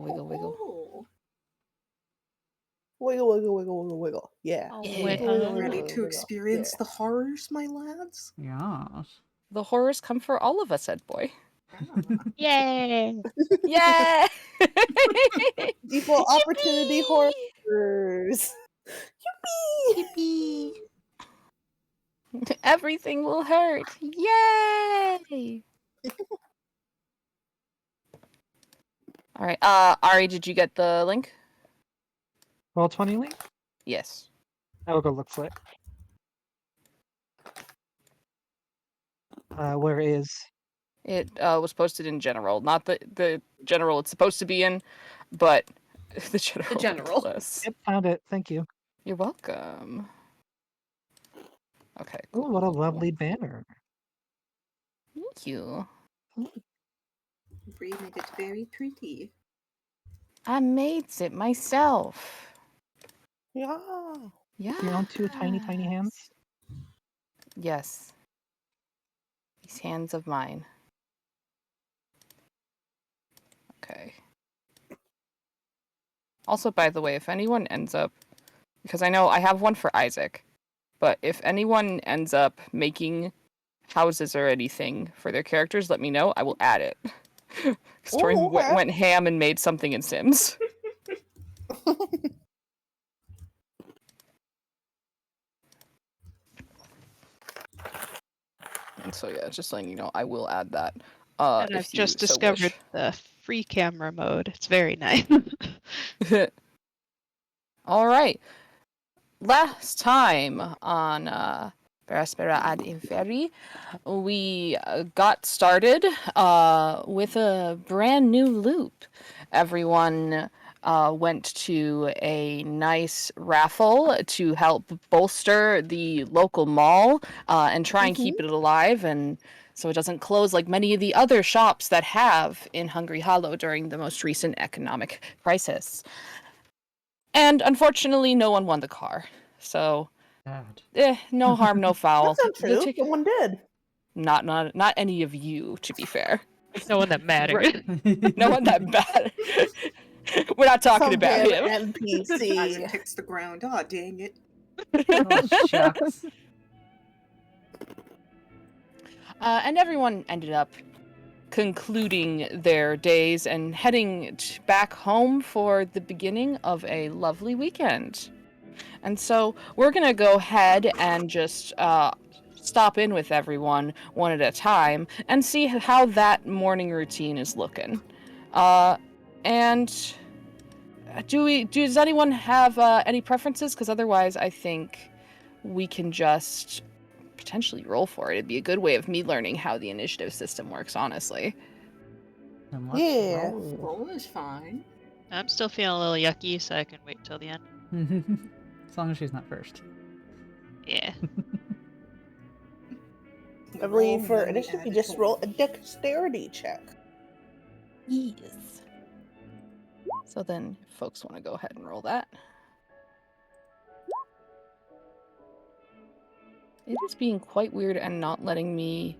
Wiggle, wiggle, wiggle. Oh. Wiggle, wiggle, wiggle, wiggle, wiggle. Yeah. Oh, Yeah. wait, Ready to experience the horrors, my lads? Yes. The horrors come for all of us, Ed Boy. Yay! Yeah! Equal opportunity horrors. Yippee! Everything will hurt. Yay! All right. Ari, did you get the link? Roll 20 link? Yes. I will go look for it. Where is? It was posted in general, not the general it's supposed to be in, but the general. The general. List. Yep, found it. Thank you. You're welcome. Okay. Oh, what a lovely banner. Thank you. Bree made it very pretty. I made it myself. Yeah. Yeah. Your own two tiny hands? Yes. These hands of mine. Okay. Also, by the way, if anyone ends up, because I know I have one for Isaac, but if anyone ends up making houses or anything for their characters, let me know. I will add it. Because Tori went ham and made something in Sims. And so yeah, just letting you know, I will add that. And I've just discovered the free camera mode. It's very nice. All right. Last time on Aspera ad Inferi, we got started with a brand new loop. Everyone went to a nice raffle to help bolster the local mall and try and keep it alive, and so it doesn't close like many of the other shops that have in Hungry Hollow during the most recent economic crisis. And unfortunately, no one won the car. So, no harm, no foul. That's not true. Someone did. Not any of you, to be fair. No one that mattered. No one that mattered. We're not talking about him. NPC. Isaac kicks the ground. Aw, dang it. Oh, shucks. And everyone ended up concluding their days and heading back home for the beginning of a lovely weekend. And so we're going to go ahead and just stop in with everyone one at a time and see how that morning routine is looking. And does anyone have any preferences? Because otherwise I think we can just potentially roll for it. It'd be a good way of me learning how the initiative system works, honestly. Yeah. Roll is fine. I'm still feeling a little yucky, so I can wait till the end. As long as she's not first. Yeah. I believe for initiative, you just roll a dexterity check. Yes. So then, folks want to go ahead and roll that. It is being quite weird and not letting me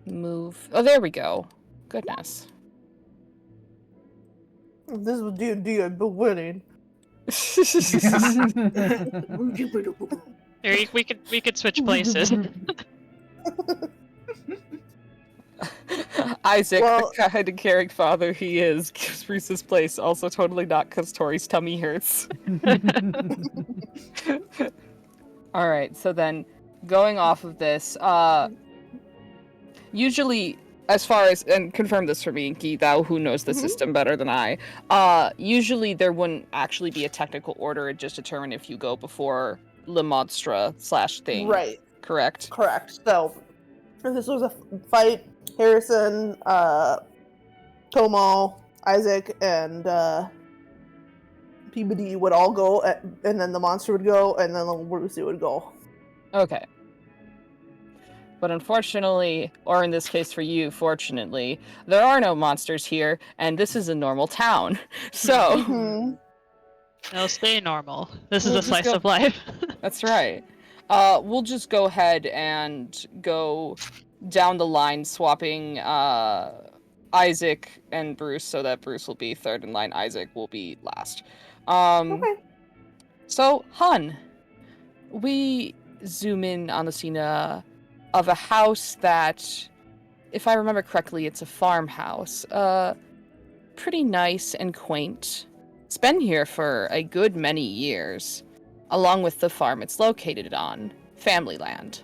move. Oh, there we go. Goodness. This would do the winning. We could switch places. Isaac, the kind of caring father he is, gives Reese's place. Also totally not because Tori's tummy hurts. Alright, so then, going off of this, usually, as far as, and confirm this for me, Guy, thou who knows the system better than I, usually there wouldn't actually be a technical order, it just determined if you go before Le Monstre / thing. Right. Correct? Correct. So, if this was a fight, Harrison, Tomo, Isaac, and Peabody would all go, and then the monster would go, and then the Lucy would go. Okay. But unfortunately, or in this case for you, fortunately, there are no monsters here, and this is a normal town. So... It'll stay normal. This is a slice of life. That's right. We'll just go ahead and go down the line, swapping Isaac and Bruce, so that Bruce will be third in line. Isaac will be last. Okay. So, Hun, we zoom in on the scene of a house that, if I remember correctly, it's a farmhouse. Pretty nice and quaint. It's been here for a good many years, along with the farm it's located on, family land.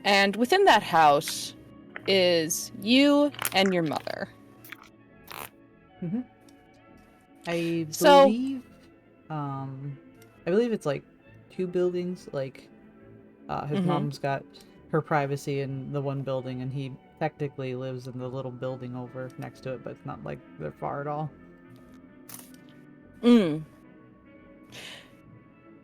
And within that house is you and your mother. I So- believe, I believe it's like 2 buildings. Like, his Mhm. mom's got her privacy in the one building, and he technically lives in the little building over next to it, but it's not like they're far at all.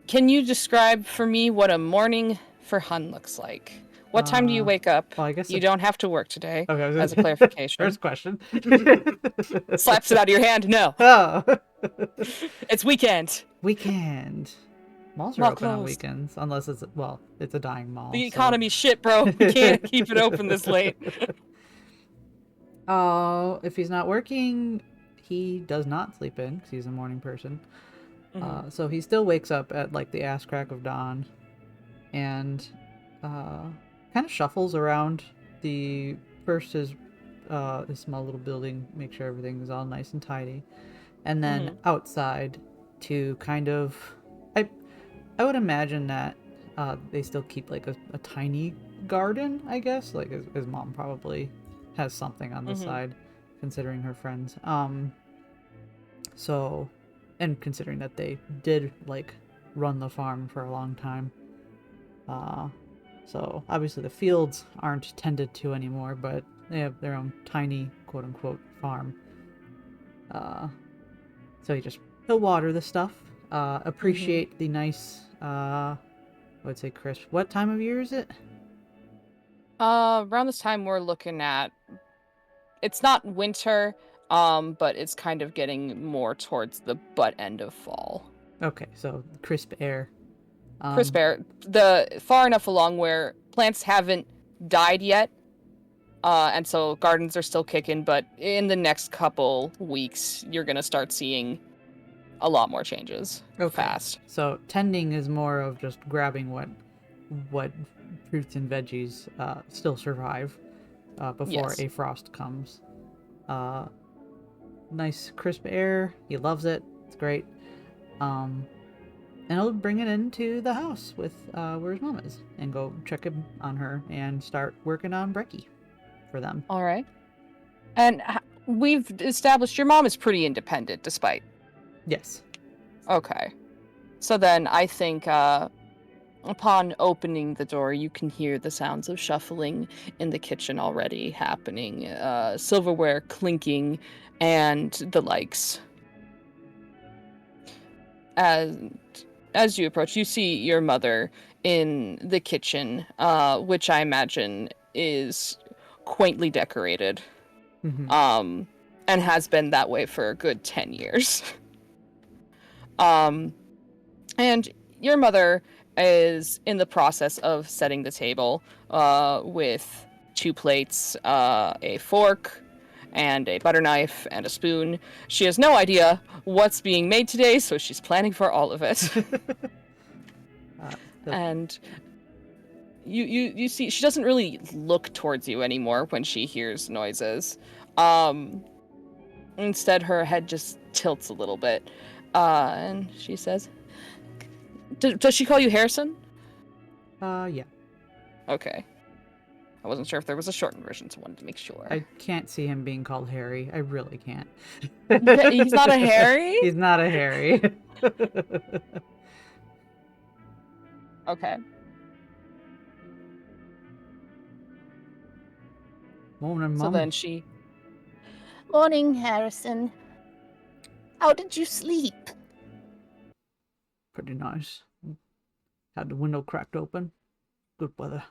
Can you describe for me what a morning for Hun looks like? What time do you wake up? Well, I guess You it's- don't have to work today. Okay, I was As a gonna- clarification. First question. Slaps it out of your hand. No, Oh, it's weekend. weekend. Malls are Mall open on closed. weekends, unless it's a dying mall. The so- economy's shit, bro. We can't keep it open this late. Oh, if he's not working, he does not sleep in because he's a morning person. So he still wakes up at like the ass crack of dawn, and kind of shuffles around his small little building, make sure everything is all nice and tidy, and then outside to kind of, I would imagine that they still keep like a tiny garden, I guess. Like his mom probably has something on the side, considering her friends. So, and considering that they did like run the farm for a long time. So obviously the fields aren't tended to anymore, but they have their own tiny quote unquote farm. So he'll water the stuff, appreciate the nice, I would say crisp. What time of year is it? Around this time we're looking at, it's not winter, but it's kind of getting more towards the butt end of fall. Okay, so crisp air. Crisp air, far enough along where plants haven't died yet, and so gardens are still kicking. But in the next couple weeks, you're gonna start seeing a lot more changes. Fast. So tending is more of just grabbing what fruits and veggies still survive before Yes. a frost comes. Nice crisp air. He loves it. It's great. And he'll bring it into the house with where his mom is, and go check in on her and start working on brekkie for them. All right. And we've established your mom is pretty independent, despite. Yes. Okay. So then I think upon opening the door, you can hear the sounds of shuffling in the kitchen already happening, silverware clinking, and the likes. As you approach, you see your mother in the kitchen, which I imagine is quaintly decorated, and has been that way for a good 10 years. And your mother is in the process of setting the table with 2 plates, a fork, and a butter knife, and a spoon. She has no idea what's being made today, so she's planning for all of it. And you see, she doesn't really look towards you anymore when she hears noises. Instead, her head just tilts a little bit, and she says, does she call you Harrison? Yeah. Okay. I wasn't sure if there was a shortened version, so wanted to make sure. I can't see him being called Harry. I really can't. He's not a Harry? He's not a Harry. Okay. Morning, So Mum. then she... Morning, Harrison. How did you sleep? Pretty nice. Had the window cracked open. Good weather.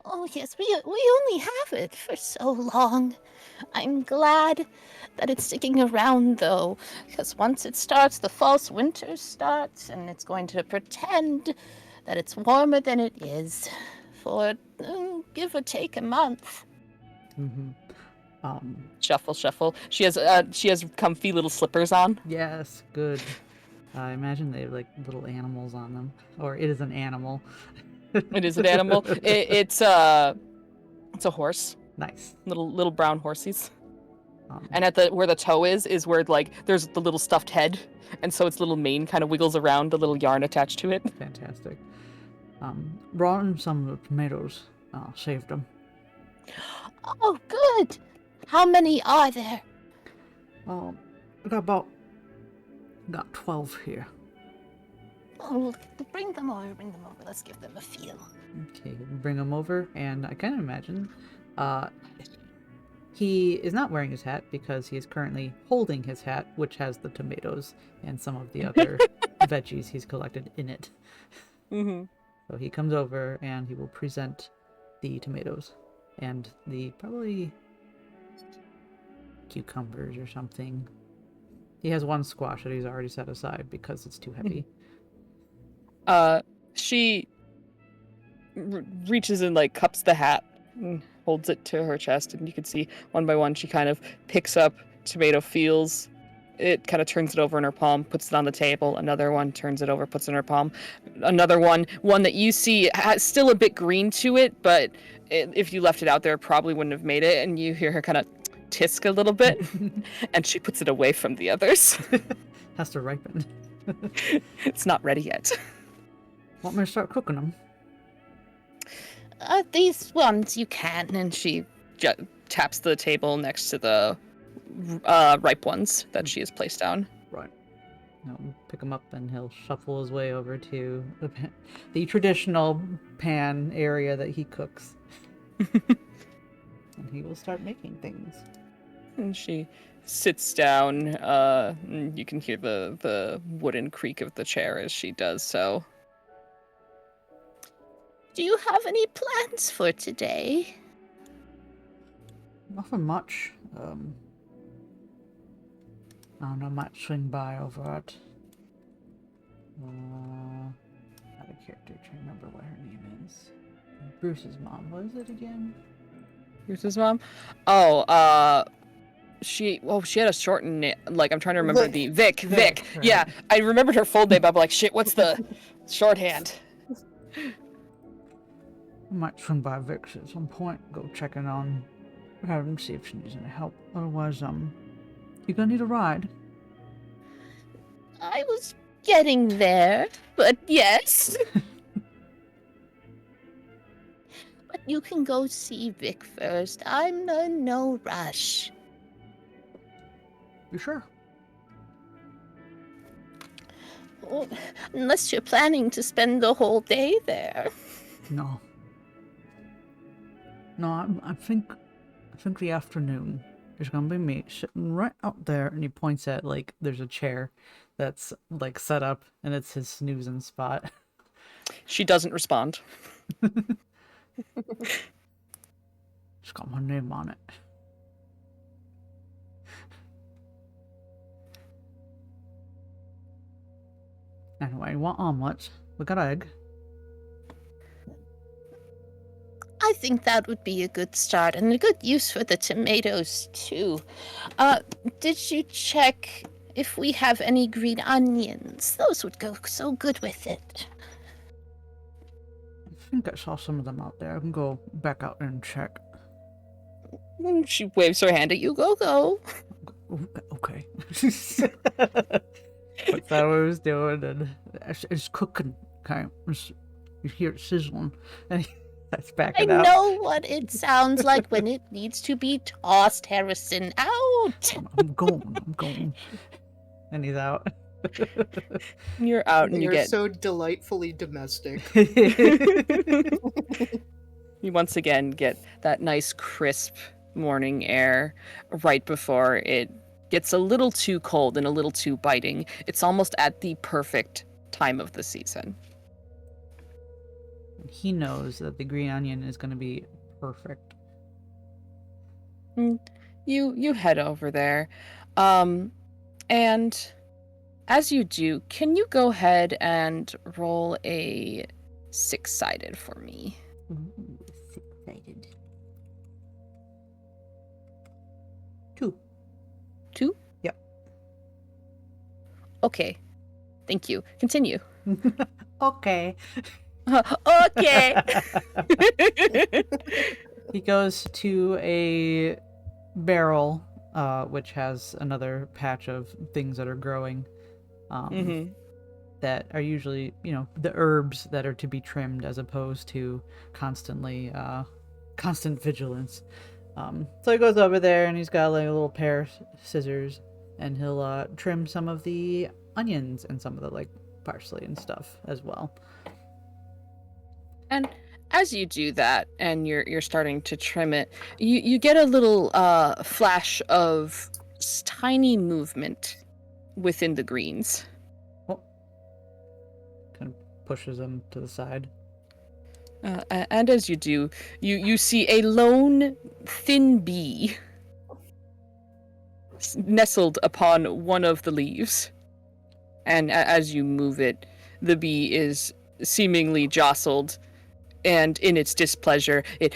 Oh, yes, we only have it for so long. I'm glad that it's sticking around, though, because once it starts, the false winter starts, and it's going to pretend that it's warmer than it is for, give or take, a month. Shuffle, shuffle. She has comfy little slippers on. Yes, good. I imagine they have like little animals on them, or it is an animal. It is an animal. It's a horse. Nice. Little brown horsies. Um, And at where the toe is where like there's the little stuffed head, and so its little mane kind of wiggles around, a little yarn attached to it. Fantastic. Brought in some of the tomatoes. Saved them. Oh, good. How many are there? We got 12 here. Oh, bring them over. Let's give them a feel. Okay, bring him over, and I kind of imagine, he is not wearing his hat because he is currently holding his hat, which has the tomatoes and some of the other veggies he's collected in it. Mm-hmm. So he comes over and he will present the tomatoes and the probably cucumbers or something. He has one squash that he's already set aside because it's too heavy. She reaches and like cups the hat and holds it to her chest, and you can see one by one she kind of picks up tomato, feels it, kind of turns it over in her palm, puts it on the table. Another one, turns it over, puts it in her palm. Another one that you see has still a bit green to it, but if you left it out there, it probably wouldn't have made it. And you hear her kind of tisk a little bit, and she puts it away from the others. Has to ripen. It's not ready yet. Want me to start cooking them? These ones you can. And she taps the table next to the ripe ones that she has placed down. Right. He'll pick them up and he'll shuffle his way over to the traditional pan area that he cooks. And he will start making things. And she sits down. And you can hear the wooden creak of the chair as she does so. Do you have any plans for today? Nothing much. I don't know, might swing by over at out of character, trying to remember what her name is. Bruce's mom. What is it again? Bruce's mom? Oh, she had a shortened name. Like, I'm trying to remember the Vic. Right. Yeah, I remembered her full name, but I'm like, shit, what's the shorthand? I might swing by Vic's at some point, go check in on her and see if she needs any help. Otherwise, you gonna need a ride? I was getting there, but yes. But you can go see Vic first. I'm in no rush. You sure? Oh, unless you're planning to spend the whole day there. No. No, I think the afternoon is gonna be me sitting right out there, and he points at like there's a chair that's like set up, and it's his snoozing spot. She doesn't respond. It's got my name on it. Anyway, you want omelets? We got egg. I think that would be a good start and a good use for the tomatoes too. Did you check if we have any green onions? Those would go so good with it. I think I saw some of them out there. I can go back out and check. And she waves her hand at you. Go. Okay. That's how I was doing, and it's cooking. Okay, you hear it sizzling, and he starts backing I out. know what it sounds like when it needs to be tossed, Harrison. Out! I'm going. And he's out. You're out and you You're get... so delightfully domestic. You once again get that nice crisp morning air right before it gets a little too cold and a little too biting. It's almost at the perfect time of the season. He knows that the green onion is going to be perfect. You head over there. And as you do, can you go ahead and roll a 6-sided for me? Ooh, 6-sided. Okay. Thank you. Continue. Okay. Okay. He goes to a barrel, which has another patch of things that are growing. That are usually, the herbs that are to be trimmed as opposed to constant vigilance. So he goes over there and he's got like a little pair of scissors and he'll trim some of the onions and some of the like parsley and stuff as well. And as you do that and you're starting to trim it, you get a little flash of tiny movement within the greens. Kind of pushes them to the side. And as you do, you see a lone, thin bee nestled upon one of the leaves. And as you move it, the bee is seemingly jostled, and in its displeasure, it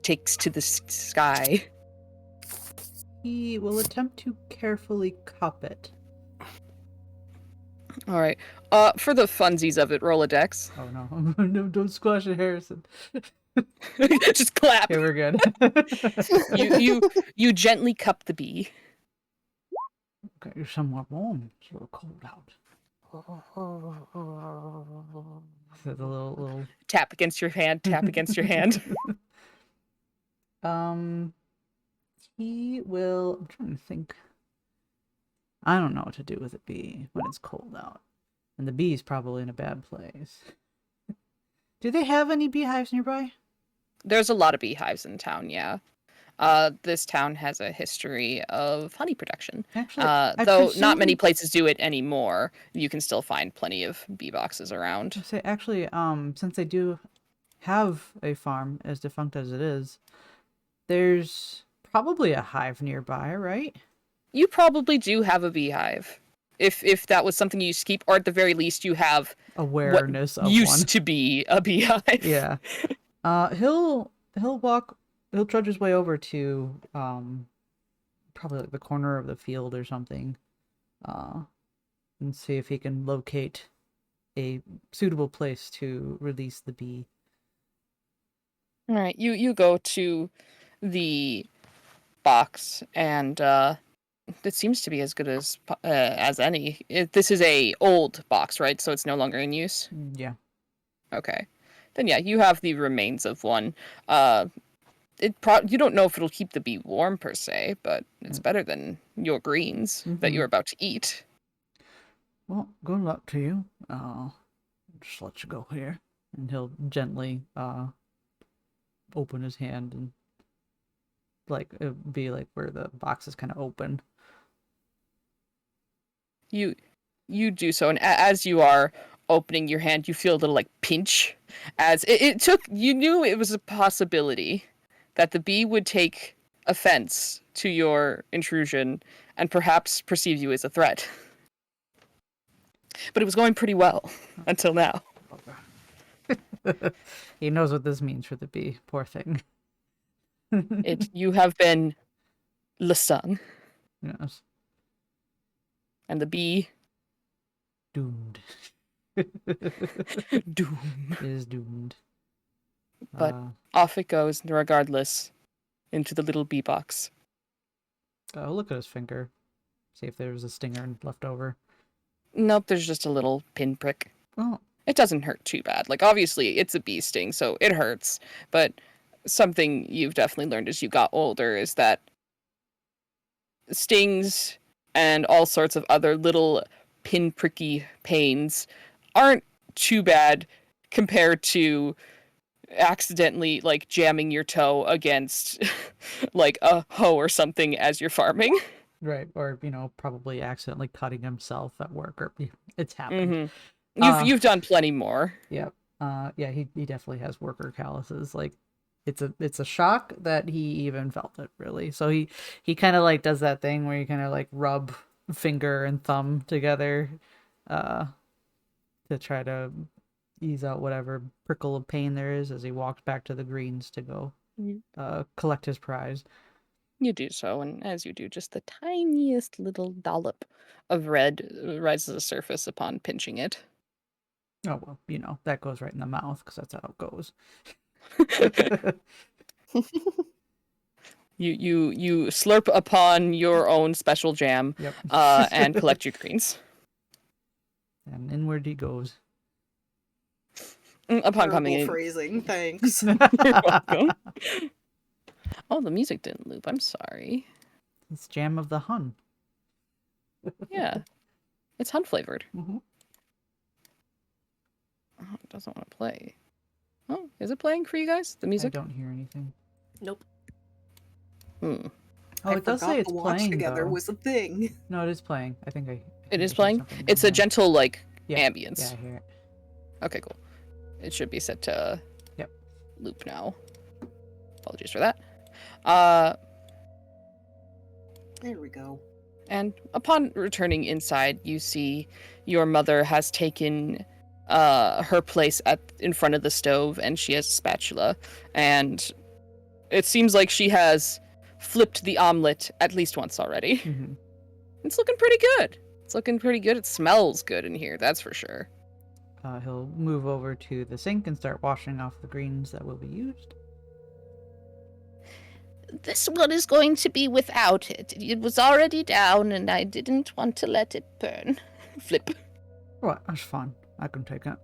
takes to the sky. He will attempt to carefully cup it. All right. For the funsies of it, roll a dex. Oh no. No, don't squash it, Harrison. Just clap. Okay, we're good. You gently cup the bee. Okay, you're somewhat warm. It's a little cold out. So the little Tap against your hand. Tap against your hand. He will. I'm trying to think. I don't know what to do with a bee when it's cold out, and the bee's probably in a bad place. Do they have any beehives nearby? There's a lot of beehives in town. Yeah. This town has a history of honey production. Actually, though not many places do it anymore, you can still find plenty of bee boxes around. Say, actually, since they do have a farm, as defunct as it is, there's probably a hive nearby, right? You probably do have a beehive. If that was something you used to keep, or at the very least you have awareness what of used one. to be a beehive. Yeah. He'll trudge his way over to probably like the corner of the field or something, and see if he can locate a suitable place to release the bee. All right, you go to the box, and it seems to be as good as any. This is a old box, right? So it's no longer in use. Yeah. Okay, then yeah, you have the remains of one. You don't know if it'll keep the bee warm per se, but it's better than your greens that you're about to eat. Well, good luck to you. Just let you go here, and he'll gently open his hand and it'll be like where the box is kind of open. You do so, and as you are opening your hand, you feel a little like pinch, as it took. You knew it was a possibility that the bee would take offense to your intrusion and perhaps perceive you as a threat. But it was going pretty well until now. He knows what this means for the bee. Poor thing. You have been lesung, Yes. and the bee Doomed. doom. Is doomed. But off it goes, regardless, into the little bee box. I'll look at his finger. See if there's a stinger left over. Nope, there's just a little pinprick. Well, It doesn't hurt too bad. Like, obviously, it's a bee sting, so it hurts. But something you've definitely learned as you got older is that stings and all sorts of other little pinpricky pains aren't too bad compared to accidentally, like, jamming your toe against, like, a hoe or something as you're farming. right. Or, probably accidentally cutting himself at work. Or it's happened. Mm-hmm. You've done plenty more. Yeah. Yeah, he definitely has worker calluses. Like, it's a shock that he even felt it, really. So he kind of like does that thing where you kind of like rub finger and thumb together to try to ease out whatever prickle of pain there is as he walks back to the greens to go collect his prize. You do so, and as you do, just the tiniest little dollop of red rises to the surface upon pinching it. Oh, well, you know, that goes right in the mouth because that's how it goes. You slurp upon your own special jam, Yep. and collect your greens. And inward he goes. Upon coming Terrible in. phrasing. Thanks. You're welcome. Oh, the music didn't loop. I'm sorry. It's jam of the Hun. Yeah. It's Hun flavored. Mm-hmm. Oh, it doesn't want to play. Oh, is it playing for you guys? The I music? don't hear anything. Nope. Hmm. Oh, I it does forgot say it's the watch playing, together though. was a thing. No, it is playing. I think It is I hear playing? something It's from a there. gentle, like, Yeah. ambience. Yeah, I hear it. Okay, cool. It should be set to Yep. loop now. Apologies for that. There we go. And upon returning inside, you see your mother has taken her place in front of the stove, and she has a spatula. And it seems like she has flipped the omelet at least once already. Mm-hmm. It's looking pretty good. It's looking pretty good. It smells good in here, that's for sure. He'll move over to the sink and start washing off the greens that will be used. This one is going to be without it. It was already down, and I didn't want to let it burn. Flip. Right, that's fine. I can take it.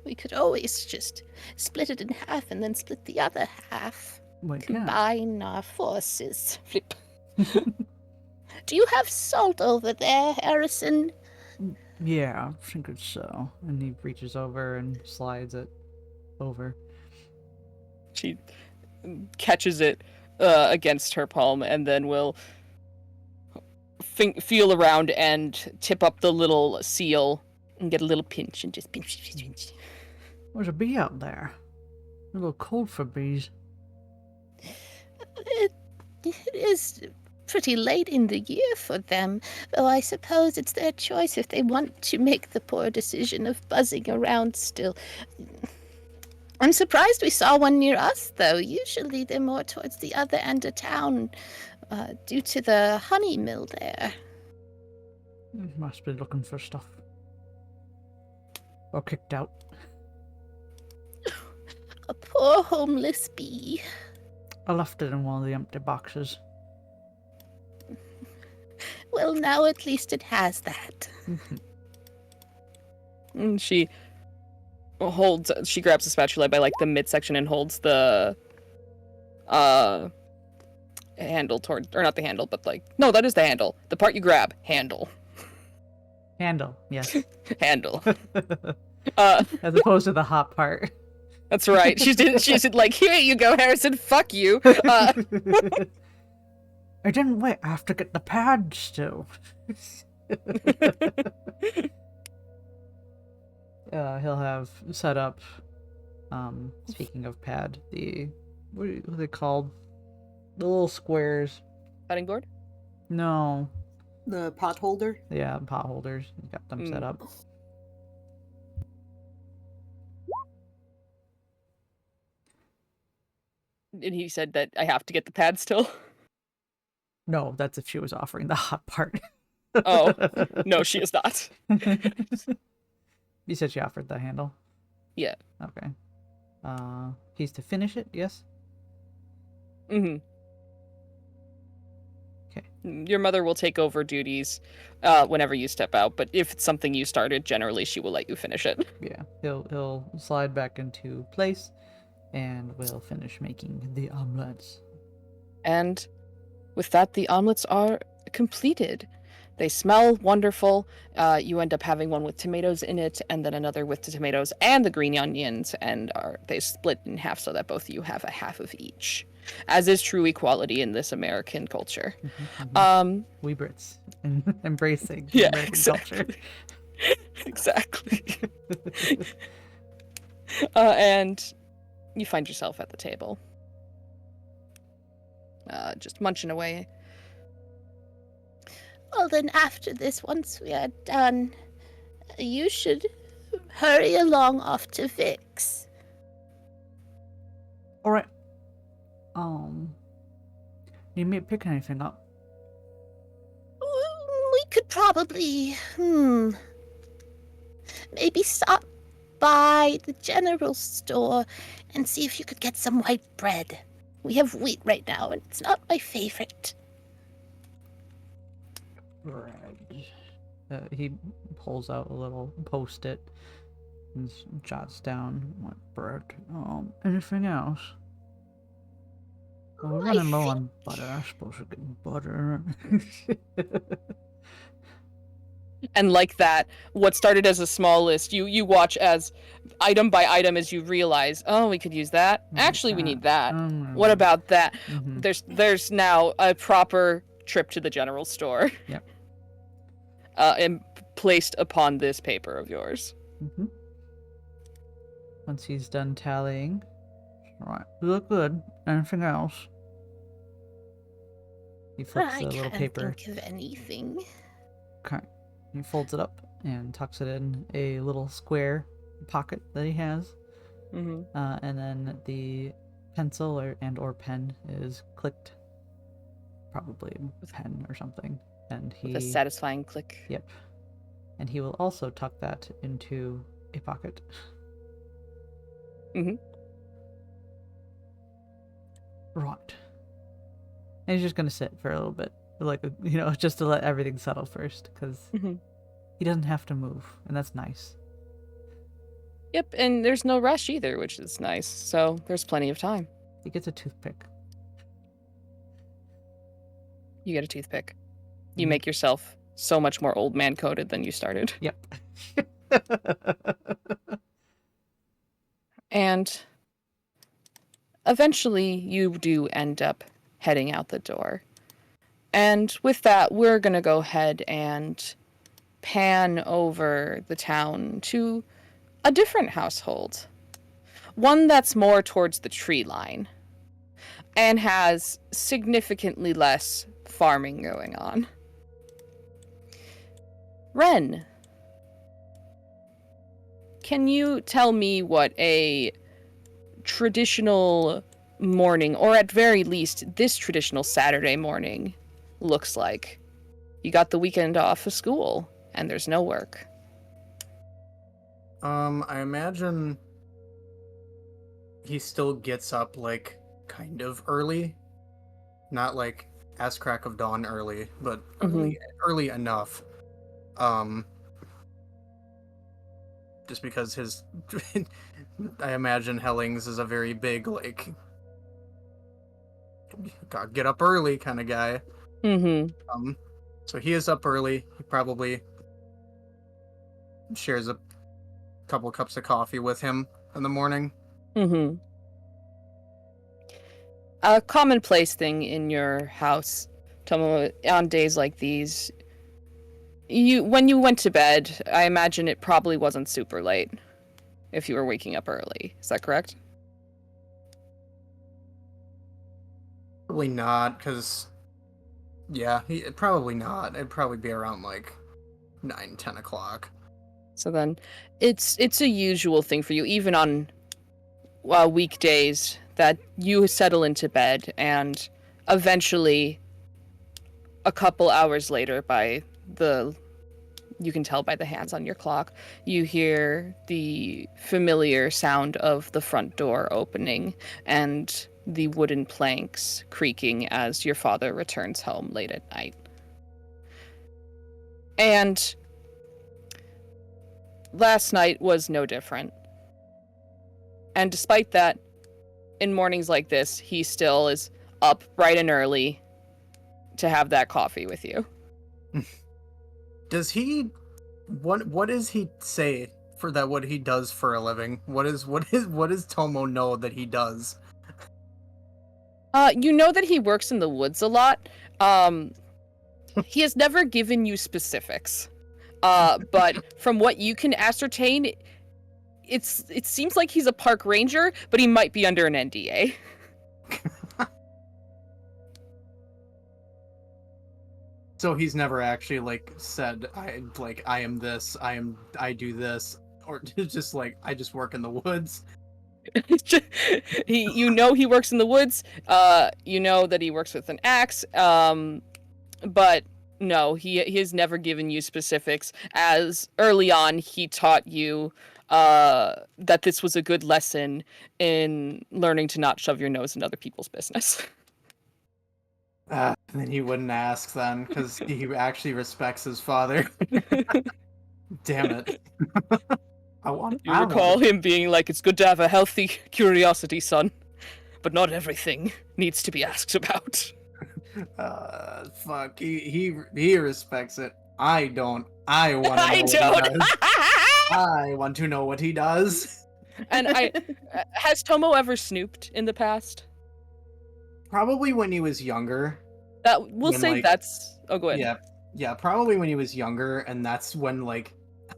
We could always just split it in half and then split the other half. Wait, yeah. Combine our forces. Flip. Do you have salt over there, Harrison? Yeah, I think it's so. And he reaches over and slides it over. She catches it against her palm and then will feel around and tip up the little seal and get a little pinch and just pinch. There's a bee out there. A little cold for bees. It is pretty late in the year for them, though I suppose it's their choice if they want to make the poor decision of buzzing around still. I'm surprised we saw one near us, though. Usually they're more towards the other end of town, due to the honey mill there. Must be looking for stuff. Or kicked out. A poor homeless bee. I left it in one of the empty boxes. Well, now at least it has that. And she grabs the spatula by like the midsection and holds the handle toward, or not the handle, but like, no, that is the handle. The part you grab, handle. Handle, yes. Handle. As opposed to the hot part. That's right. She said like, here you go, Harrison, fuck you. I didn't wait. I have to get the pad still. He'll have set up, speaking of pad, what are they called? The little squares. Cutting board? No. The pot holder. Yeah, pot holders. He's got them set up. And he said that I have to get the pad still. No, that's if she was offering the hot part. Oh, no, she is not. You said she offered the handle? Yeah. Okay. He's to finish it, yes? Mm-hmm. Okay. Your mother will take over duties whenever you step out, but if it's something you started, generally she will let you finish it. Yeah. He'll slide back into place and will finish making the omelets. And with that, the omelets are completed. They smell wonderful. You end up having one with tomatoes in it, and then another with the tomatoes and the green onions, and they split in half so that both of you have a half of each, as is true equality in this American culture. We Brits embracing Yeah, American exactly. culture. Exactly. And you find yourself at the table, just munching away. Well, then after this, once we are done, you should hurry along off to Vic's. All right. You may pick anything up. We could probably, maybe stop by the general store and see if you could get some white bread. We have wheat right now, and it's not my favorite. Bread. He pulls out a little post-it and jots down what bread. Anything else? Well, we're running low on butter. I'm supposed to get butter. And like that, what started as a small list, you watch as item by item as you realize, oh, we could use that. Actually, we need that. What about that? There's now a proper trip to the general store. Yep. And placed upon this paper of yours. Once he's done tallying, right, you look good. Anything else? He flips the little paper. I can't think of anything. Okay. He folds it up and tucks it in a little square pocket that he has. And then the pencil or pen is clicked. Probably a pen or something. And he... With a satisfying click. Yep. And he will also tuck that into a pocket. Right. And he's just gonna sit for a little bit. Like, just to let everything settle first. Because he doesn't have to move. And that's nice. Yep, and there's no rush either, which is nice. So there's plenty of time. He gets a toothpick. You get a toothpick. You make yourself so much more old man coded than you started. Yep. And eventually you do end up heading out the door. And with that, we're going to go ahead and pan over the town to a different household. One that's more towards the tree line and has significantly less farming going on. Ren, can you tell me what a traditional morning, or at very least this traditional Saturday morning, looks like? You got the weekend off of school, and there's no work. I imagine he still gets up, like, kind of early. Not, like, ass crack of dawn early, but early enough. Just because his... I imagine Hellings is a very big, like... gotta get up early kind of guy. So he is up early. He probably shares a couple cups of coffee with him in the morning. A commonplace thing in your house, Tomo, on days like these, when you went to bed, I imagine it probably wasn't super late if you were waking up early. Is that correct? Probably not, because... Yeah, probably not. It'd probably be around, like, 9, 10 o'clock. So then, it's a usual thing for you, even on weekdays, that you settle into bed, and eventually, a couple hours later, you can tell by the hands on your clock, you hear the familiar sound of the front door opening, and the wooden planks creaking as your father returns home late at night. And last night was no different. And despite that, in mornings like this, he still is up bright and early to have that coffee with you. Does he... What does he say for that, what he does for a living? What does Tomo know that he does? You know that he works in the woods a lot. He has never given you specifics. But from what you can ascertain, it seems like he's a park ranger, but he might be under an NDA. So he's never actually, like, said, I am this, I do this, or just like, I just work in the woods. You know he works in the woods. You know that he works with an axe. But no, he has never given you specifics. As early on, he taught you that this was a good lesson in learning to not shove your nose in other people's business. Then he wouldn't ask then, because he actually respects his father. Damn it. You recall him being like, "It's good to have a healthy curiosity, son, but not everything needs to be asked about." Fuck. He respects it. I don't. I want to know I what don't. he does. I want to know what he does. And has Tomo ever snooped in the past? Probably when he was younger. That we'll When, say like- that's. Oh, go ahead. Yeah, probably when he was younger, and that's when, like,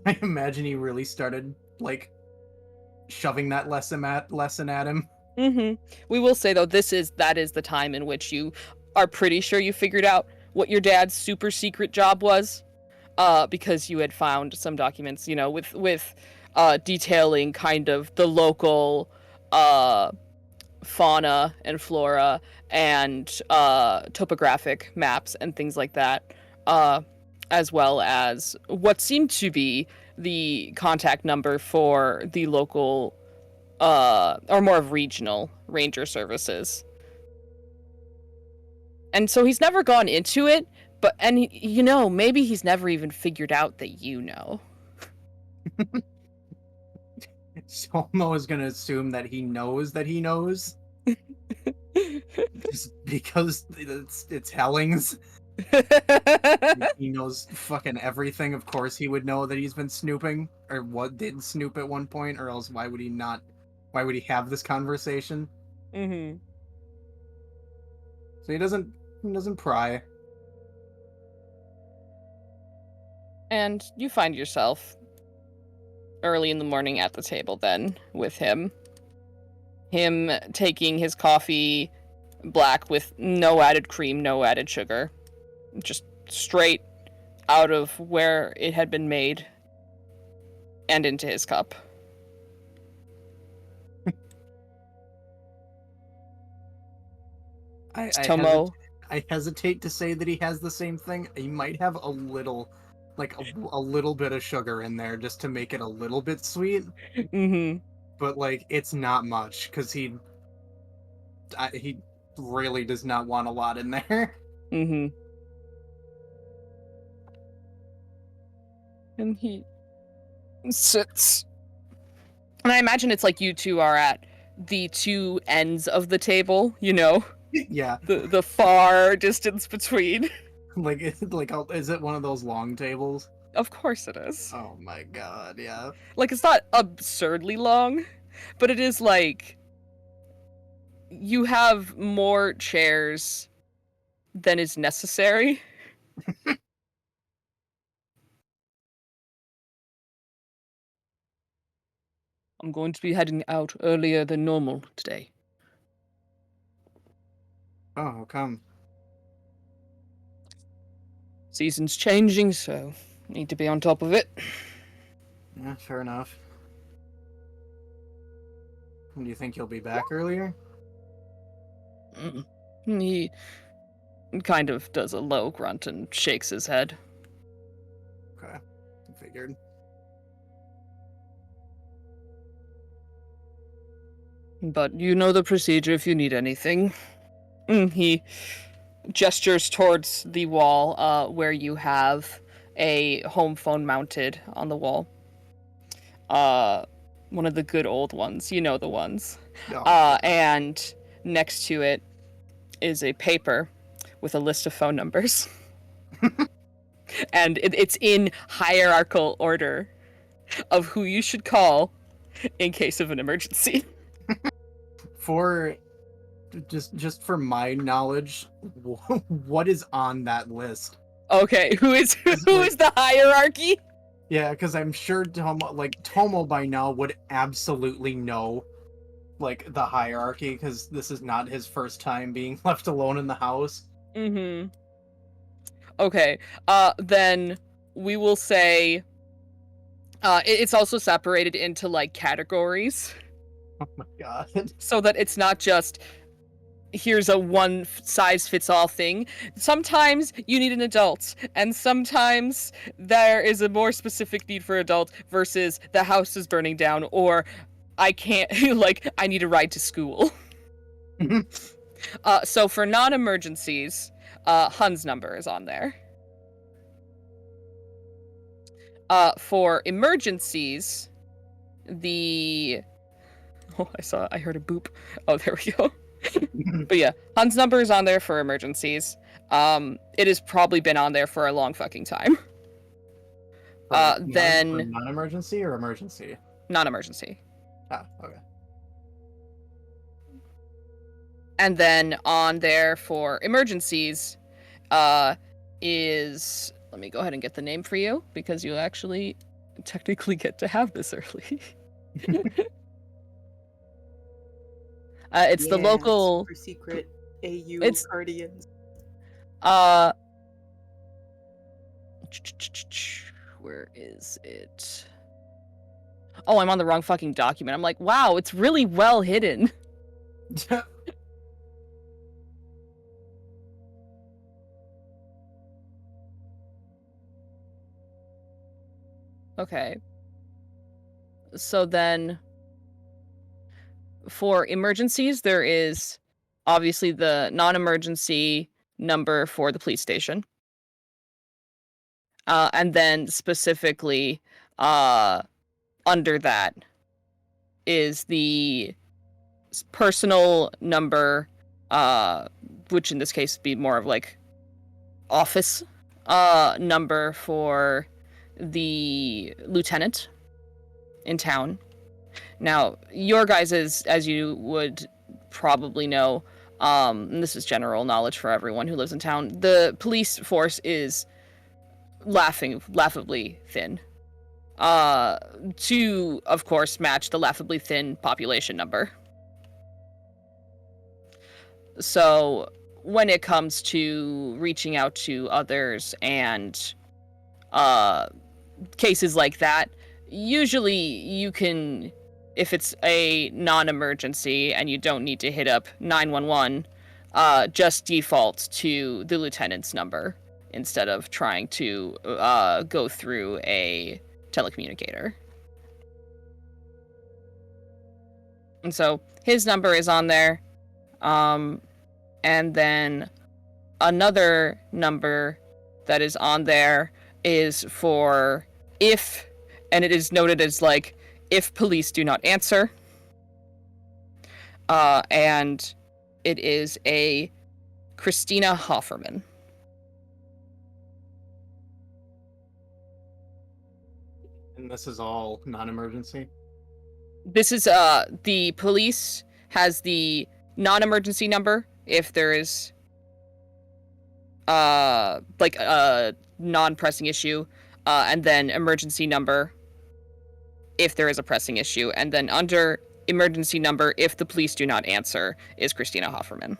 I imagine he really started, like, shoving that lesson at him. We will say though, that is the time in which you are pretty sure you figured out what your dad's super secret job was, because you had found some documents, you know, with detailing kind of the local fauna and flora and topographic maps and things like that, as well as what seemed to be the contact number for the local or more of regional ranger services. And so he's never gone into it, but you know, maybe he's never even figured out that you know. Somo is gonna assume that he knows that he knows. Just because it's Hellings. He knows fucking everything. Of course he would know that he's been snooping, or what did snoop at one point, or else why would he not? Why would he have this conversation? Mm-hmm. So he doesn't pry. And you find yourself early in the morning at the table then with him. Him taking his coffee black with no added cream, no added sugar. Just straight out of where it had been made and into his cup. Tomo. I hesitate to say that he has the same thing. He might have a little, like a little bit of sugar in there just to make it a little bit sweet. Mm-hmm. But like it's not much because he really does not want a lot in there. Mm-hmm. And he sits. And I imagine it's like you two are at the two ends of the table, you know? Yeah. The far distance between. Like is it one of those long tables? Of course it is. Oh my god, yeah. Like, it's not absurdly long, but it is like you have more chairs than is necessary. I'm going to be heading out earlier than normal today. Oh, how come? Season's changing, so need to be on top of it. Yeah, fair enough. Do you think you'll be back earlier? He kind of does a low grunt and shakes his head. Okay, figured. But you know the procedure if you need anything. He gestures towards the wall where you have a home phone mounted on the wall. One of the good old ones, you know the ones. Oh. And next to it is a paper with a list of phone numbers. And it's in hierarchical order of who you should call in case of an emergency. For just for my knowledge, what is on that list? Okay, who is the hierarchy? Yeah, because I'm sure Tomo by now would absolutely know like the hierarchy, because this is not his first time being left alone in the house. Mm-hmm. Okay, then we will say it's also separated into like categories. Oh my god. so that it's not just here's a one size fits all thing. Sometimes you need an adult, and sometimes there is a more specific need for adult versus the house is burning down, or I can't, like, I need a ride to school. So for non-emergencies, Hun's number is on there. For emergencies, I heard a boop. Oh, there we go. But yeah, Hun's number is on there for emergencies. It has probably been on there for a long fucking time. Then non-emergency or emergency? Non-emergency. Ah, okay. And then on there for emergencies, is, let me go ahead and get the name for you because you actually technically get to have this early. It's the local super secret AU It's- Guardians. Where is it? Oh, I'm on the wrong fucking document. I'm like, wow, it's really well hidden. Okay. So then for emergencies, there is obviously the non-emergency number for the police station. And then specifically under that is the personal number, which in this case would be more of like office number for the lieutenant in town. Now, your guys' as you would probably know, and this is general knowledge for everyone who lives in town, the police force is laughably thin. To, of course, match the laughably thin population number. So, when it comes to reaching out to others and cases like that, usually you can, if it's a non-emergency and you don't need to hit up 911, just default to the lieutenant's number instead of trying to go through a telecommunicator. And so his number is on there. And then another number that is on there is for if, and it is noted as like, if police do not answer. And it is a Christina Hofferman. And this is all non-emergency? This is the police has the non-emergency number if there is like a non-pressing issue, and then emergency number if there is a pressing issue, and then under emergency number if the police do not answer is Christina Hofferman.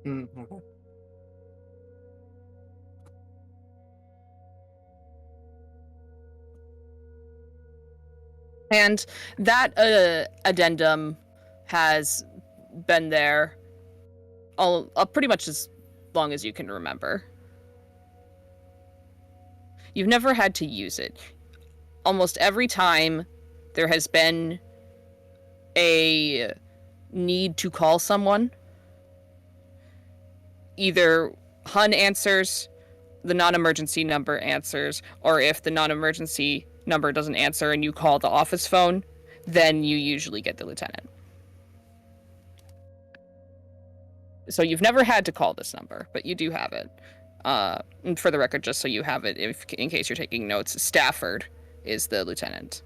Okay. And that addendum has been there all pretty much as long as you can remember. You've never had to use it. Almost every time there has been a need to call someone, either Hun answers, the non-emergency number answers, or if the non-emergency number doesn't answer and you call the office phone, then you usually get the lieutenant. So you've never had to call this number, but you do have it. And for the record, just so you have it, in case you're taking notes, Stafford is the lieutenant.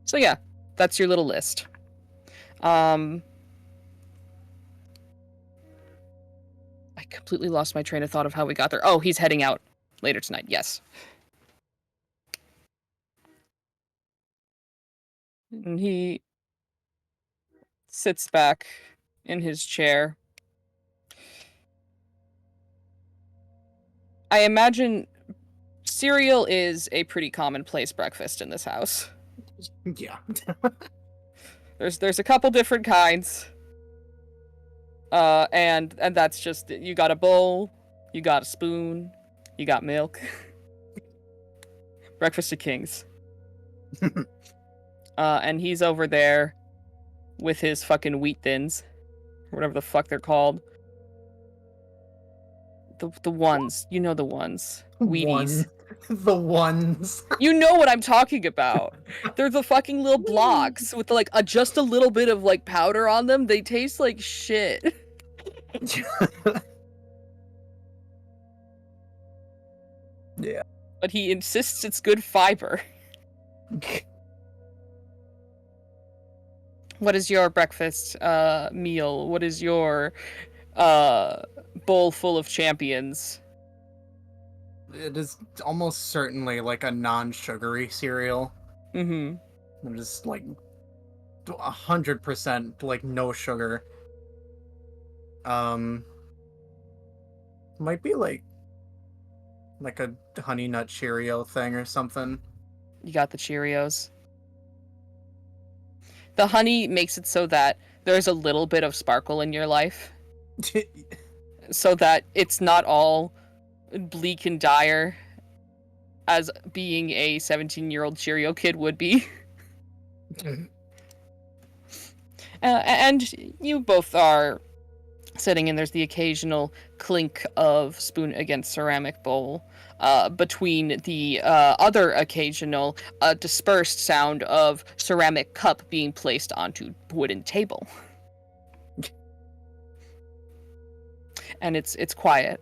So yeah, that's your little list. I completely lost my train of thought of how we got there. Oh, he's heading out later tonight. Yes. And he sits back in his chair. I imagine cereal is a pretty commonplace breakfast in this house. Yeah. There's a couple different kinds. And that's just, you got a bowl, you got a spoon, you got milk. Breakfast of kings. And he's over there with his fucking wheat thins, or whatever the fuck they're called. The ones, you know, the ones. Wheaties. The ones. You know what I'm talking about. They're the fucking little blocks with like just a little bit of like powder on them. They taste like shit. Yeah. But he insists it's good fiber. What is your breakfast meal? What is your bowl full of champions? It is almost certainly like a non-sugary cereal. Mm-hmm. I'm just like 100% like no sugar. Might be like a honey nut Cheerio thing or something. You got the Cheerios. The honey makes it so that there's a little bit of sparkle in your life, so that it's not all bleak and dire as being a 17-year-old Cheerio kid would be. And you both are sitting, and there's the occasional clink of spoon against ceramic bowl, between the other occasional dispersed sound of ceramic cup being placed onto wooden table. And it's quiet.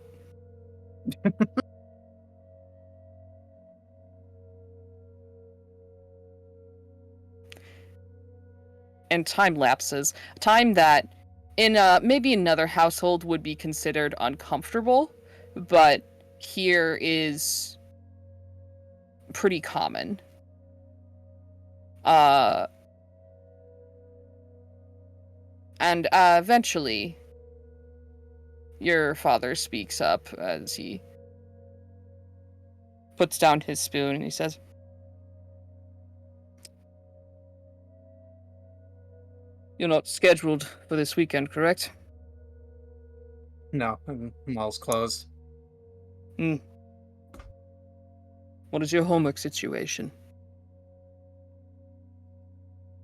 And time lapses. Time that in maybe another household would be considered uncomfortable, but here is pretty common. And eventually, your father speaks up as he puts down his spoon and he says, "You're not scheduled for this weekend, correct?" No, mall's closed. What is your homework situation?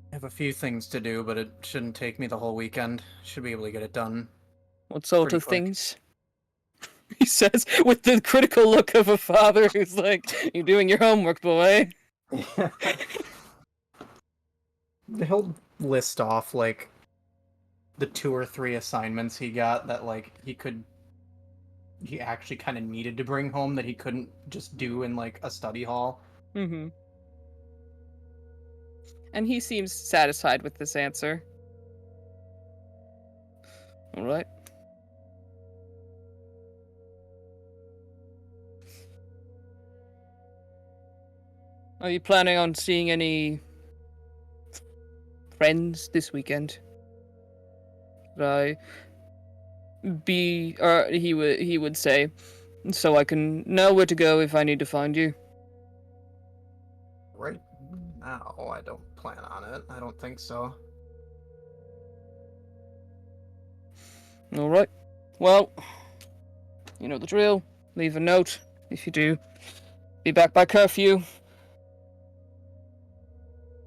I have a few things to do, but it shouldn't take me the whole weekend. Should be able to get it done. What sort Pretty of quick. things? He says with the critical look of a father who's like, "You're doing your homework, boy." He'll list off like the 2 or 3 assignments he got that like he actually kind of needed to bring home that he couldn't just do in like a study hall. Mm-hmm. And he seems satisfied with this answer. All right. Are you planning on seeing any friends this weekend? Could he would say, so I can know where to go if I need to find you. Right now, I don't plan on it. I don't think so. All right. Well, you know the drill. Leave a note if you do. Be back by curfew.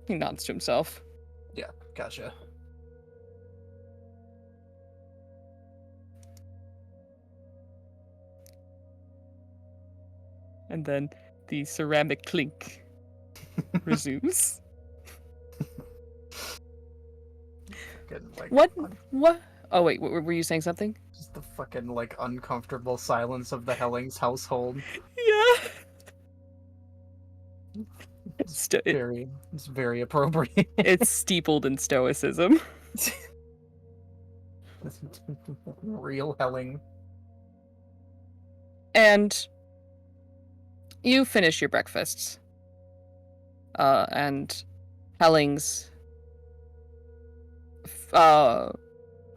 He nods to himself. Yeah, gotcha. And then the ceramic clink resumes. Fucking, like, What? Oh wait, were you saying something? Just the fucking like uncomfortable silence of the Hellings household. Yeah. It's very appropriate. it's steepled in stoicism. Real Helling. And you finish your breakfasts. And Hellings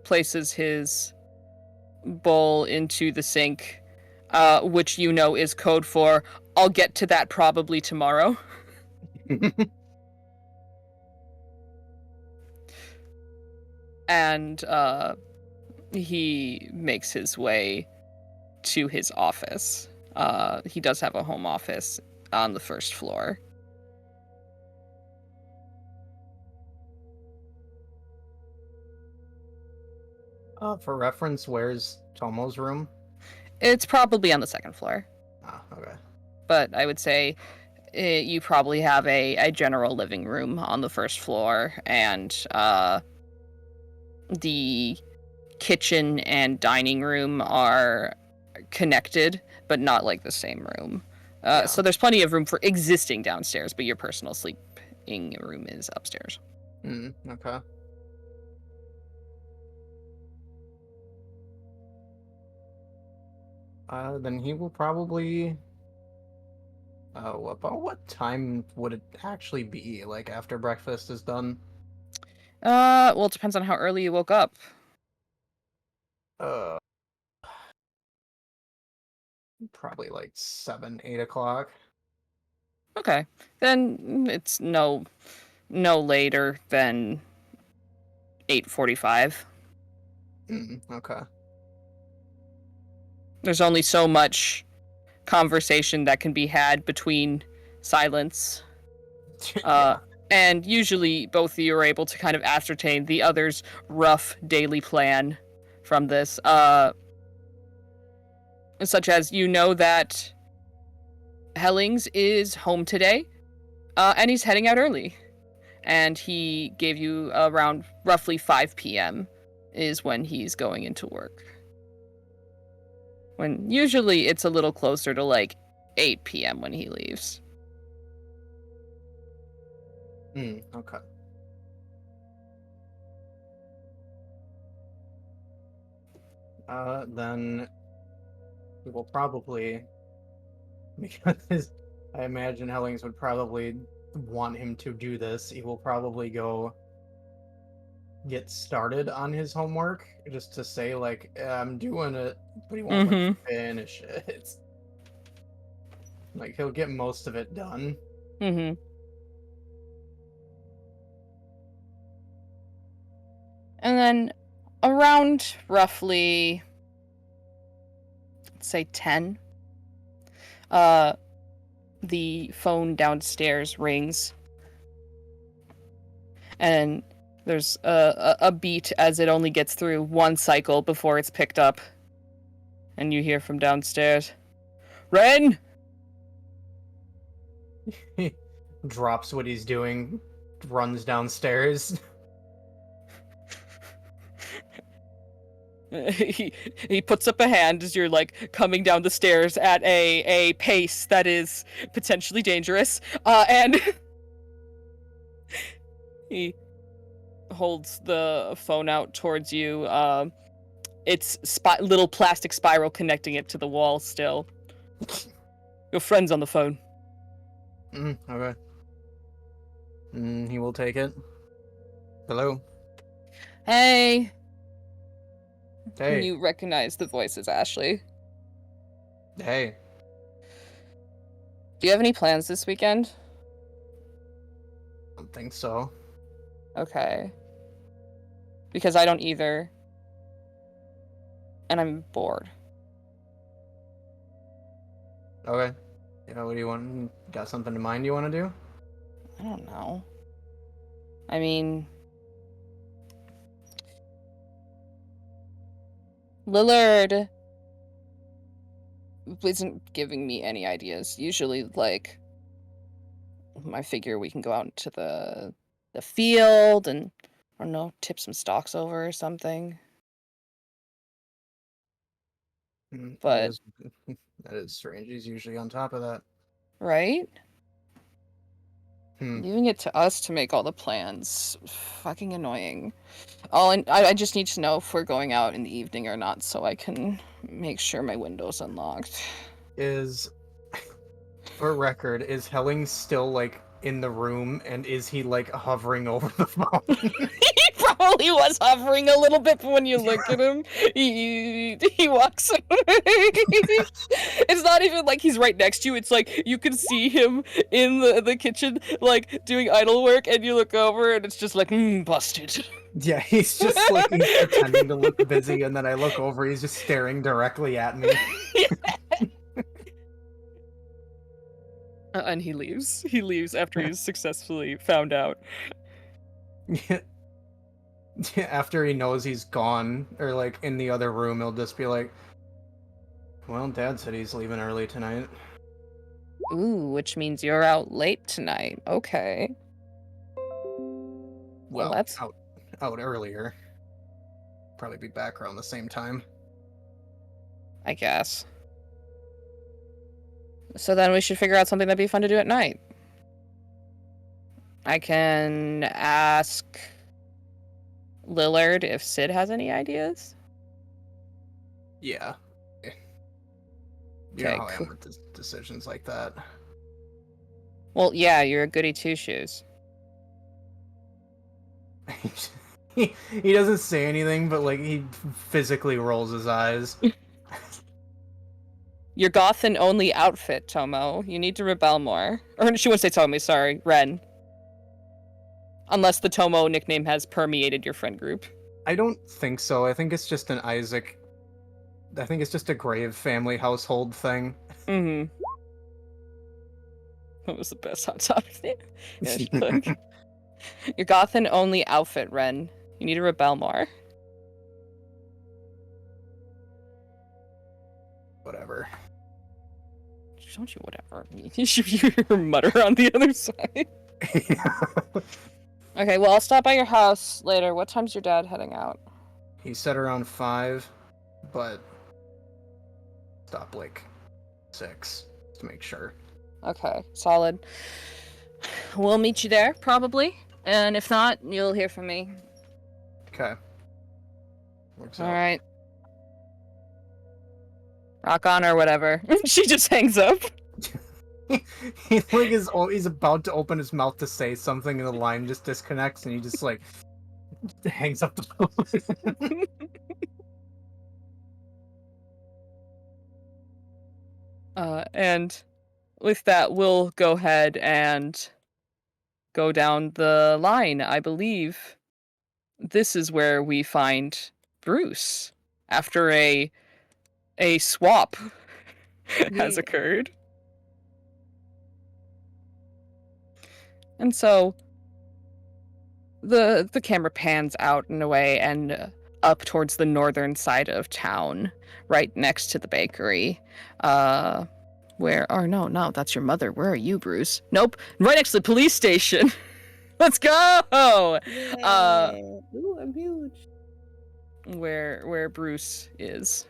places his bowl into the sink which you know is code for "I'll get to that probably tomorrow." And he makes his way to his office. He does have a home office on the first floor. For reference, where's Tomo's room? It's probably on the second floor, Ah, okay. but I would say you probably have a general living room on the first floor, and the kitchen and dining room are connected, but not like the same room. Yeah. So there's plenty of room for existing downstairs, but your personal sleeping room is upstairs. Okay. Then he will probably. About what time would it actually be? Like after breakfast is done? Well, it depends on how early you woke up. Uh, Probably like 7, 8 o'clock. Okay, then it's no later than 8:45. Okay. There's only so much conversation that can be had between silence. And usually both of you are able to kind of ascertain the other's rough daily plan from this. Such as, you know that Hellings is home today, and he's heading out early. And he gave you around roughly 5 p.m. is when he's going into work. When usually it's a little closer to like 8 p.m. when he leaves. Okay. Then we will probably, because I imagine Hellings would probably want him to do this, he will probably go get started on his homework just to say like, I'm doing it, but he won't let you finish it. Like he'll get most of it done. And then around roughly, let's say 10, the phone downstairs rings. And there's a beat as it only gets through one cycle before it's picked up. And you hear from downstairs, "Ren!" He drops what he's doing, runs downstairs. He puts up a hand as you're like coming down the stairs at a pace that is potentially dangerous, and he holds the phone out towards you. It's little plastic spiral connecting it to the wall still. "Your friend's on the phone." Okay. He will take it. Hello. "Hey." Hey. And you recognize the voice as Ashley. Hey. "Do you have any plans this weekend?" I don't think so. "Okay. Because I don't either. And I'm bored." Okay. Yeah, what do you want? Got something in mind you want to do? I don't know. I mean, Lillard isn't giving me any ideas. Usually, like, I figure we can go out into the field and, I don't know, tip some stocks over or something. But That is strange. He's usually on top of that. right? Leaving it to us to make all the plans. Fucking annoying. I just need to know if we're going out in the evening or not so I can make sure my window's unlocked. For record, is Helling still like in the room and is he like hovering over the phone? He He was hovering a little bit, but when you look at him, he walks away. It's not even like he's right next to you. It's like you can see him in the kitchen, like doing idle work, and you look over, and it's just like, busted. Yeah, he's just like he's pretending to look busy, and then I look over, he's just staring directly at me. And he leaves. He leaves after he's successfully found out. Yeah. After he knows he's gone, or like in the other room, he'll just be like, well, Dad said he's leaving early tonight. Ooh, which means you're out late tonight. Okay. Well, that's out earlier. Probably be back around the same time. I guess. So then we should figure out something that'd be fun to do at night. I can ask Lillard if Sid has any ideas. Yeah. You know how I am with decisions like that. Well, yeah, you're a goody two-shoes. He doesn't say anything, but like he physically rolls his eyes. Your Gothan only outfit, Tomo. You need to rebel more. Or she wouldn't say Tomo, sorry, Ren. Unless the Tomo nickname has permeated your friend group. I don't think so. I think it's just an Isaac. I think it's just a Grave family household thing. Mm-hmm. That was the best hot topic name. Yeah, she put. Your Gothan only outfit, Ren. You need to rebel more. Whatever. Don't you whatever. You should hear mutter on the other side. Okay, well, I'll stop by your house later. What time's your dad heading out? He said around 5, but stop like 6 to make sure. Okay, solid. We'll meet you there, probably. And if not, you'll hear from me. Okay. Works out. Alright. Rock on or whatever. She just hangs up. He's about to open his mouth to say something and the line just disconnects and he just like hangs up the phone. And with that, we'll go ahead and go down the line. I believe this is where we find Bruce after a swap has occurred. And so the camera pans out in a way and up towards the northern side of town, right next to the bakery. No, that's your mother. Where are you, Bruce? Nope, right next to the police station. Let's go! Ooh, I'm huge. Where Bruce is.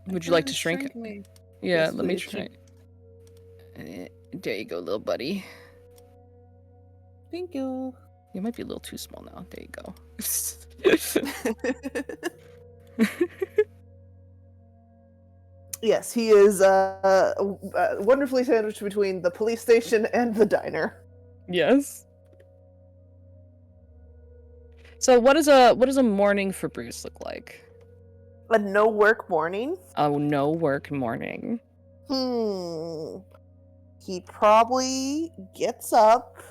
Would you like to shrink? Me. Yeah, Yes, let me please. try. There you go, little buddy. Thank you. You might be a little too small now. There you go. Yes, he is wonderfully sandwiched between the police station and the diner. Yes. So what does a morning for Bruce look like? A no work morning? Oh, no work morning. He probably gets up,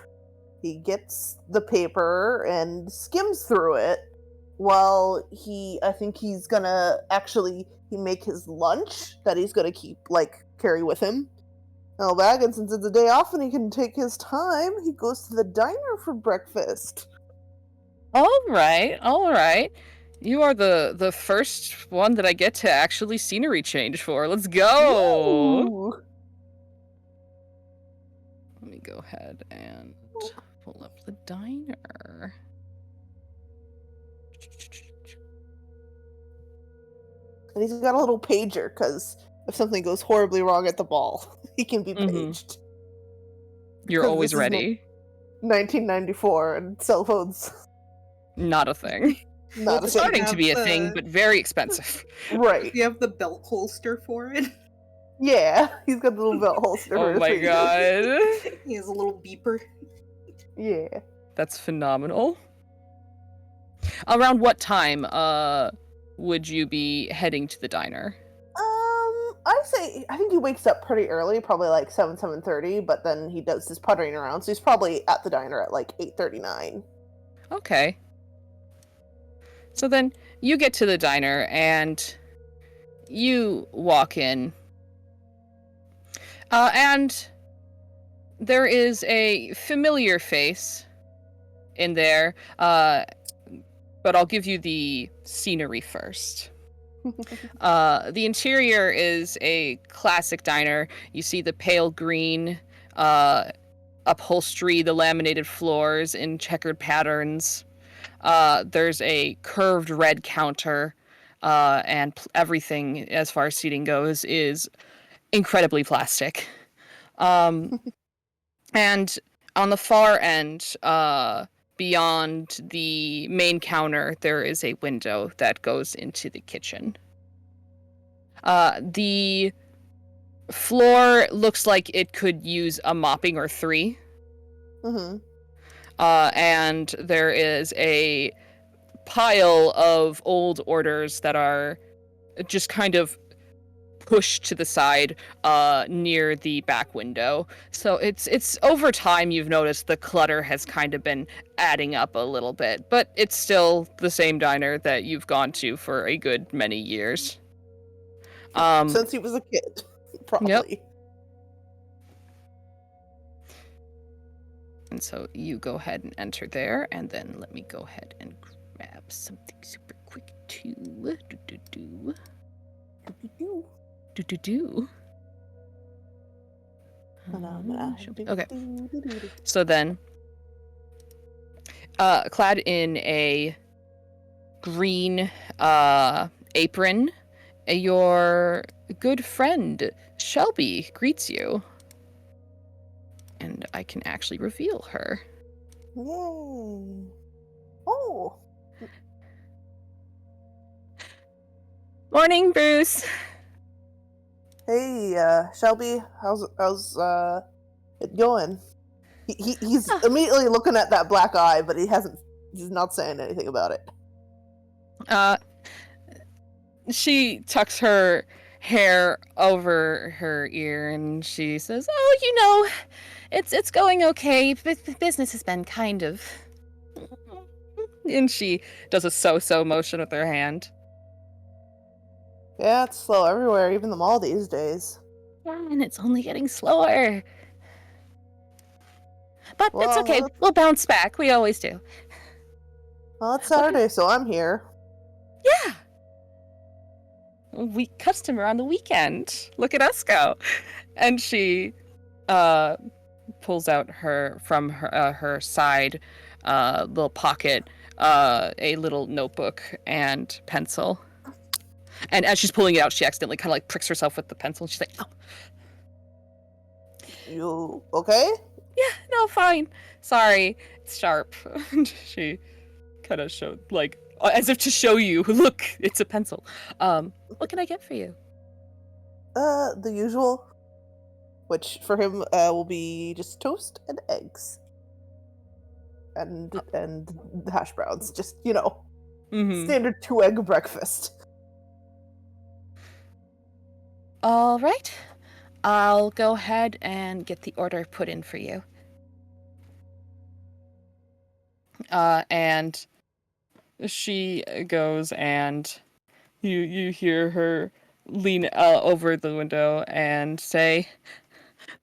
he gets the paper and skims through it while I think he's gonna he make his lunch that he's gonna carry with him in a bag, and since it's a day off and he can take his time, he goes to the diner for breakfast. All right. You are the first one that I get to actually scenery change for. Let's go. Ooh. Let me go ahead and pull up the diner. And he's got a little pager, because if something goes horribly wrong at the ball, he can be Mhm. paged. You're 'Cause always this is ready. 1994, and cell phones. Not a thing. Not a Starting thing. to be a thing, but very expensive. Right. You have the belt holster for it. Yeah, he's got the little belt holster. for Oh his my pager. god. He has a little beeper. Yeah. That's phenomenal. Around what time would you be heading to the diner? I think he wakes up pretty early, probably like 7:30, but then he does his puttering around, so he's probably at the diner at like 8:39. Okay. So then you get to the diner and you walk in. And there is a familiar face in there, but I'll give you the scenery first. The interior is a classic diner. You see the pale green upholstery, the laminated floors in checkered patterns. There's a curved red counter, and everything, as far as seating goes, is incredibly plastic. And on the far end, beyond the main counter, there is a window that goes into the kitchen. The floor looks like it could use a mopping or 3. Mm-hmm. And there is a pile of old orders that are just kind of pushed to the side near the back window. So it's over time you've noticed the clutter has kind of been adding up a little bit, but it's still the same diner that you've gone to for a good many years. Since he was a kid, probably. Yep. And so you go ahead and enter there, and then let me go ahead and grab something super quick too. Do-do-do. Do-do-do. Okay. So then, clad in a green apron, your good friend Shelby greets you. And I can actually reveal her. Yay. Oh. Morning, Bruce. Hey, Shelby, how's it going? He's immediately looking at that black eye, but he's not saying anything about it. She tucks her hair over her ear and she says, "Oh, it's going okay. Business has been kind of..." And she does a so-so motion with her hand. Yeah, it's slow everywhere, even the mall these days. Yeah, and it's only getting slower. But it's okay. We'll bounce back. We always do. Well, it's Saturday, so I'm here. Yeah. We customer on the weekend. Look at us go. And she pulls out from her side little pocket a little notebook and pencil. And as she's pulling it out, she accidentally kind of like pricks herself with the pencil. And she's like, "Oh, you okay?" Yeah, no, fine. Sorry, it's sharp." And she kind of showed, like, as if to show you, look, it's a pencil. What can I get for you? The usual, which for him will be just toast and eggs, and hash browns. Just standard 2-egg breakfast. All right. I'll go ahead and get the order put in for you. And she goes and you hear her lean over the window and say,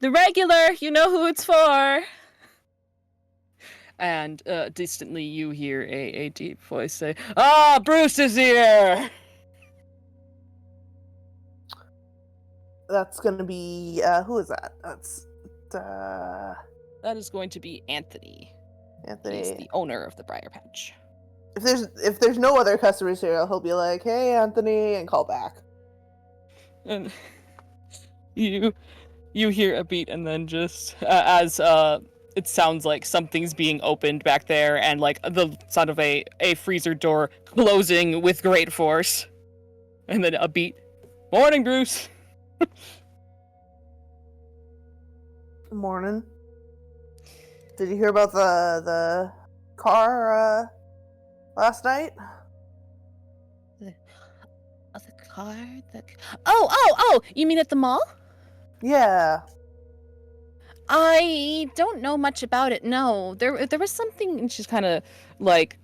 "The regular, you know who it's for." And distantly you hear a deep voice say, "Ah, Bruce is here!" That's gonna be who is that? That's That is going to be Anthony. Anthony. He's the owner of the Briar Patch. If there's no other customers here, he'll be like, "Hey, Anthony," and call back. And you hear a beat, and then just as it sounds like something's being opened back there, and like the sound of a freezer door closing with great force, and then a beat. "Morning, Bruce." Morning. Did you hear about the car last night? The car? Oh! You mean at the mall? Yeah. I don't know much about it. No, there was something, and she's kind of like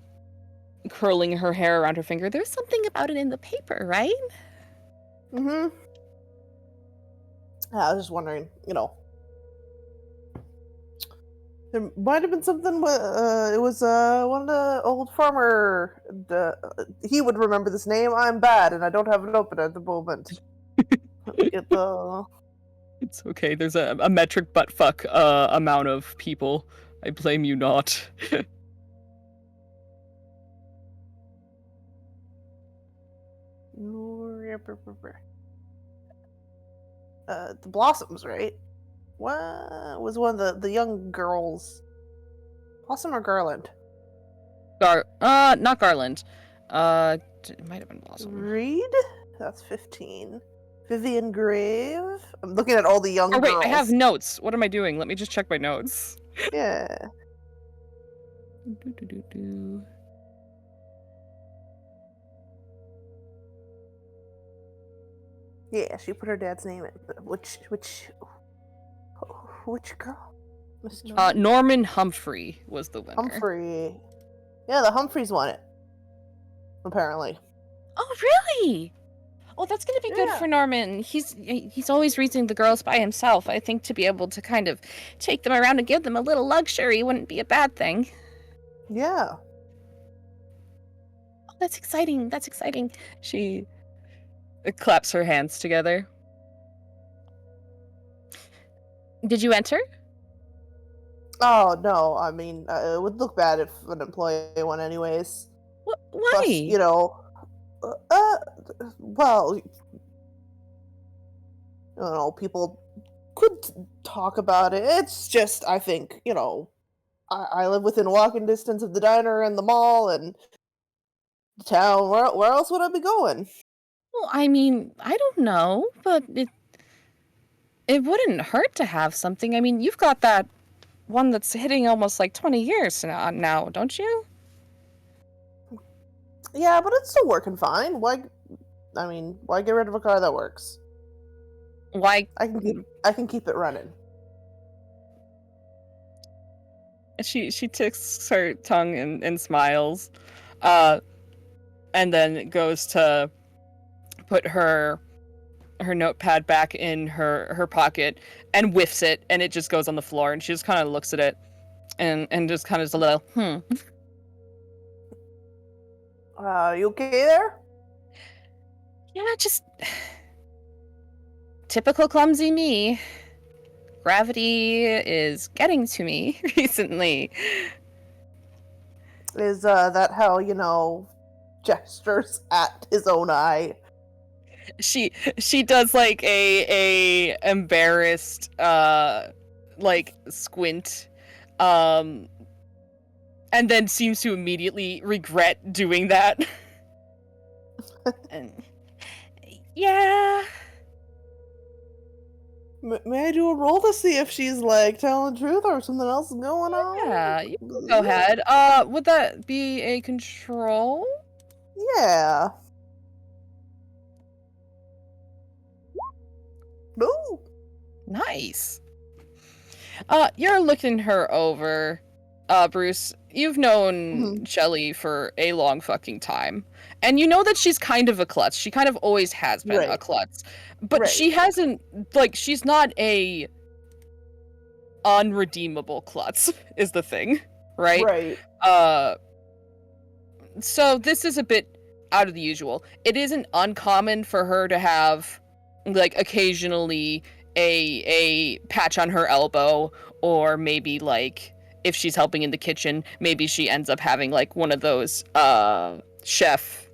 curling her hair around her finger. There's something about it in the paper, right? Mm-hmm. Yeah, I was just wondering, there might have been something. It was one of the old farmer. He would remember this name. I'm bad, and I don't have it open at the moment. Let me get the. It's okay. There's a metric butt fuck amount of people. I blame you not. The Blossoms, right? What was one of the young girls? Blossom or Garland? Not Garland. It might have been Blossom. Reed? That's 15. Vivian Grave? I'm looking at all the young Oh wait, girls. I have notes. What am I doing? Let me just check my notes. Yeah. Yeah, she put her dad's name in. Which girl? Norman Humphrey was the winner. Humphrey. Yeah, the Humphreys won it. Apparently. Oh really? Well, that's gonna be good for Norman. He's always raising the girls by himself. I think to be able to kind of take them around and give them a little luxury wouldn't be a bad thing. Yeah. Oh, that's exciting. That's exciting. She claps her hands together. Did you enter? Oh no, I mean, it would look bad if an employee won anyways. Why? Plus, well, people could talk about it. It's just, I think, I live within walking distance of the diner and the mall and the town. Where else would I be going? Well, I mean, I don't know, but it wouldn't hurt to have something. I mean, you've got that one that's hitting almost like 20 years now, don't you? Yeah, but it's still working fine. Why get rid of a car that works? Why? I can keep it running. She ticks her tongue and smiles, and then goes to put her notepad back in her pocket and whiffs it, and it just goes on the floor, and she just kind of looks at it and just kind of a little You okay there? Yeah, just typical clumsy me. Gravity is getting to me recently. Is that how, gestures at his own eye? She does like a embarrassed like squint, and then seems to immediately regret doing that. And, yeah. May I do a roll to see if she's like telling the truth or something else is going on? Yeah, you can go ahead. Would that be a control? Yeah. No. Nice. You're looking her over. Bruce, you've known Shelly for a long fucking time. And you know that she's kind of a klutz. She kind of always has been a klutz. But she hasn't, she's not a unredeemable klutz, is the thing, right? Right. So this is a bit out of the usual. It isn't uncommon for her to have, occasionally a patch on her elbow, or maybe, if she's helping in the kitchen, maybe she ends up having, one of those, chef,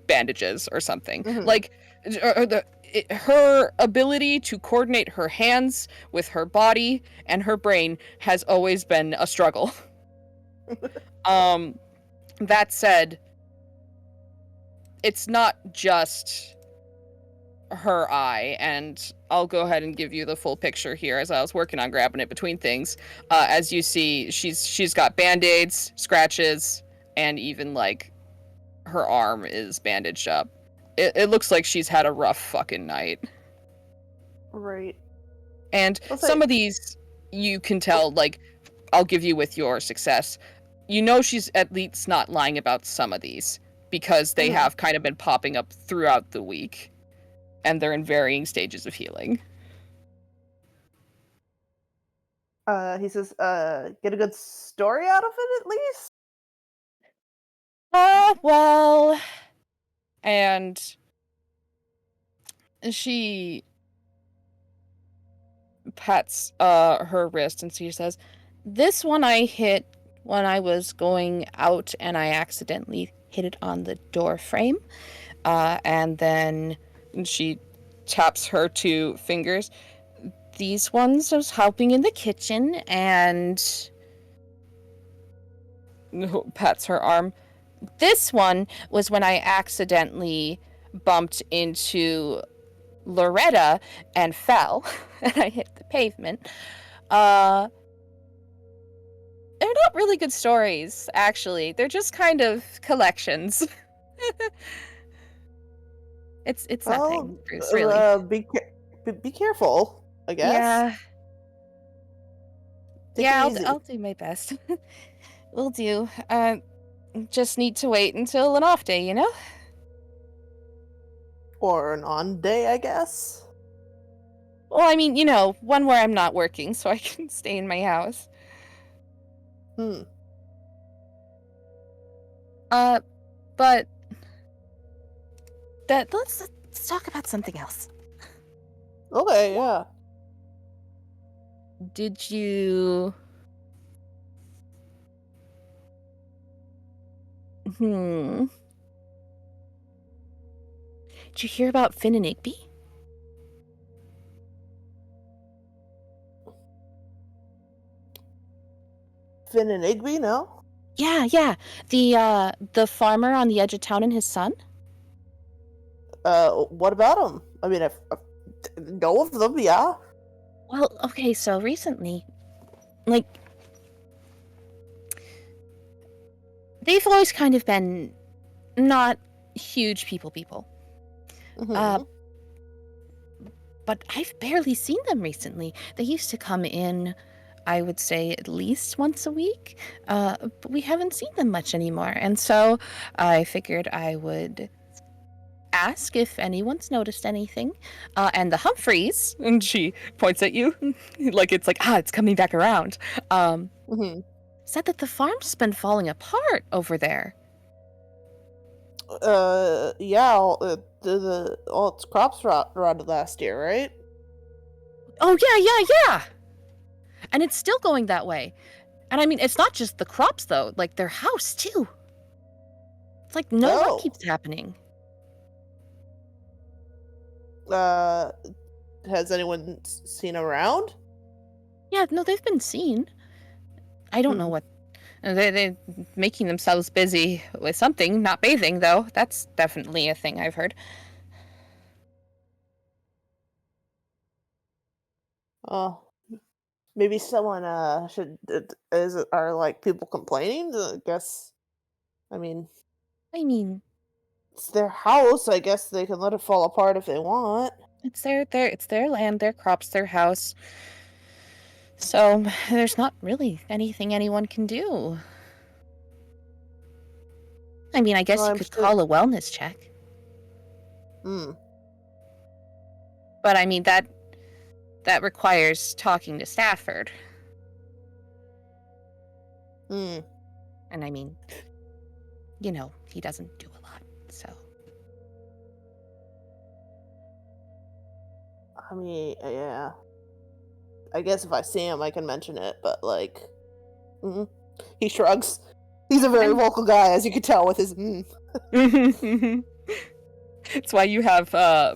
bandages or something. Her ability to coordinate her hands with her body and her brain has always been a struggle. That said, it's not just her eye, and I'll go ahead and give you the full picture here as I was working on grabbing it between things. As you see, she's got band-aids, scratches, and even like her arm is bandaged up. It looks like she's had a rough fucking night. Right. And I'll say- some of these you can tell, like, I'll give you with your success. You know she's at least not lying about some of these, because they have kind of been popping up throughout the week, and they're in varying stages of healing. He says, get a good story out of it at least? Well, and she pats her wrist and she says, this one I hit when I was going out and I accidentally hit it on the door frame. And then she taps her 2 fingers. These ones I was helping in the kitchen and pats her arm. This one was when I accidentally bumped into Loretta and fell and I hit the pavement. They're not really good stories, actually. They're just kind of collections. It's nothing, Bruce, really. Be careful, I guess. Yeah. Take Yeah, it easy. I'll do my best. Will do. Just need to wait until an off day, you know? Or an on day, I guess. Well, I mean, you know, one where I'm not working so I can stay in my house. But let's talk about something else. Okay, yeah. Did you Did you hear about Finn and Igby? Finn and Igby, no? Yeah. The farmer on the edge of town and his son? What about them? I mean, I know of them, yeah. Well, okay, so recently, like, they've always kind of been not huge people. But I've barely seen them recently. They used to come in, I would say, at least once a week, but we haven't seen them much anymore. And so I figured I would ask if anyone's noticed anything. And the Humphreys, and she points at you, it's coming back around, said that the farm's been falling apart over there. Yeah, all its crops rotted last year, right? Oh, yeah. And it's still going that way. And I mean, it's not just the crops, though. Like, their house, too. It's like, what keeps happening? Has anyone seen around? Yeah, no, they've been seen. I don't know what... They're making themselves busy with something, not bathing, though. That's definitely a thing I've heard. Oh, maybe someone are like people complaining? I guess. I mean, it's their house. I guess they can let it fall apart if they want. It's their land, their crops, their house. So there's not really anything anyone can do. I mean, I guess you could call a wellness check. But I mean, that requires talking to Stafford. And I mean, you know, he doesn't do a lot, so. I mean, yeah. I guess if I see him, I can mention it, but like, he shrugs. He's a very vocal guy, as you can tell with his. It's why you have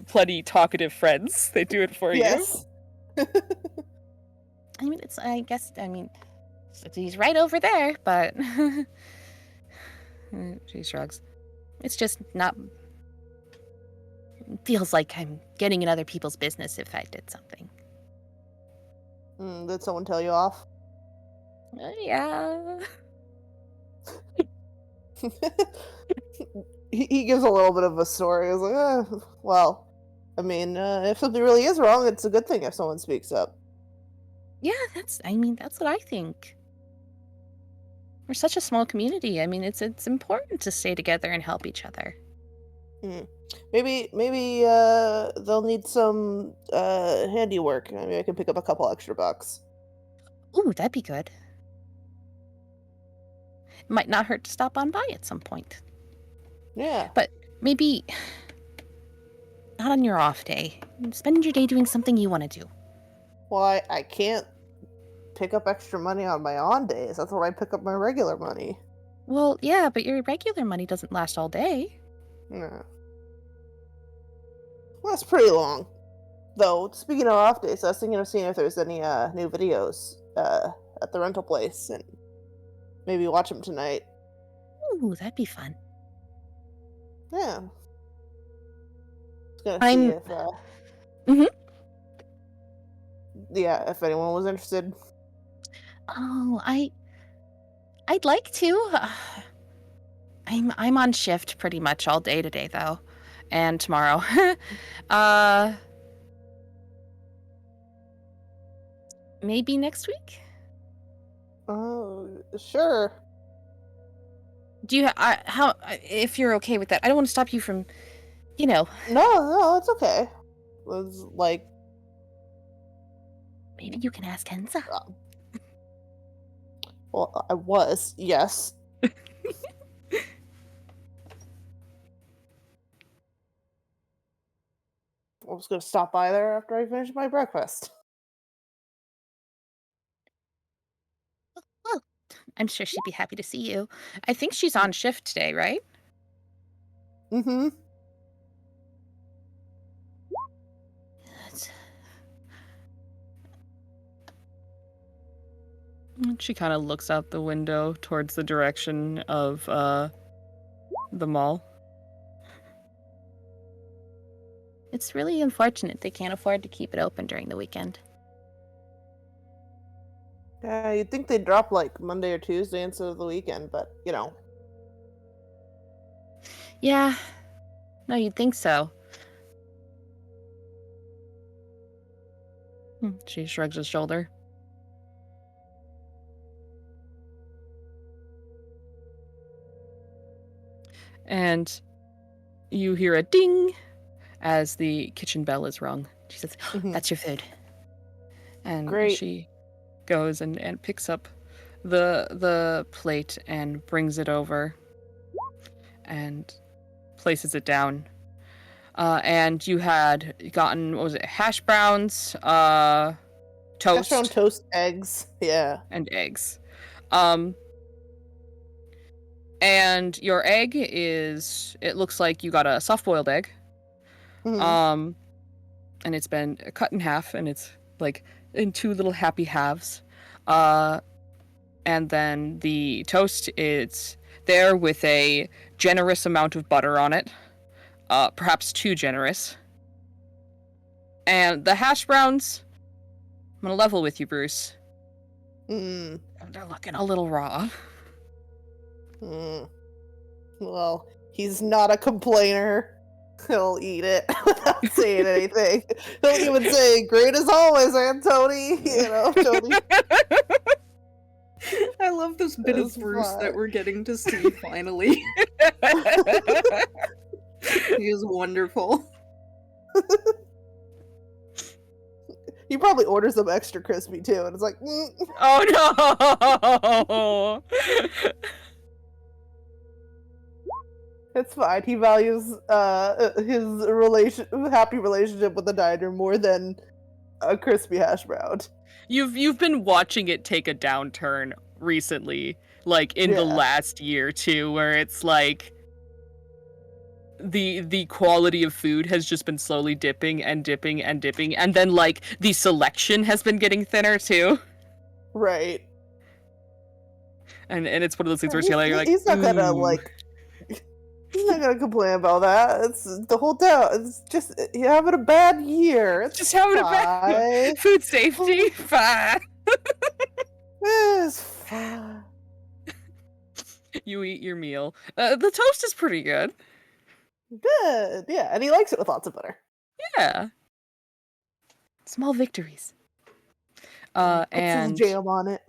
plenty talkative friends. They do it for you. Yes. I mean, he's right over there, but she shrugs. It's just not feels like I'm getting in other people's business if I did something. Did someone tell you off? Yeah. He gives a little bit of a story. He's like, well, I mean, if something really is wrong, it's a good thing if someone speaks up. Yeah, that's what I think. We're such a small community. I mean, it's important to stay together and help each other. Maybe they'll need some handiwork. Maybe I can pick up a couple extra bucks. Ooh, that'd be good. Might not hurt to stop on by at some point. Yeah. But maybe not on your off day. Spend your day doing something you want to do. Well, I can't pick up extra money on my on days. That's when I pick up my regular money. Well, yeah, but your regular money doesn't last all day. No. Well, that's pretty long. Though, speaking of off days, I was thinking of seeing if there's any new videos at the rental place and maybe watch them tonight. Ooh, that'd be fun. Yeah. Just gonna see if yeah, if anyone was interested. Oh, I'd like to. I'm on shift pretty much all day today though, and tomorrow. Maybe next week. Oh, sure. Do you how if you're okay with that? I don't want to stop you from, No, it's okay. It was like maybe you can ask Kenza. Well, I was, yes. I was gonna stop by there after I finished my breakfast. Well, I'm sure she'd be happy to see you. I think she's on shift today, right? Mm-hmm. She kind of looks out the window towards the direction of the mall. It's really unfortunate they can't afford to keep it open during the weekend. Yeah, you'd think they'd drop like Monday or Tuesday instead of the weekend, but Yeah. No, you'd think so. She shrugs his shoulder. And you hear a ding as the kitchen bell is rung. She says, "That's your food." And Great. she goes and picks up the plate and brings it over and places it down. And you had gotten, what was it, hash browns, toast. Hash brown, toast, eggs. Yeah. And eggs. And your egg is, it looks like you got a soft-boiled egg. Mhm. And it's been cut in half, and it's like in two little happy halves. And then the toast is there with a generous amount of butter on it. Perhaps too generous. And the hash browns, I'm gonna level with you, Bruce. They're looking a little raw. Well, he's not a complainer. He'll eat it without saying anything. He'll even say, "Great as always, Aunt Tony." Tony. I love this bit of Bruce that we're getting to see finally. He is wonderful. He probably orders them extra crispy too, and it's like, Oh no! It's fine. He values his happy relationship with the diner more than a crispy hash brown. You've been watching it take a downturn recently, like in the last year too, where it's like the quality of food has just been slowly dipping and dipping and dipping, and then like the selection has been getting thinner too. Right. And it's one of those things where you're like, he's not gonna like. I'm not gonna complain about that. It's the whole town. It's just you're having a bad year. It's Just having a bad fine. food safety. Fine. It's fine. You eat your meal. The toast is pretty good. Good. Yeah, and he likes it with lots of butter. Yeah. Small victories. Puts And his jam on it.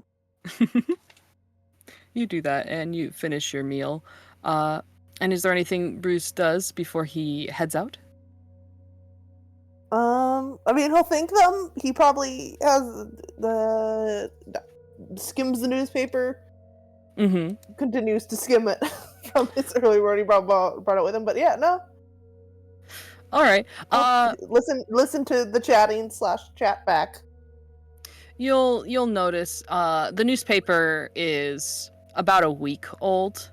you do that and you finish your meal. And is there anything Bruce does before he heads out? I mean, he'll thank them. He probably has skims the newspaper. Mm-hmm. Continues to skim it from his early morning. He brought it with him, but yeah, no. All right. Listen to the chat back. You'll notice the newspaper is about a week old,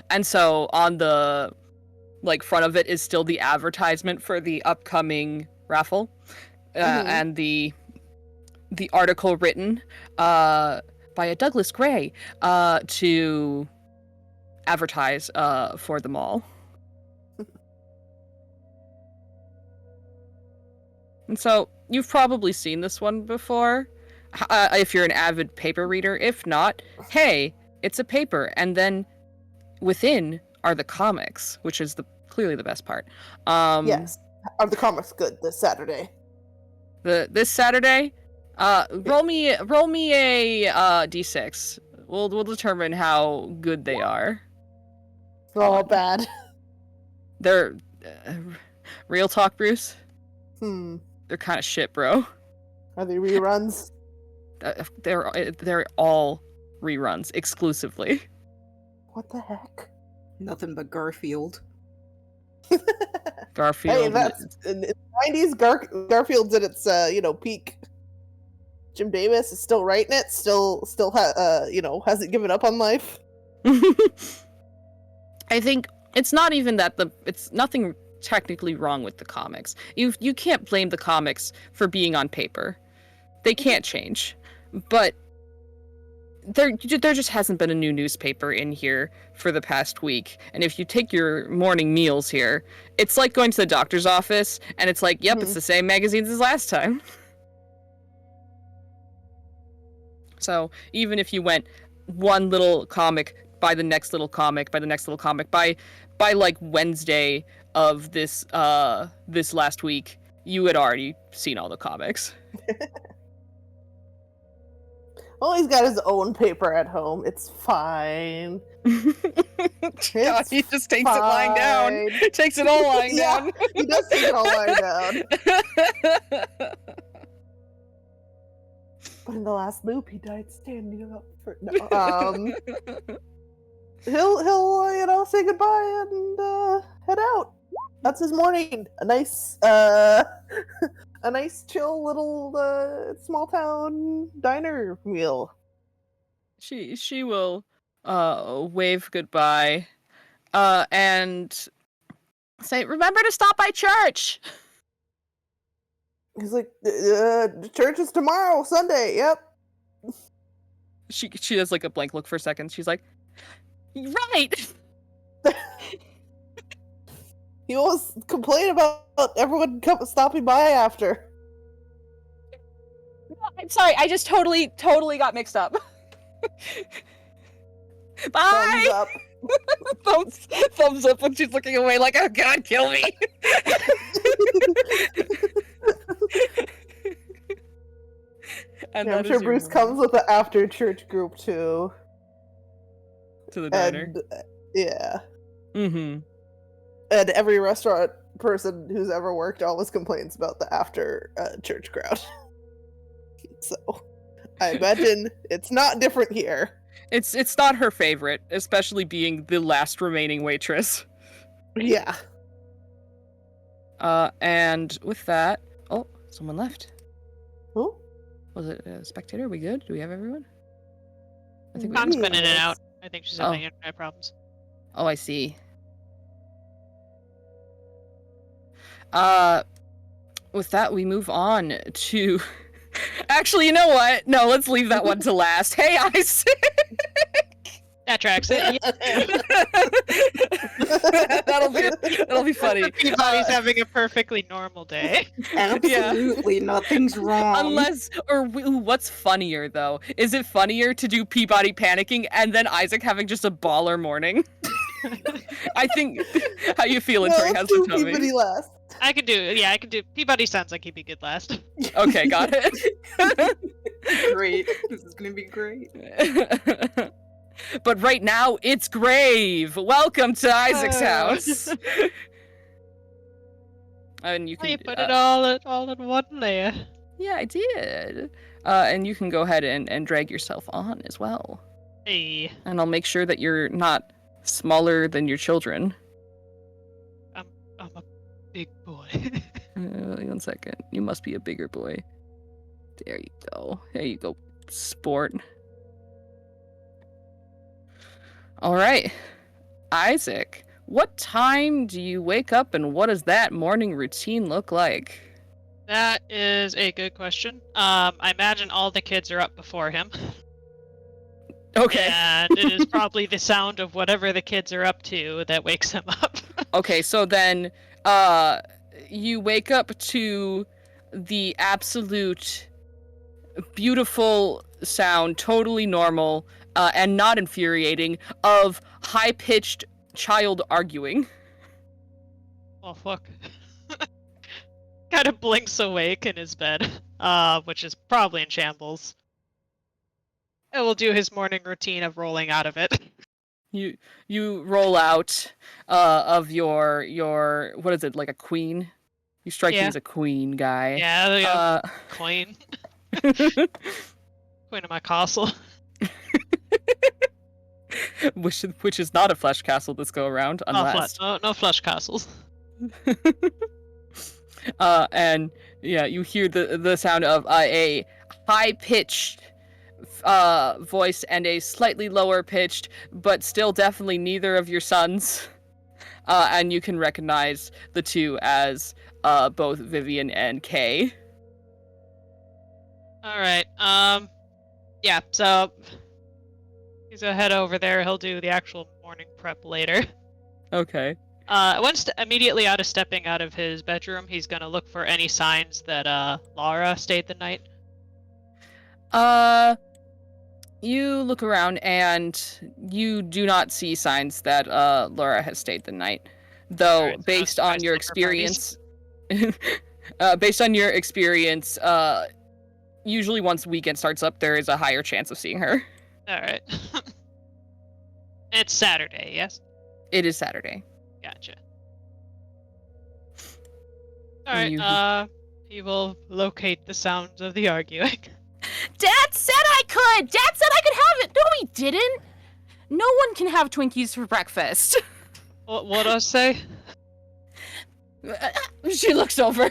and so on the front of it is still the advertisement for the upcoming raffle, and the article written by a Douglas Gray to advertise for the mall. And so you've probably seen this one before, if you're an avid paper reader. If not, hey, it's a paper, and then within are the comics, which is clearly the best part. Yes, are the comics good this Saturday? This Saturday, roll me a d6. We'll determine how good they are. Oh, bad. They're real talk, Bruce. Are They're kind of shit, bro. they reruns? They're all reruns exclusively. What the heck? Nothing but Garfield. Garfield. Hey, that's in the 90s. Garfield's at its peak. Jim Davis is still writing it. Still hasn't given up on life. I think it's not even that it's nothing technically wrong with the comics. You can't blame the comics for being on paper. They can't change. But there just hasn't been a new newspaper in here for the past week. And if you take your morning meals here, it's like going to the doctor's office and it's like, yep, it's the same magazines as last time. So even if you went one little comic by the next little comic, by the next little comic, by like Wednesday of this last week, you had already seen all the comics. Well, he's got his own paper at home. It's fine. God, he just takes it lying down. Takes it all lying down. He does take it all lying down. But in the last loop, he died standing up for. He'll say goodbye and head out. That's his morning. A nice chill little small town diner meal. She will wave goodbye and say, "Remember to stop by church." He's like, church is tomorrow, Sunday. Yep. She does like a blank look for a second. She's like, right. He always complain about everyone stopping by after. I'm sorry, I just totally got mixed up. Bye. Thumbs up. thumbs up when she's looking away like, oh God, kill me. And yeah, I'm sure Bruce comes with an after church group too. To the diner. And, yeah. Mm-hmm. And every restaurant person who's ever worked always complains about the after church crowd. So I imagine it's not different here. It's not her favorite, especially being the last remaining waitress. Yeah. And with that, oh, someone left. Who? Was it a spectator? Are we good? Do we have everyone? I think Con's been in and out. I think she's having Oh. internet problems. Oh, I see. With that, we move on to... Actually, you know what? No, let's leave that one to last. Hey, Isaac! That tracks it. That'll be funny. Peabody's having a perfectly normal day. Absolutely, nothing's wrong. Unless, ooh, what's funnier though? Is it funnier to do Peabody panicking and then Isaac having just a baller morning? I think. How you feeling, Tori? How's the tummy? Peabody last. I could do. Peabody sounds like he'd be good last. Okay, got it. Great. This is gonna be great. But right now, it's grave. Welcome to Isaac's house. And you can You put it all in one layer. Yeah, I did. And you can go ahead and drag yourself on as well. Hey, And I'll make sure that you're not smaller than your children. I'm a big boy. 1 second. You must be a bigger boy. There you go. There you go, sport. All right. Isaac, what time do you wake up and what does that morning routine look like? That is a good question. I imagine all the kids are up before him. Okay. And it is probably the sound of whatever the kids are up to that wakes him up. Okay, so then you wake up to the absolute beautiful sound, totally normal and not infuriating, of high-pitched child arguing. Oh, fuck. Kind of blinks awake in his bed, which is probably in shambles. And will do his morning routine of rolling out of it. You roll out of your what is it, like a queen? You strike me Yeah. as a queen guy. Yeah, queen. Queen of my castle. which is not a flesh castle this go around, unless No flesh castles. and yeah, you hear the sound of a high-pitched voice and a slightly lower-pitched, but still definitely neither of your sons. And you can recognize the two as both Vivian and Kay. Alright, yeah, so he's gonna head over there. He'll do the actual morning prep later. Okay. Immediately out of stepping out of his bedroom, he's gonna look for any signs that Laura stayed the night. You look around and you do not see signs that Laura has stayed the night. Though, Alright, so based on your slumber parties. experience, usually once weekend starts up, there is a higher chance of seeing her. Alright. It's Saturday, yes? It is Saturday. Gotcha. Alright, he will locate the sounds of the arguing. Dad said I could! Dad said I could have it! No, he didn't! No one can have Twinkies for breakfast. What I say? She looks over.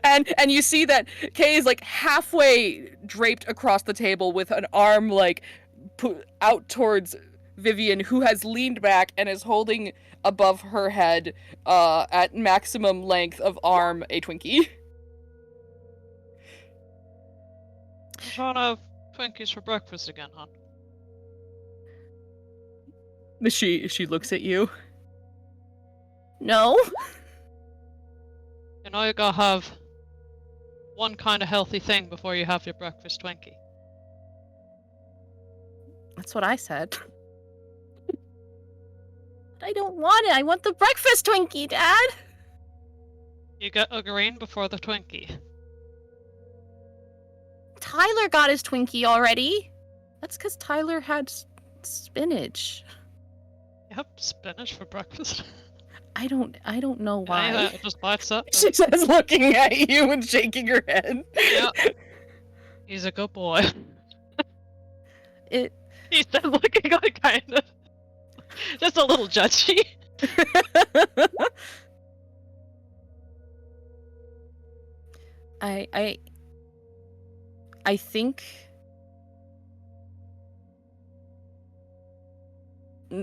And you see that Kay is like halfway draped across the table with an arm like put out towards Vivian, who has leaned back and is holding above her head at maximum length of arm a Twinkie. I'm trying to have Twinkies for breakfast again, hon. She looks at you. No? You know you gotta have one kind of healthy thing before you have your breakfast Twinkie. That's what I said. I don't want it. I want the breakfast Twinkie, Dad. You get a green before the Twinkie. Tyler got his Twinkie already. That's because Tyler had spinach. Yep, spinach for breakfast. I don't know why. Yeah, it just lights up. She says, looking at you and shaking her head. Yeah. He's a good boy. It. He said looking like kind of just a little judgy. I think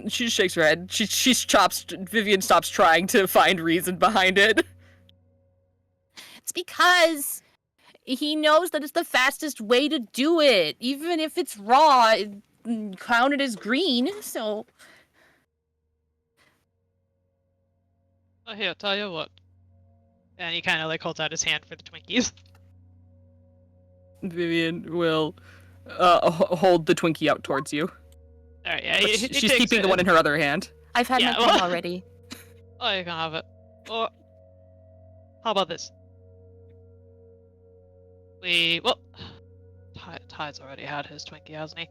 she shakes her head. She stops. Vivian stops trying to find reason behind it. It's because he knows that it's the fastest way to do it. Even if it's raw, count it as green, so... Well, here, tell you what. And he kind of like holds out his hand for the Twinkies. Vivian will hold the Twinkie out towards you. All right, yeah, But he she's takes keeping it. the one in her other hand. I've had Yeah, my well- thing already. Oh, you can have it. Or how about this? Well, Ty's already had his Twinkie, hasn't he?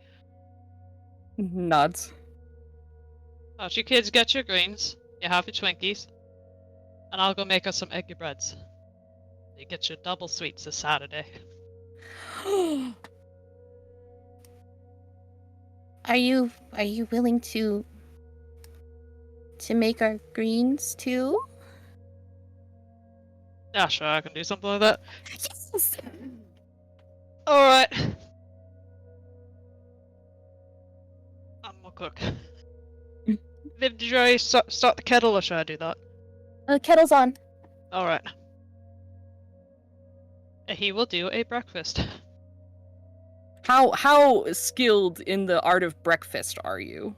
Nods. Oh, you kids get your greens. You have your Twinkies. And I'll go make us some eggy breads. You get your double sweets this Saturday. Are you willing to make our greens too? Yeah, sure, I can do something like that. Yes. Alright. I'm gonna cook. Viv, did you already start the kettle, or should I do that? Kettle's on. Alright. He will do a breakfast. How skilled in the art of breakfast are you?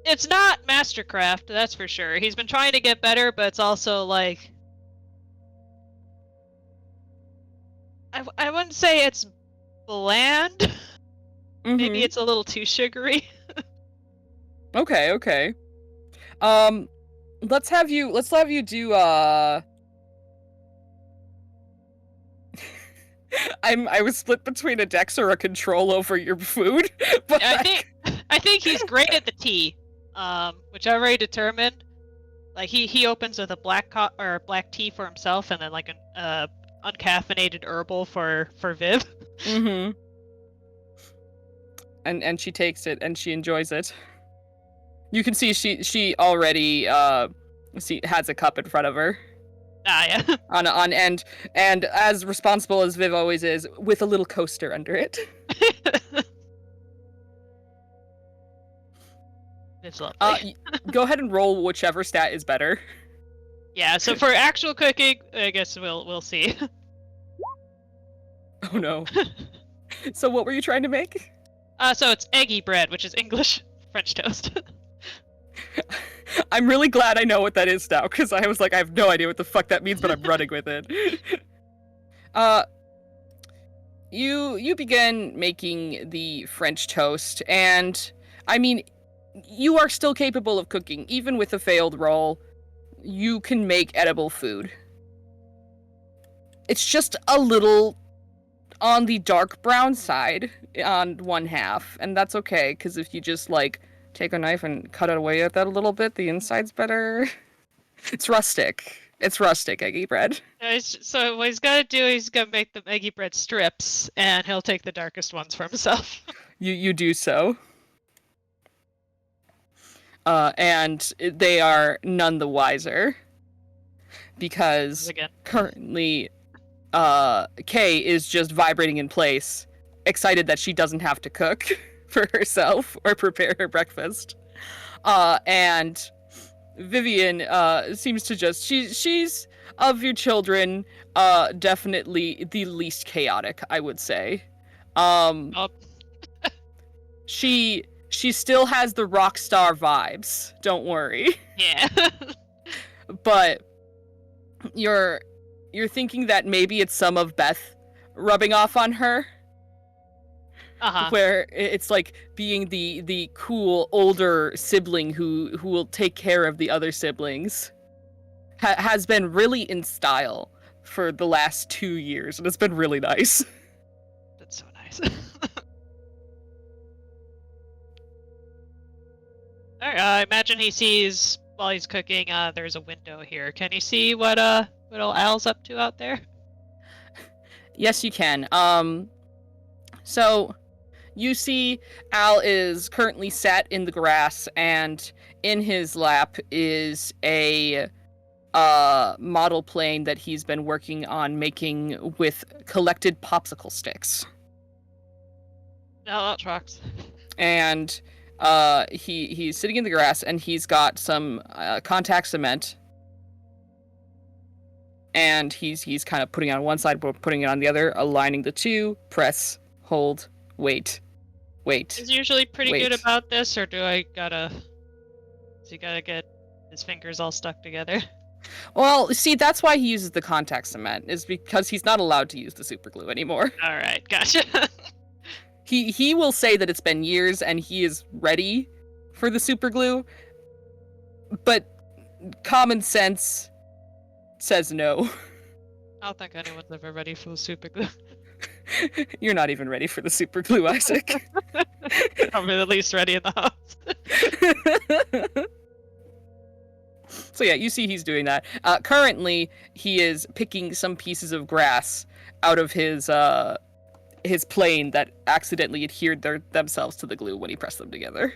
It's not mastercraft, that's for sure. He's been trying to get better, but it's also like... I wouldn't say it's bland. Maybe it's a little too sugary. Okay. Let's have you do I was split between a dex or a control over your food, but I think he's great at the tea. Which I already determined. Like he opens with a black tea for himself, and then like an uncaffeinated herbal for Viv. Mm-hmm. And she takes it and she enjoys it. You can see she already has a cup in front of her. Ah, yeah. On end, and as responsible as Viv always is, with a little coaster under it. It's lovely. Go ahead and roll whichever stat is better. Yeah. So for actual cooking, I guess we'll see. Oh no. So what were you trying to make? So it's eggy bread, which is English French toast. I'm really glad I know what that is now, because I was like, I have no idea what the fuck that means, but I'm running with it. You begin making the French toast, and I mean, you are still capable of cooking. Even with a failed roll, you can make edible food. It's just a little on the dark brown side on one half, and that's okay, because if you just, like, take a knife and cut it away at that a little bit, the inside's better. It's rustic. It's rustic eggy bread. So what he's got to do, he's going to make the eggy bread strips, and he'll take the darkest ones for himself. You do so. And they are none the wiser. Because Again. currently, Kay is just vibrating in place, excited that she doesn't have to cook for herself or prepare her breakfast. And Vivian seems to just she's of your children definitely the least chaotic, I would say. She still has the rock star vibes, don't worry. Yeah. But you're thinking that maybe it's some of Beth rubbing off on her. Uh-huh. Where it's like being the cool older sibling who will take care of the other siblings has been really in style for the last 2 years, and it's been really nice. That's so nice. Alright, I imagine he sees while he's cooking. There's a window here. Can you see what old Al's up to out there? Yes, you can. So you see Al is currently sat in the grass, and in his lap is a model plane that he's been working on making with collected popsicle sticks. No, that tracks. And he's sitting in the grass, and he's got some contact cement, and he's kind of putting it on one side, but putting it on the other, aligning the two, press, hold, wait. He's usually pretty Wait. good about this, or does he gotta get his fingers all stuck together? Well, see, that's why he uses the contact cement, is because he's not allowed to use the super glue anymore. All right, gotcha. He will say that it's been years and he is ready for the super glue, but common sense says no. I don't think anyone's ever ready for the super glue. You're not even ready for the super glue, Isaac. I'm at least ready in the house. So yeah, you see he's doing that. Currently, he is picking some pieces of grass out of his plane that accidentally adhered themselves to the glue when he pressed them together.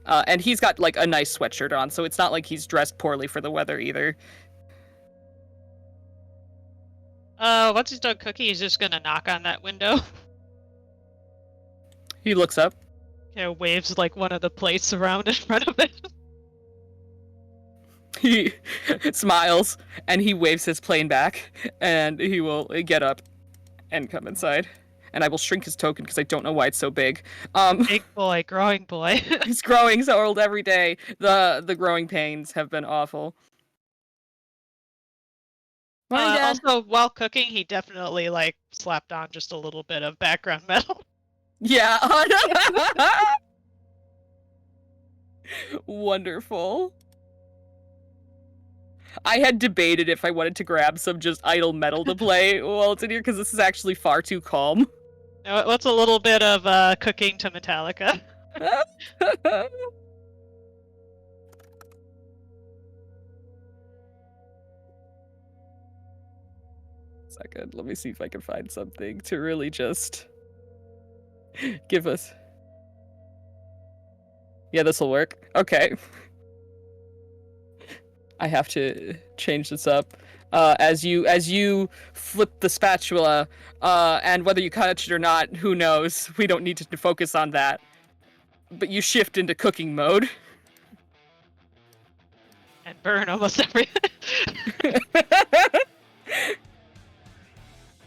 And he's got like a nice sweatshirt on, so it's not like he's dressed poorly for the weather either. Once he's done cooking, he's just gonna knock on that window. He looks up. Waves like one of the plates around in front of it. He smiles and he waves his plane back, and he will get up and come inside. And I will shrink his token because I don't know why it's so big. Big boy, growing boy. He's growing so old every day. The growing pains have been awful. Morning, Dad. Also, while cooking, he definitely like slapped on just a little bit of background metal. Yeah. Wonderful. I had debated if I wanted to grab some just idle metal to play while it's in here, because this is actually far too calm. What's a little bit of cooking to Metallica? Second, let me see if I can find something to really just give us. Yeah, this will work. Okay. I have to change this up. As you flip the spatula, and whether you catch it or not, who knows? We don't need to focus on that. But you shift into cooking mode. And burn almost everything.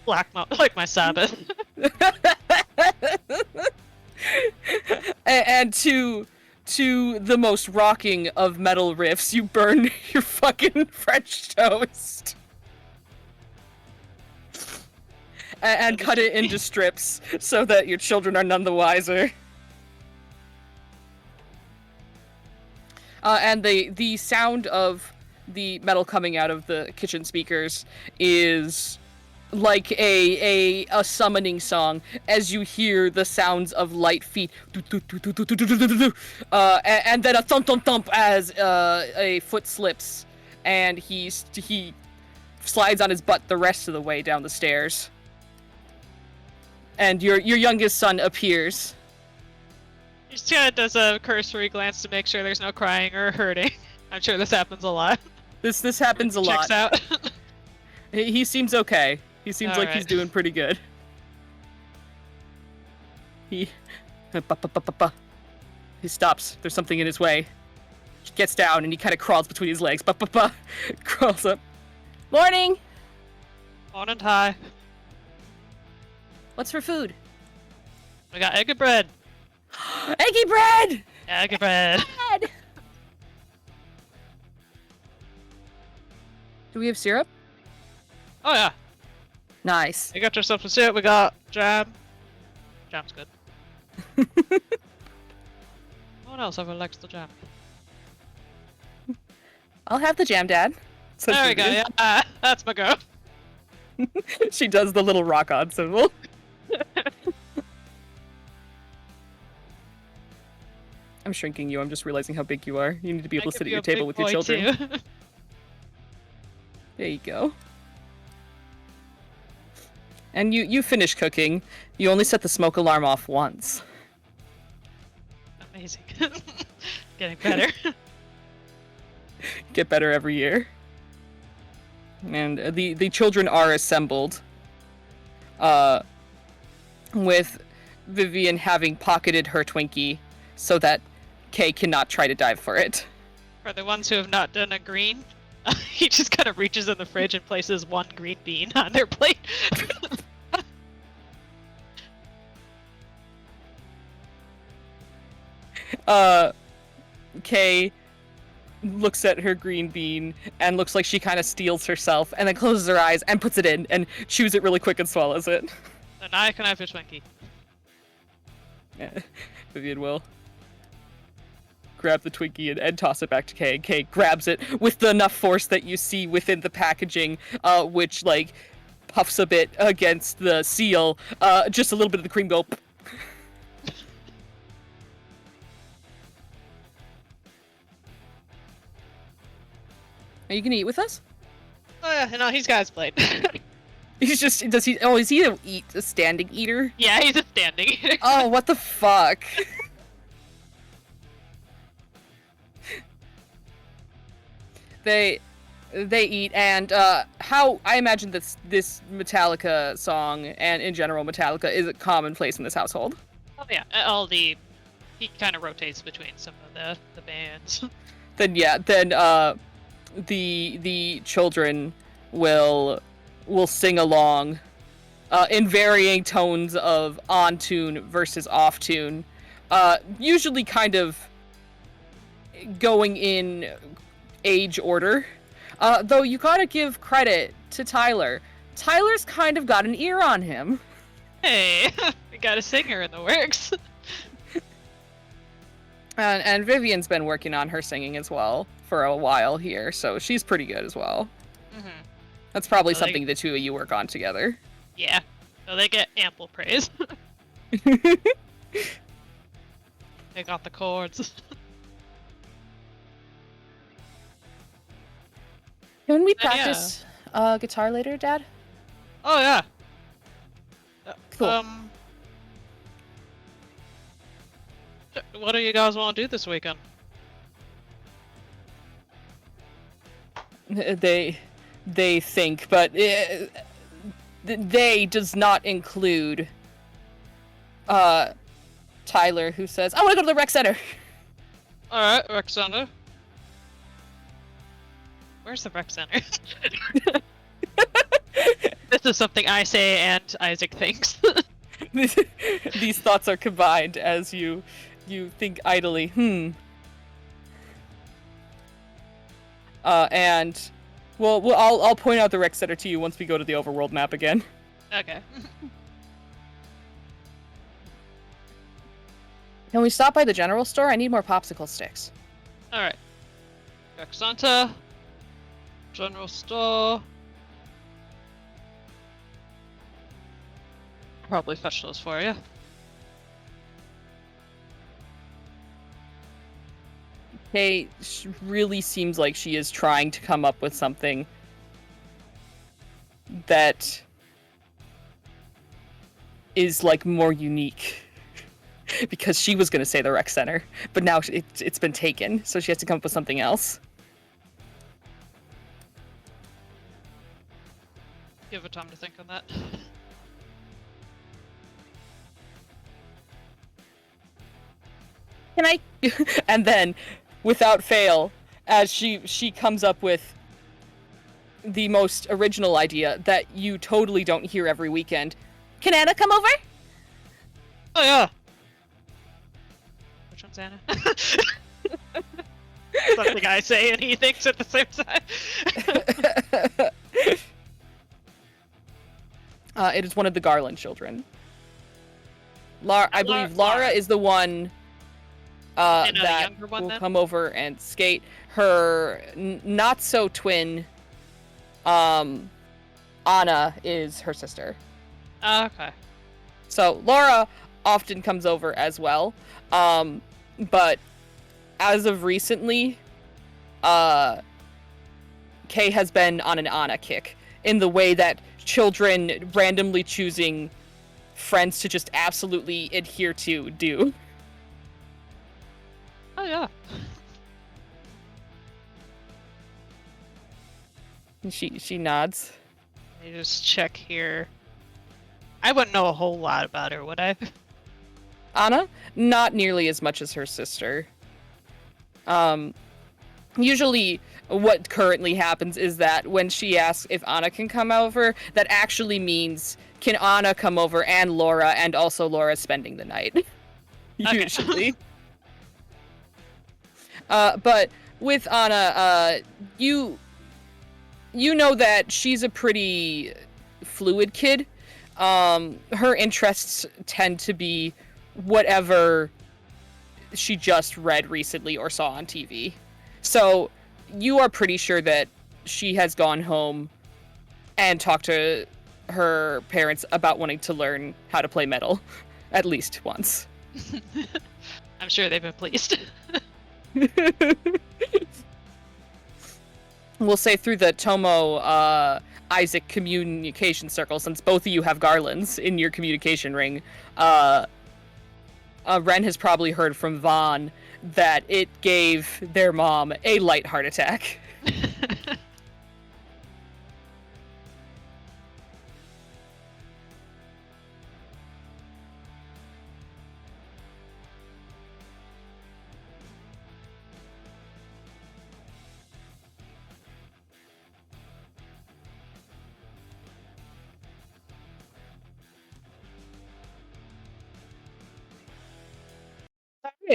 Black mount, like my Sabbath. And to the most rocking of metal riffs, you burn your fucking French toast. And cut it into strips so that your children are none the wiser. And the sound of the metal coming out of the kitchen speakers is like a summoning song as you hear the sounds of light feet, and then a thump thump thump as a foot slips, and he slides on his butt the rest of the way down the stairs, and your youngest son appears. He just kind of does a cursory glance to make sure there's no crying or hurting. I'm sure this happens a lot. This happens a lot. Checks out. He seems okay. He seems like he's doing pretty good. He stops. There's something in his way. He gets down and he kind of crawls between his legs. Crawls up. Morning! Morning, hi. What's for food? We got egg and bread. Eggy bread! Egg and bread. Do we have syrup? Oh yeah. Nice. You got yourself some syrup. We got jam. Jam's good. No one else ever likes the jam. I'll have the jam, Dad. There we go. Yeah, that's my girl. She does the little rock on symbol. I'm shrinking you. I'm just realizing how big you are. You need to be able to sit at your table with your children. Too. There you go. And you finish cooking. You only set the smoke alarm off once. Amazing. Getting better. Get better every year. And the children are assembled. With Vivian having pocketed her Twinkie so that Kay cannot try to dive for it. For the ones who have not done a green, he just kind of reaches in the fridge and places one green bean on their plate. Kay looks at her green bean and looks like she kind of steals herself, and then closes her eyes and puts it in and chews it really quick and swallows it. So now I can have your Twinkie. Yeah. Vivian will grab the Twinkie and toss it back to Kay. Kay grabs it with enough force that you see within the packaging, which like puffs a bit against the seal. Just a little bit of the cream go. Are you gonna eat with us? Oh yeah, no, he's got his plate. He's just is he a standing eater? Yeah, he's a standing eater. Oh, what the fuck? They eat, and how I imagine this Metallica song and in general Metallica is a commonplace in this household. Oh yeah, he kind of rotates between some of the bands. Then the children will sing along in varying tones of on tune versus off tune, usually kind of going in age order. Though you gotta give credit to Tyler. Tyler's kind of got an ear on him. Hey, we got a singer in the works. And Vivian's been working on her singing as well for a while here, so she's pretty good as well. Mm-hmm. That's probably So something the two of you work on together. Yeah, so they get ample praise. They got the chords. Can we Yeah. practice guitar later, Dad? Oh yeah. Cool. What do you guys want to do this weekend? They think, but they does not include Tyler, who says, "I want to go to the rec center." All right, rec center. Where's the rec center? This is something I say and Isaac thinks. These thoughts are combined as you think idly. And I'll point out the rec center to you once we go to the overworld map again. Okay. Can we stop by the general store? I need more popsicle sticks. All right. Rec center. General store. Probably fetch those for you. Kay really seems like she is trying to come up with something that is like more unique. Because she was going to say the rec center, but now it's been taken, so she has to come up with something else. Give her time to think on that. Can I? And then, without fail, as she comes up with the most original idea that you totally don't hear every weekend. Can Anna come over? Oh yeah. Which one's Anna? Something I say and he thinks at the same time. It is one of the Garland children. I believe Lara Lara. is the one And, the that younger one, will then? come over and skate. Her not so twin, Anna, is her sister. Oh, okay. So Laura often comes over as well, but as of recently, Kay has been on an Anna kick in the way that children randomly choosing friends to just absolutely adhere to do. Oh yeah. And she nods. Let me just check here. I wouldn't know a whole lot about her, would I? Anna, not nearly as much as her sister. Usually what currently happens is that when she asks if Anna can come over, that actually means can Anna come over and Laura, and also Laura spending the night. Okay. Usually. But with Anna, you know that she's a pretty fluid kid. Her interests tend to be whatever she just read recently or saw on TV. So you are pretty sure that she has gone home and talked to her parents about wanting to learn how to play metal at least once. I'm sure they've been pleased. We'll say through the Tomo Isaac communication circle, since both of you have garlands in your communication ring, Ren has probably heard from Vaughn that it gave their mom a light heart attack.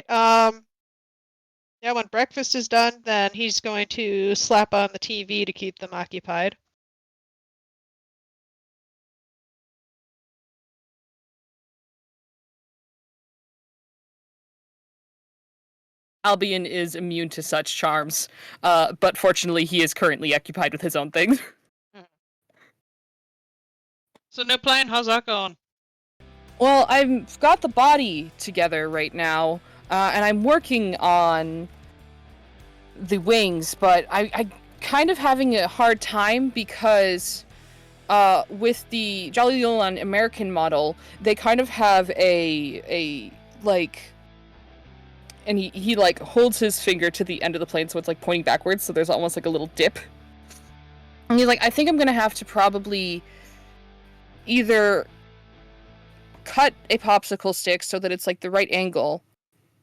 Alright, yeah, when breakfast is done, then he's going to slap on the TV to keep them occupied. Albion is immune to such charms, but fortunately he is currently occupied with his own thing. So no plan, how's that going? Well, I've got the body together right now, and I'm working on the wings, but I kind of having a hard time because with the Jolly Yolan American model, they kind of have a like, and he like holds his finger to the end of the plane, so it's like pointing backwards, so there's almost like a little dip. And he's like, I think I'm gonna have to probably either cut a popsicle stick so that it's like the right angle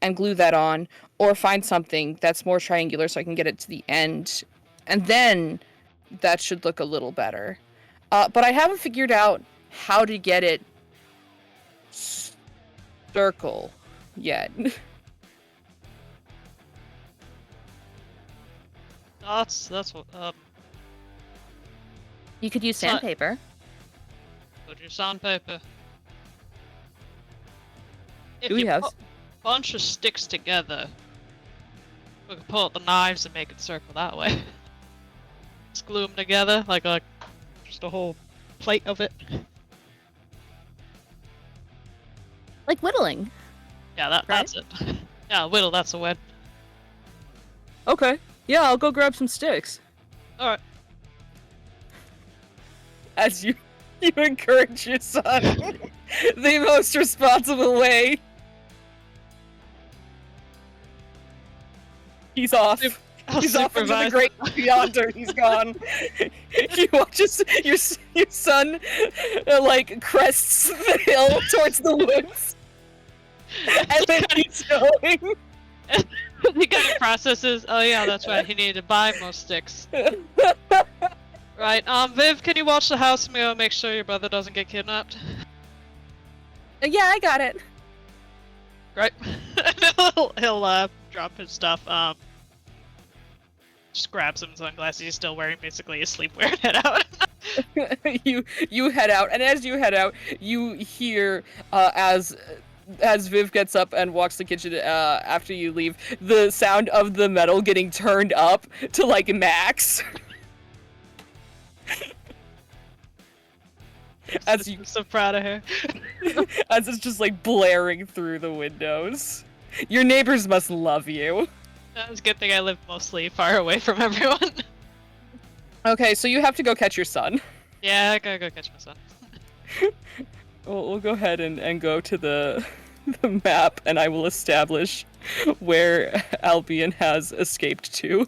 and glue that on, or find something that's more triangular so I can get it to the end, and then that should look a little better. But I haven't figured out how to get it circle yet. That's what, You could use sandpaper. put your sandpaper. If Do we you have? put a bunch of sticks together, we can pull out the knives and make it circle that way. Just glue them together, like just a whole plate of it. Like whittling. Yeah, that's it. Yeah, whittle, that's the word. Okay. Yeah, I'll go grab some sticks. Alright. As you encourage your son the most responsible way. He's off. He's off into the great yonder. He's gone. You watch your son like crests the hill towards the woods, and then he's going. He kind of processes. Oh yeah, that's right. He needed to buy more sticks. Right. Viv, can you watch the house and go make sure your brother doesn't get kidnapped? Yeah, I got it. Great. he'll drop his stuff. Just grab some sunglasses he's still wearing, basically his sleepwear, and head out. you head out, and as you head out, you hear as Viv gets up and walks the kitchen after you leave, the sound of the metal getting turned up to like max. As you, I'm so proud of her. as it's just like blaring through the windows. Your neighbors must love you. It's a good thing I live mostly far away from everyone. Okay, so you have to go catch your son. Yeah, I gotta go catch my son. We'll go ahead and go to the map, and I will establish where Albion has escaped to.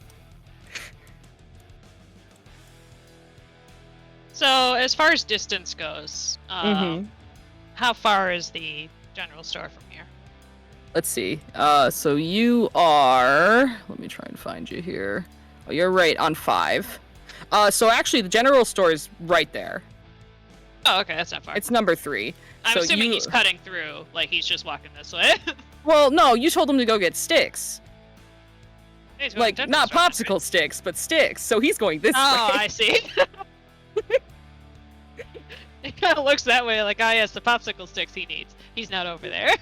So, as far as distance goes, how far is the general store from here? Let's see. So you are... Let me try and find you here. Oh, you're right on 5. So actually, the general store is right there. Oh, okay, that's not far. It's number 3. I'm so assuming he's cutting through, like he's just walking this way. Well, no, you told him to go get sticks. He's going Like, Tempest not Run this way. popsicle sticks, but sticks. So he's going this Oh, way. I see. He kind of looks that way, like, yes, the popsicle sticks he needs. He's not over there.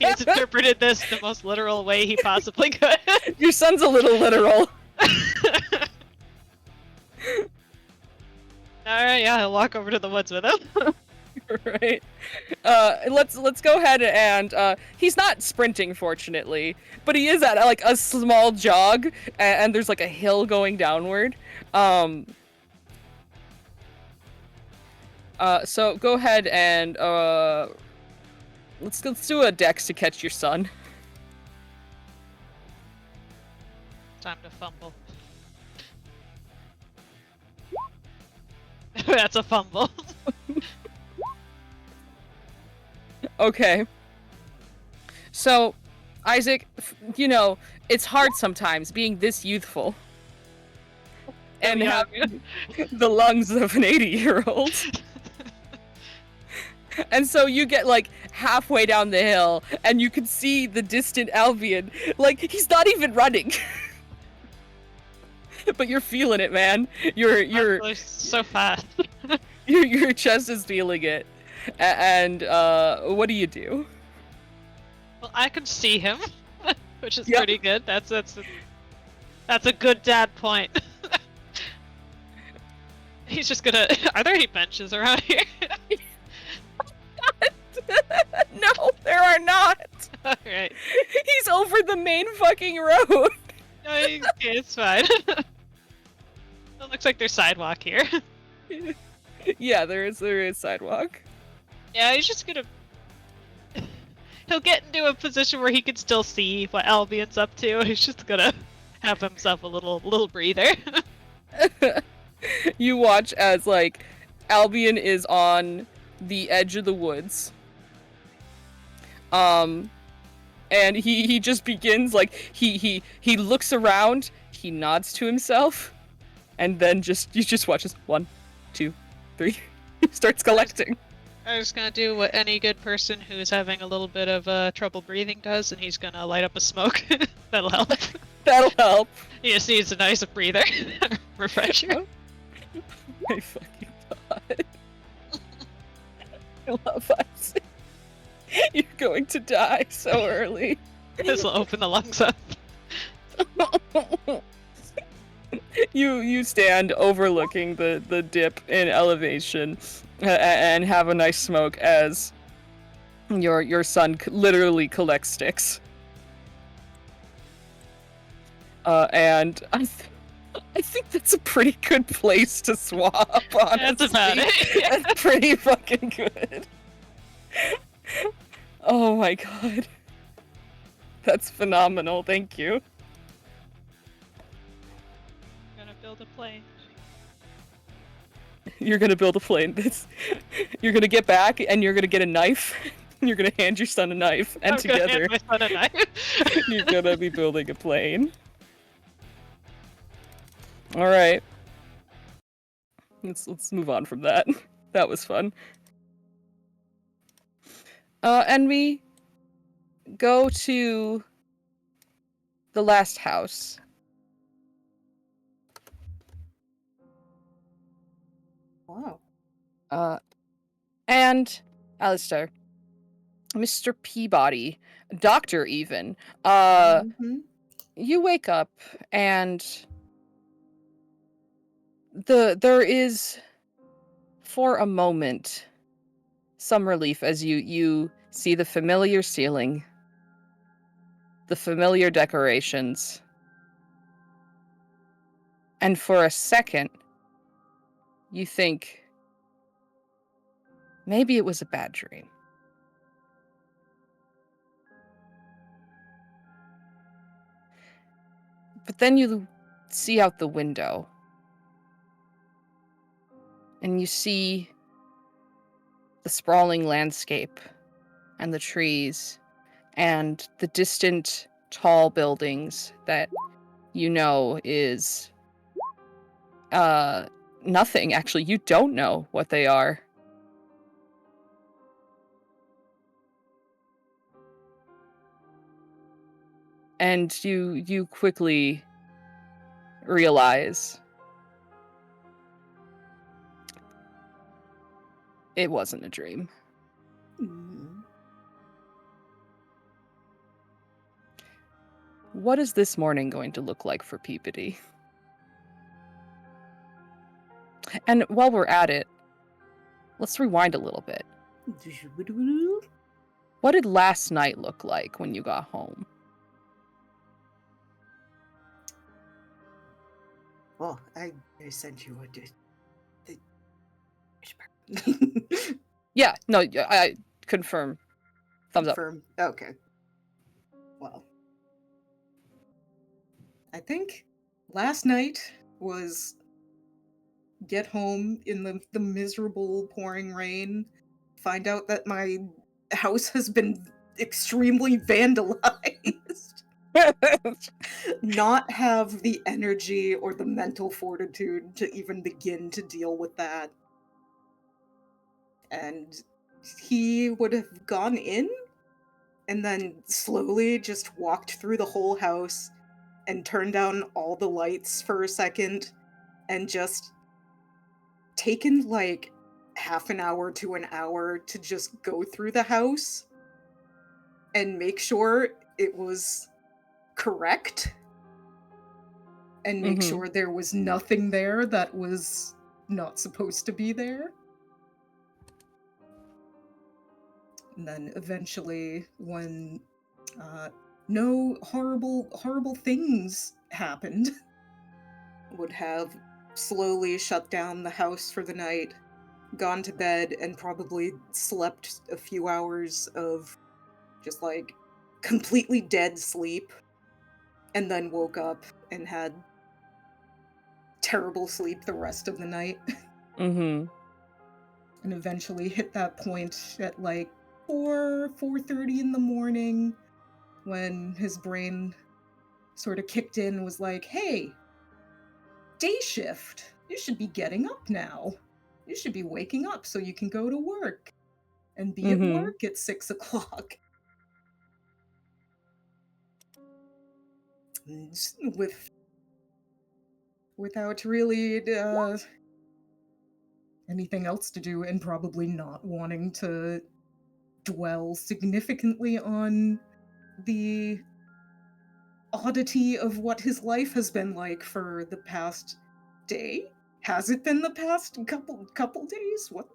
He's interpreted this the most literal way he possibly could. Your son's a little literal. Alright, yeah, he'll walk over to the woods with him. Right. Let's go ahead and he's not sprinting, fortunately, but he is at like a small jog, and there's like a hill going downward. So go ahead and let's do a dex to catch your son. Time to fumble. That's a fumble. Okay. So, Isaac, you know, it's hard sometimes being this youthful. And Yeah. having the lungs of an 80-year-old. And so you get like halfway down the hill and you can see the distant Albion. Like, he's not even running. But you're feeling it, man. You're so fast. your chest is feeling it. And what do you do? Well, I can see him, which is Yep. pretty good. That's a good dad point. He's just gonna. Are there any benches around here? No, there are not. Alright. He's over the main fucking road. Okay, it's fine. It looks like there's sidewalk here. Yeah, there is sidewalk. Yeah, he's just gonna. He'll get into a position where he can still see what Albion's up to. He's just gonna have himself a little breather. You watch as like Albion is on the edge of the woods. And he just begins like he looks around, he nods to himself, and then you just watch this 1, 2, 3. He starts collecting. I'm just gonna do what any good person who's having a little bit of trouble breathing does, and he's gonna light up a smoke. That'll help. That'll help. He just needs a nice breather. Refresher. My fucking god. I love Isaac. You're going to die so early. This will open the lungs up. You stand overlooking the dip in elevation and have a nice smoke as your son literally collects sticks. And I think that's a pretty good place to swap, honestly. That's about it. That's pretty fucking good. Oh my god. That's phenomenal, thank you. Gonna build a plane. You're gonna build a plane. You're gonna get back and you're gonna get a knife. You're gonna hand your son a knife, and I'm gonna together hand my son a knife. you're gonna be building a plane. Alright. Let's move on from that. That was fun. And we go to the last house. Wow. And Alistair, Mr. Peabody, Doctor even, Mhm. you wake up and there is, for a moment, some relief as you see the familiar ceiling, the familiar decorations, and for a second, you think, maybe it was a bad dream. But then you see out the window, and you see the sprawling landscape, and the trees, and the distant tall buildings that you know is nothing. Actually, you don't know what they are. And you quickly realize it wasn't a dream. Mm. What is this morning going to look like for Peabody? And while we're at it, let's rewind a little bit. What did last night look like when you got home? Oh, I sent you a Yeah, no, I confirm. Thumbs up. confirm. Okay. Well, I think last night was get home in the miserable pouring rain, find out that my house has been extremely vandalized, not have the energy or the mental fortitude to even begin to deal with that. And he would have gone in and then slowly just walked through the whole house and turned down all the lights for a second and just taken like half an hour to an hour to just go through the house and make sure it was correct and make Mhm. sure there was nothing there that was not supposed to be there. And then eventually, when no horrible things happened, would have slowly shut down the house for the night, gone to bed, and probably slept a few hours of just like completely dead sleep, and then woke up and had terrible sleep the rest of the night. Mhm. And eventually hit that point at like 4:30 in the morning when his brain sort of kicked in and was like, hey, day shift, you should be getting up now. You should be waking up so you can go to work and be at Mhm. work at 6 o'clock. Without really anything else to do, and probably not wanting to dwell significantly on the oddity of what his life has been like for the past day. Has it been the past couple days? What?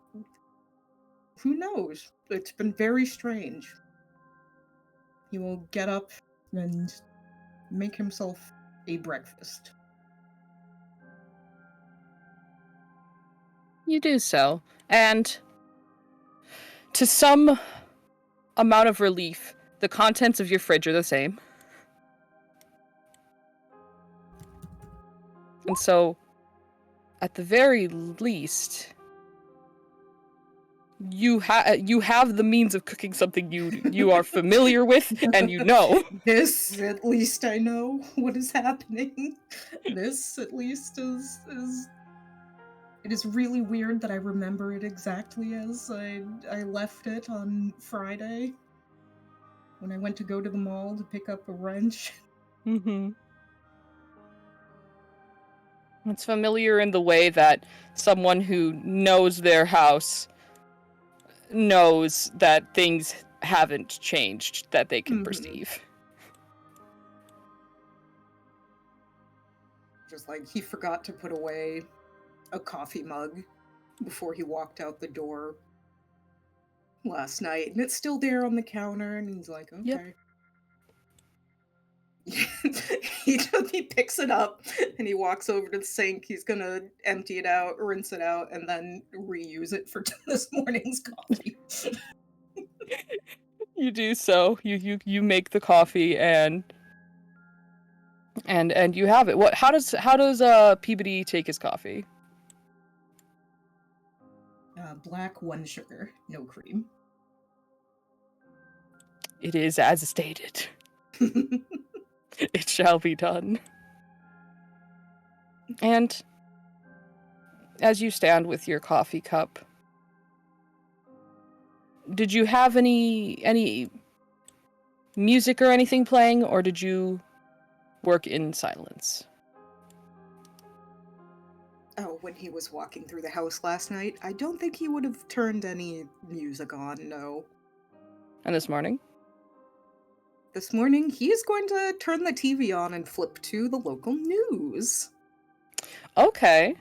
Who knows? It's been very strange. He will get up and make himself a breakfast. You do so. And to some amount of relief, the contents of your fridge are the same. And so, at the very least, you have the means of cooking something you are familiar with and you know. This, at least I know what is happening. This, at least, is it is really weird that I remember it exactly as I left it on Friday when I went to go to the mall to pick up a wrench. Mhm. It's familiar in the way that someone who knows their house knows that things haven't changed that they can Mhm. perceive. Just like he forgot to put away a coffee mug before he walked out the door last night, and it's still there on the counter, and he's like, Yep. okay. He picks it up and he walks over to the sink. He's gonna empty it out, rinse it out, and then reuse it for this morning's coffee. You do so. You make the coffee and you have it. What? How does Peabody take his coffee? Black, 1 sugar, no cream. It is as stated. It shall be done. And as you stand with your coffee cup, did you have any music or anything playing, or did you work in silence? Oh, when he was walking through the house last night, I don't think he would have turned any music on, no. And this morning? This morning, he's going to turn the TV on and flip to the local news. Okay.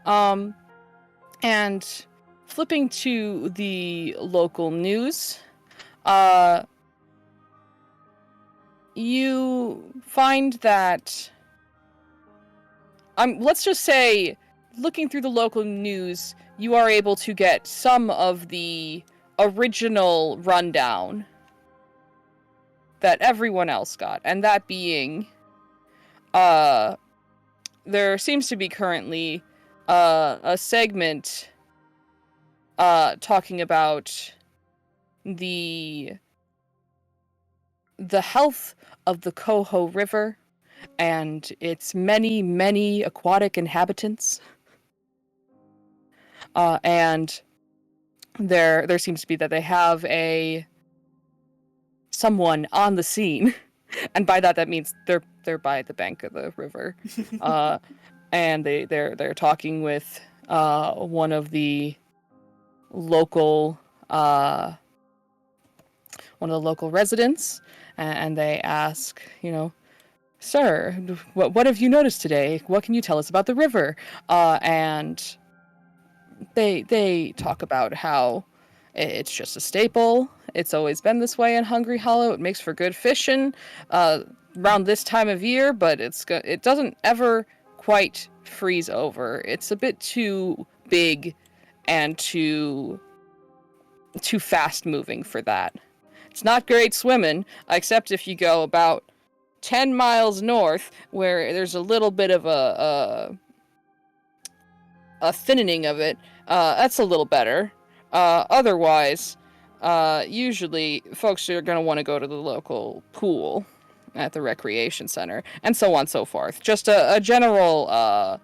And flipping to the local news, you find that let's just say, looking through the local news, you are able to get some of the original rundown that everyone else got, and that being, there seems to be currently a segment talking about the health of the Coho River and its many, many aquatic inhabitants. And there seems to be that they have someone on the scene, and by that means they're by the bank of the river, and they're talking with one of the local residents, and they ask, sir, what have you noticed today? What can you tell us about the river? And they talk about how it's just a staple. It's always been this way in Hungry Hollow. It makes for good fishing around this time of year, but it doesn't ever quite freeze over. It's a bit too big and too fast moving for that. It's not great swimming, except if you go about 10 miles north, where there's a little bit of a thinning of it. That's a little better. Otherwise, usually folks are going to want to go to the local pool at the recreation center, and so on and so forth. Just a general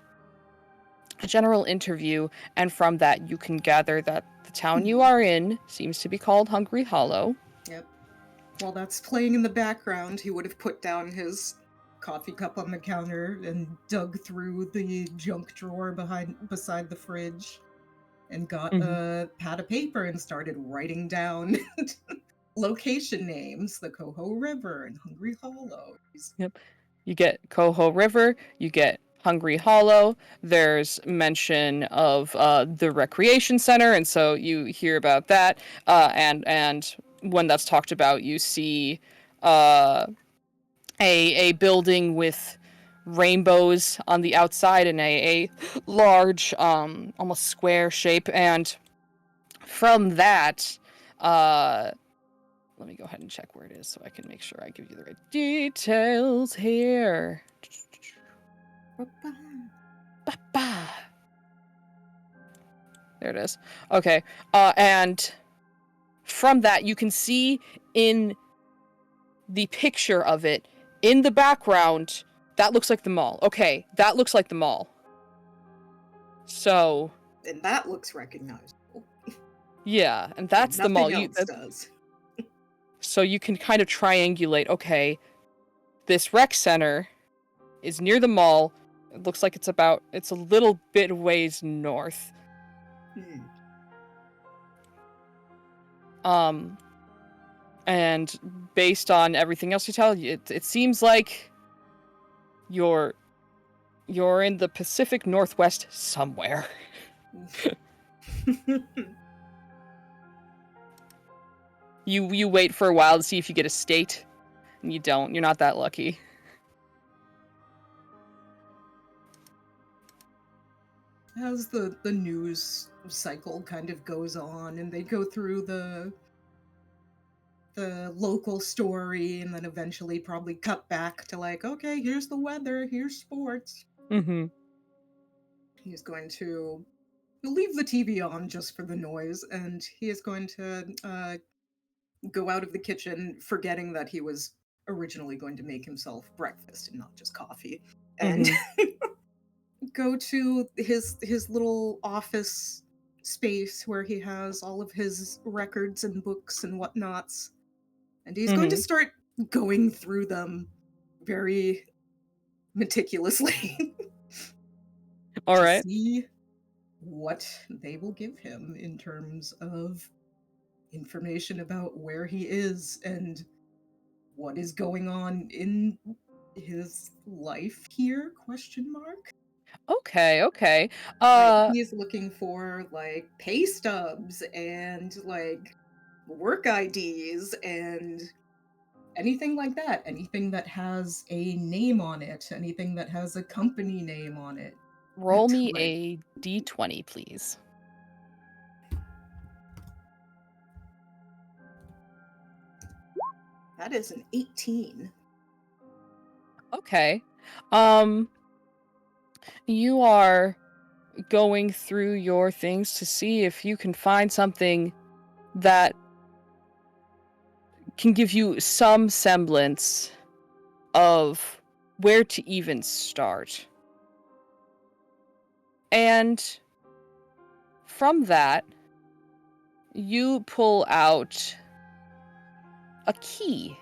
interview, and from that you can gather that the town you are in seems to be called Hungry Hollow. Yep. While that's playing in the background, he would have put down his coffee cup on the counter and dug through the junk drawer beside the fridge and got a pad of paper and started writing down location names, the Coho River and Hungry Hollow. Yep. You get Coho River, you get Hungry Hollow, there's mention of the recreation center, and so you hear about that, and when that's talked about, you see a building with rainbows on the outside and a large, almost square shape, and from that, let me go ahead and check where it is so I can make sure I give you the right details here. There it is. Okay. And from that, you can see in the picture of it, in the background, that looks like the mall. Okay, that looks like the mall. So... And that looks recognizable. Yeah, and that's the mall. Nothing else does. So you can kind of triangulate, okay, this rec center is near the mall. It looks like it's a little bit ways north. And based on everything else you tell, it seems like you're in the Pacific Northwest somewhere. You wait for a while to see if you get a state, and you don't. You're not that lucky. As the news cycle kind of goes on, and they go through the local story, and then eventually probably cut back to like, okay, here's the weather, here's sports. Mm-hmm. He's going to leave the TV on just for the noise, and he is going to go out of the kitchen, forgetting that he was originally going to make himself breakfast and not just coffee, and go to his little office space where he has all of his records and books and whatnots, And he's going to start going through them very meticulously All to right. see what they will give him in terms of information about where he is and what is going on in his life here, question mark. Okay, okay. He's looking for like pay stubs and like work IDs and anything like that. Anything that has a name on it, anything that has a company name on it. Roll me Right. a d20, please. That is an 18. Okay. You are going through your things to see if you can find something that can give you some semblance of where to even start. And from that, you pull out a key.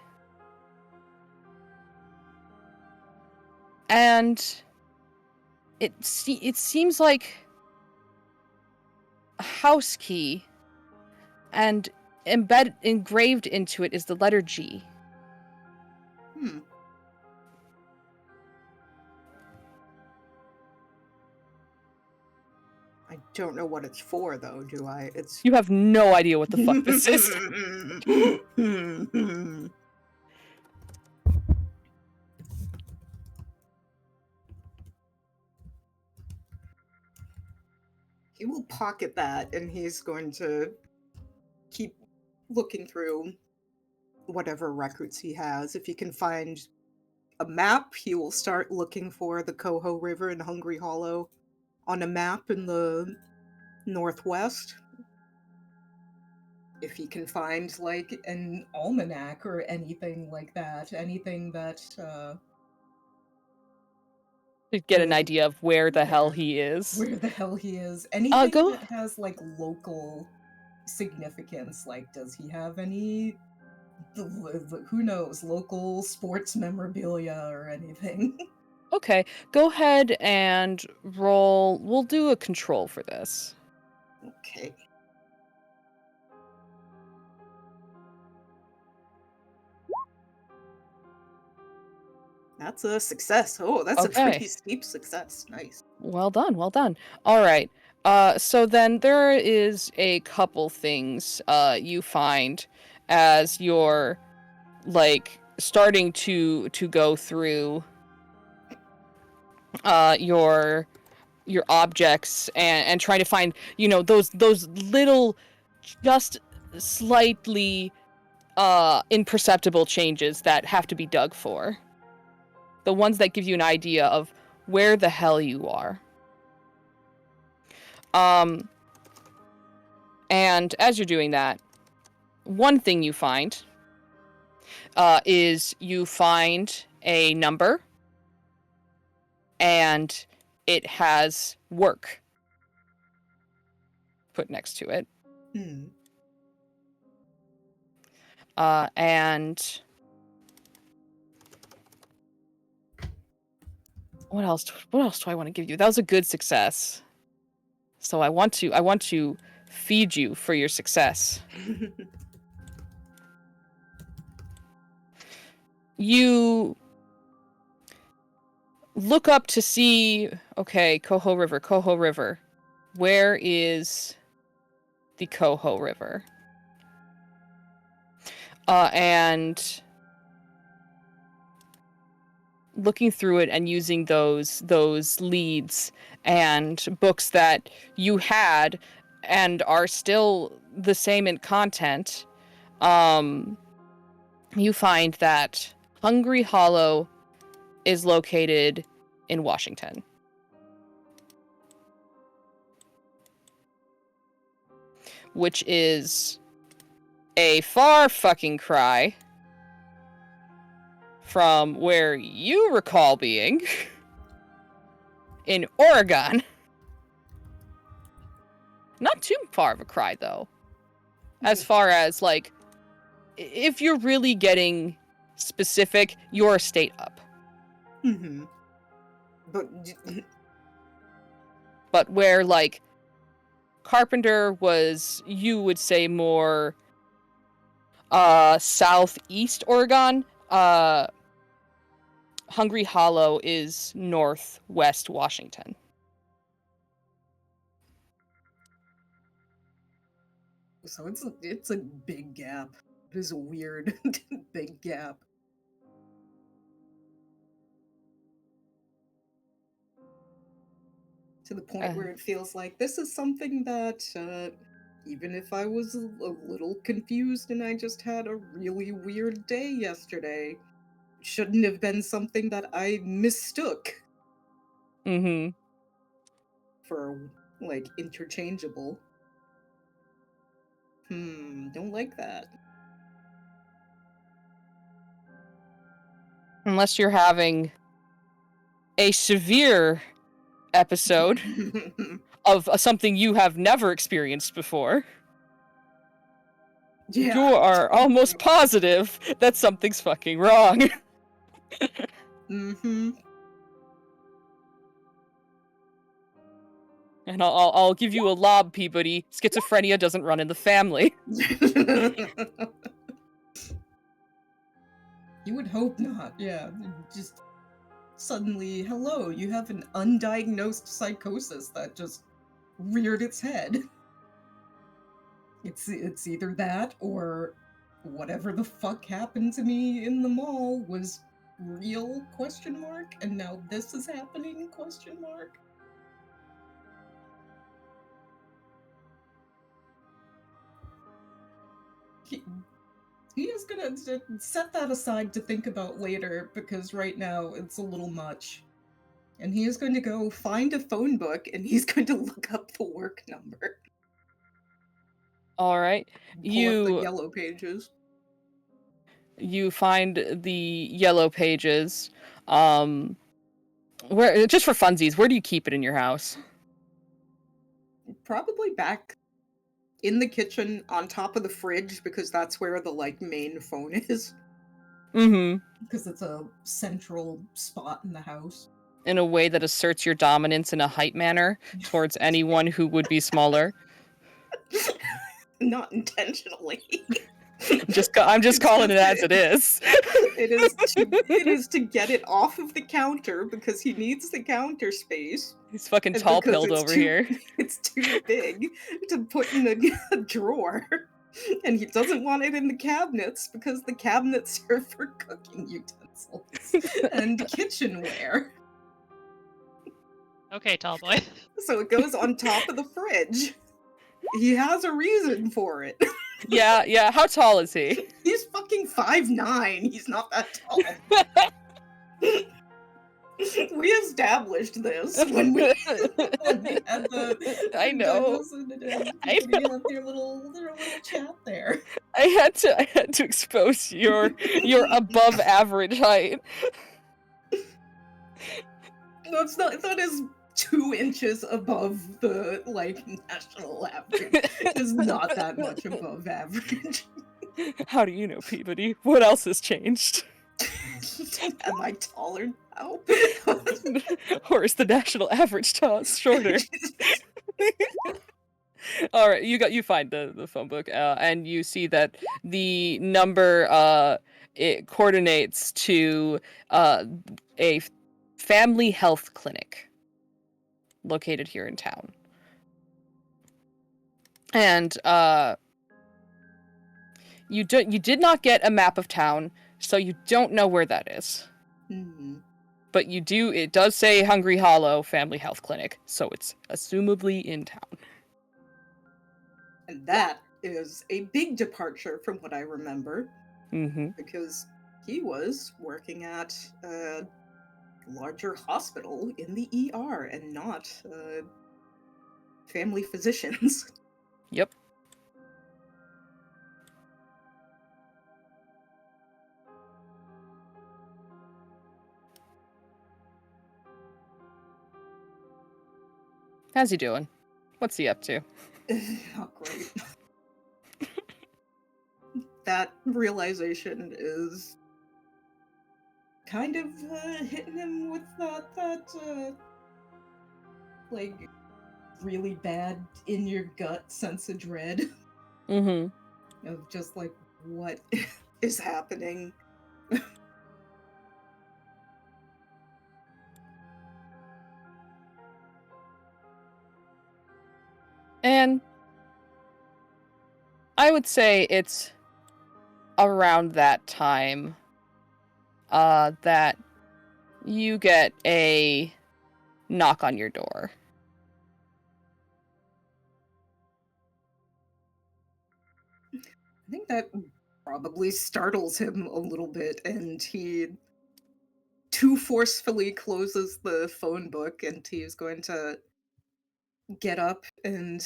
And it seems like a house key, and engraved into it is the letter G. I don't know what it's for, though, do I? It's. You have no idea what the fuck this is. He will pocket that, and he's going to keep looking through whatever records he has. If he can find a map, he will start looking for the Coho River in Hungry Hollow on a map in the northwest. If he can find like an almanac or anything like that, anything that To get an idea of where the hell he is. where the hell he is, anything go- that has like local significance. Like, does he have any, who knows, local sports memorabilia or anything? Okay, go ahead and roll. We'll do a control for this. Okay. That's a success. Oh, that's a pretty Okay. steep success. Nice. Well done, well done. All right. So then there is a couple things you find as you're like starting to go through your objects and trying to find, you know, those little just slightly imperceptible changes that have to be dug for. The ones that give you an idea of where the hell you are. And as you're doing that, one thing you find is you find a number, and it has work put next to it. And what else do I want to give you? That was a good success. So I want to feed you for your success. You look up to see, okay, Coho River. Where is the Coho River? And looking through it and using those leads and books that you had and are still the same in content, you find that Hungry Hollow is located in Washington. Which is a far fucking cry from where you recall being in Oregon. Not too far of a cry, though. As far as, like, if you're really getting specific, you're a state up. Mm-hmm. But where, like, Carpenter was, you would say, more southeast Oregon, Hungry Hollow is northwest Washington. So it's a big gap. It is a weird big gap. To the point where it feels like this is something that, even if I was a little confused and I just had a really weird day yesterday, shouldn't have been something that I mistook Mm-hmm. for, like, interchangeable. Don't like that. Unless you're having a severe episode of something you have never experienced before. Yeah. You are almost positive that something's fucking wrong. Mm-hmm. And I'll give you a lob, Peabody. Schizophrenia doesn't run in the family. You would hope not, yeah. Just suddenly, hello, you have an undiagnosed psychosis that just reared its head. It's either that or whatever the fuck happened to me in the mall was real, question mark, and now this is happening, question mark. He is gonna set that aside to think about later, because right now it's a little much. And he is going to go find a phone book and he's going to look up the work number. All right. Pull up the yellow pages. You find the yellow pages. Where, just for funsies, where do you keep it in your house? Probably back in the kitchen on top of the fridge, because that's where the, like, main phone is. Mm-hmm. Because it's a central spot in the house. In a way that asserts your dominance in a height manner towards anyone who would be smaller. Not intentionally. I'm just calling it as it is. It is to get it off of the counter because he needs the counter space. He's fucking tall-pilled over here. It's too big to put in a drawer. And he doesn't want it in the cabinets because the cabinets are for cooking utensils and kitchenware. Okay, tall boy. So it goes on top of the fridge. He has a reason for it. Yeah. How tall is he? He's fucking 5'9". He's not that tall. We established this when we had the I know. I know. Their little chat there. I had to expose your above average height. That's not. That is 2 inches above the, like, national average. It's not that much above average. How do you know, Peabody? What else has changed? Am I taller now? Or is the national average shorter? All right, you find the phone book, and you see that the number it coordinates to a family health clinic located here in town, and you did not get a map of town, so you don't know where that is. Mm-hmm. But it does say Hungry Hollow Family Health Clinic, so it's assumably in town. And that is a big departure from what I remember. Mm-hmm. Because he was working at a larger hospital in the ER and not family physicians. Yep. How's he doing? What's he up to? Not great. that realization is kind of hitting him with that like really bad in your gut sense of dread Mm-hmm. of just like what is happening. And I would say it's around that time that you get a knock on your door. I think that probably startles him a little bit, and he too forcefully closes the phone book, and he's going to get up and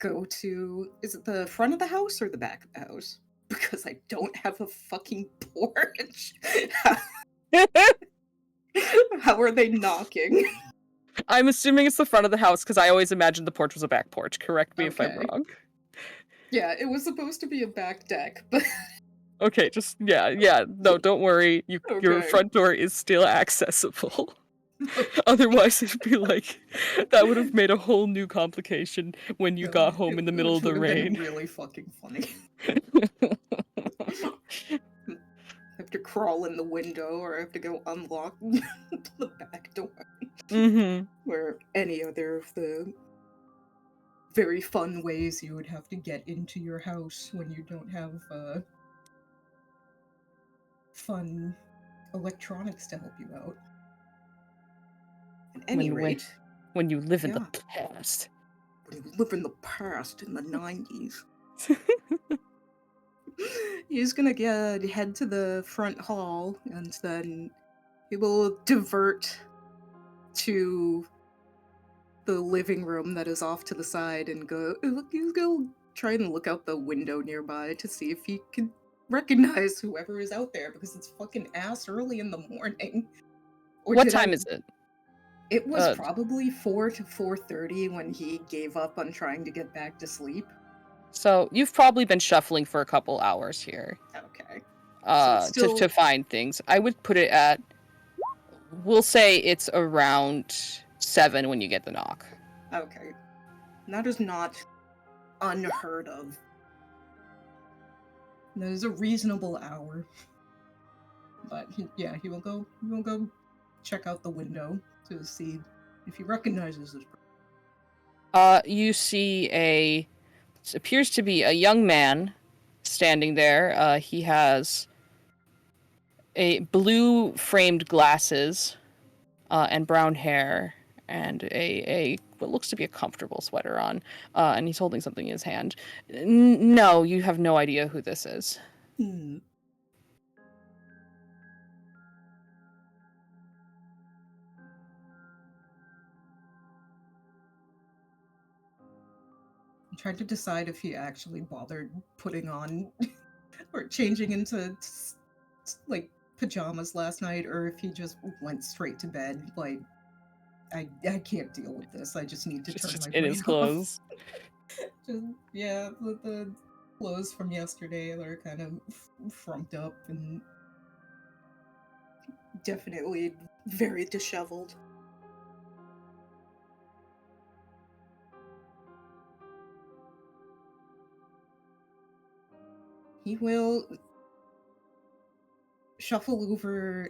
go to, is it the front of the house or the back of the house? Because I don't have a fucking porch. How are they knocking? I'm assuming it's the front of the house because I always imagined the porch was a back porch. Correct me if I'm Okay. wrong. Yeah, it was supposed to be a back deck, but Okay, just yeah. No, don't worry. Your okay. front door is still accessible. Otherwise, it'd be like that would have made a whole new complication when you got home in the middle of the Which would have rain. been really fucking funny. I have to crawl in the window, or I have to go unlock the back door. Mm-hmm. Or any other of the very fun ways you would have to get into your house when you don't have fun electronics to help you out. At any rate, when you live in the yeah. past. When you live in the past, in the 90s. He's gonna head to the front hall, and then he will divert to the living room that is off to the side and he's gonna try and look out the window nearby to see if he can recognize whoever is out there, because it's fucking ass early in the morning. Or What time is it? It was probably 4 to 4:30 when he gave up on trying to get back to sleep. So you've probably been shuffling for a couple hours here. Okay. To find things. I would put it at, we'll say it's around 7 when you get the knock. Okay. That is not unheard of. That is a reasonable hour. But he will go check out the window to see if he recognizes this person. You see it appears to be a young man standing there. He has a blue framed glasses and brown hair and a what looks to be a comfortable sweater on, and he's holding something in his hand. No, you have no idea who this is. I'm trying to decide if he actually bothered putting on or changing into like pajamas last night, or if he just went straight to bed. Like, I can't deal with this. I just need to turn Just my in brain his off. clothes. Yeah, the clothes from yesterday are kind of frumped up and definitely very disheveled. He will shuffle over.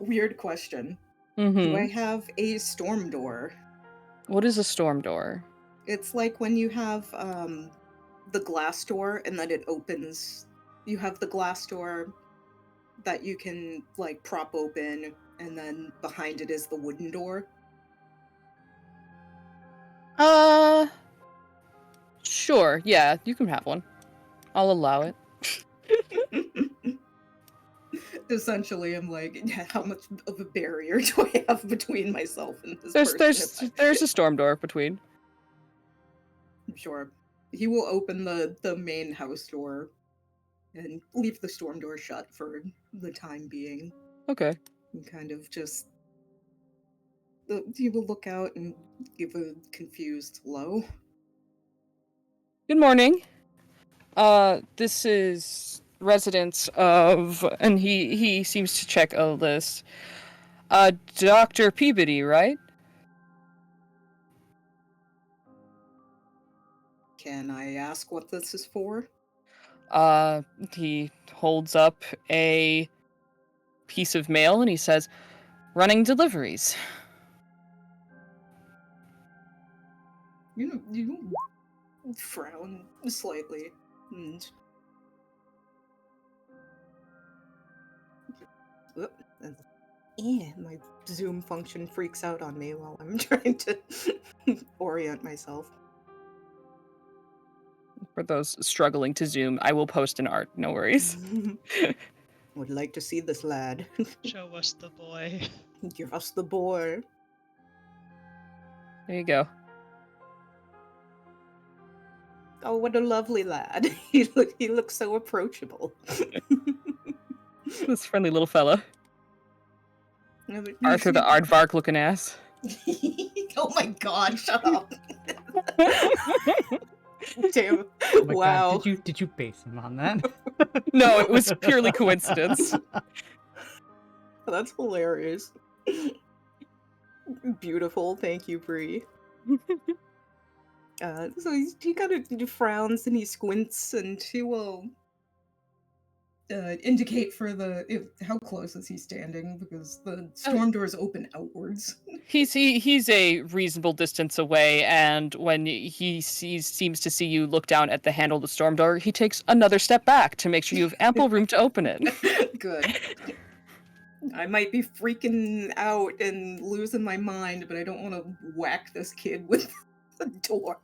Weird question. Do I have a storm door? What is a storm door? It's like when you have the glass door and then it opens. You have the glass door that you can like prop open, and then behind it is the wooden door. Sure. Yeah, you can have one. I'll allow it. Essentially, I'm like, how much of a barrier do I have between myself and this person? There's a storm door between. Sure. He will open the main house door and leave the storm door shut for the time being. Okay. And kind of just he will look out and give a confused hello. Good morning. This is residents of, and he seems to check a list. Dr. Peabody, right? Can I ask what this is for? He holds up a piece of mail and he says, running deliveries. You frown slightly and my Zoom function freaks out on me while I'm trying to orient myself. For those struggling to Zoom, I will post an art, no worries. Would like to see this lad. Show us the boy. Give us the boy. There you go. Oh, what a lovely lad. He looks so approachable. This friendly little fella. Arthur the aardvark looking ass. Oh my god, shut up. Damn. Oh my Wow. God, did you base him on that? No, it was purely coincidence. That's hilarious. Beautiful, thank you, Bree. So he kind of frowns and he squints and he will indicate for how close is he standing, because the storm doors open outwards. He's a reasonable distance away, and when he seems to see you look down at the handle of the storm door, he takes another step back to make sure you have ample room to open it. Good. I might be freaking out and losing my mind, but I don't want to whack this kid with the door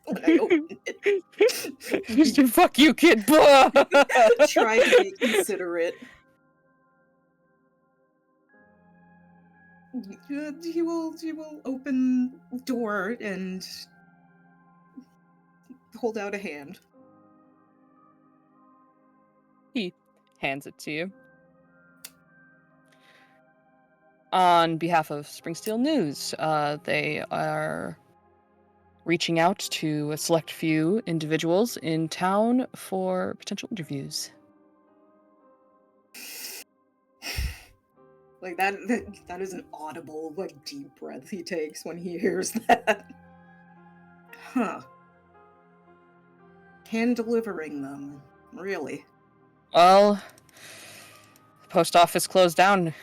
when I open it. Fuck you, kid. Try to be considerate. He will open the door and hold out a hand. He hands it to you. On behalf of Springsteel News, they are reaching out to a select few individuals in town for potential interviews. Like that is an audible, like, deep breath he takes when he hears that. Huh. Hand delivering them. Really? Well, the post office closed down.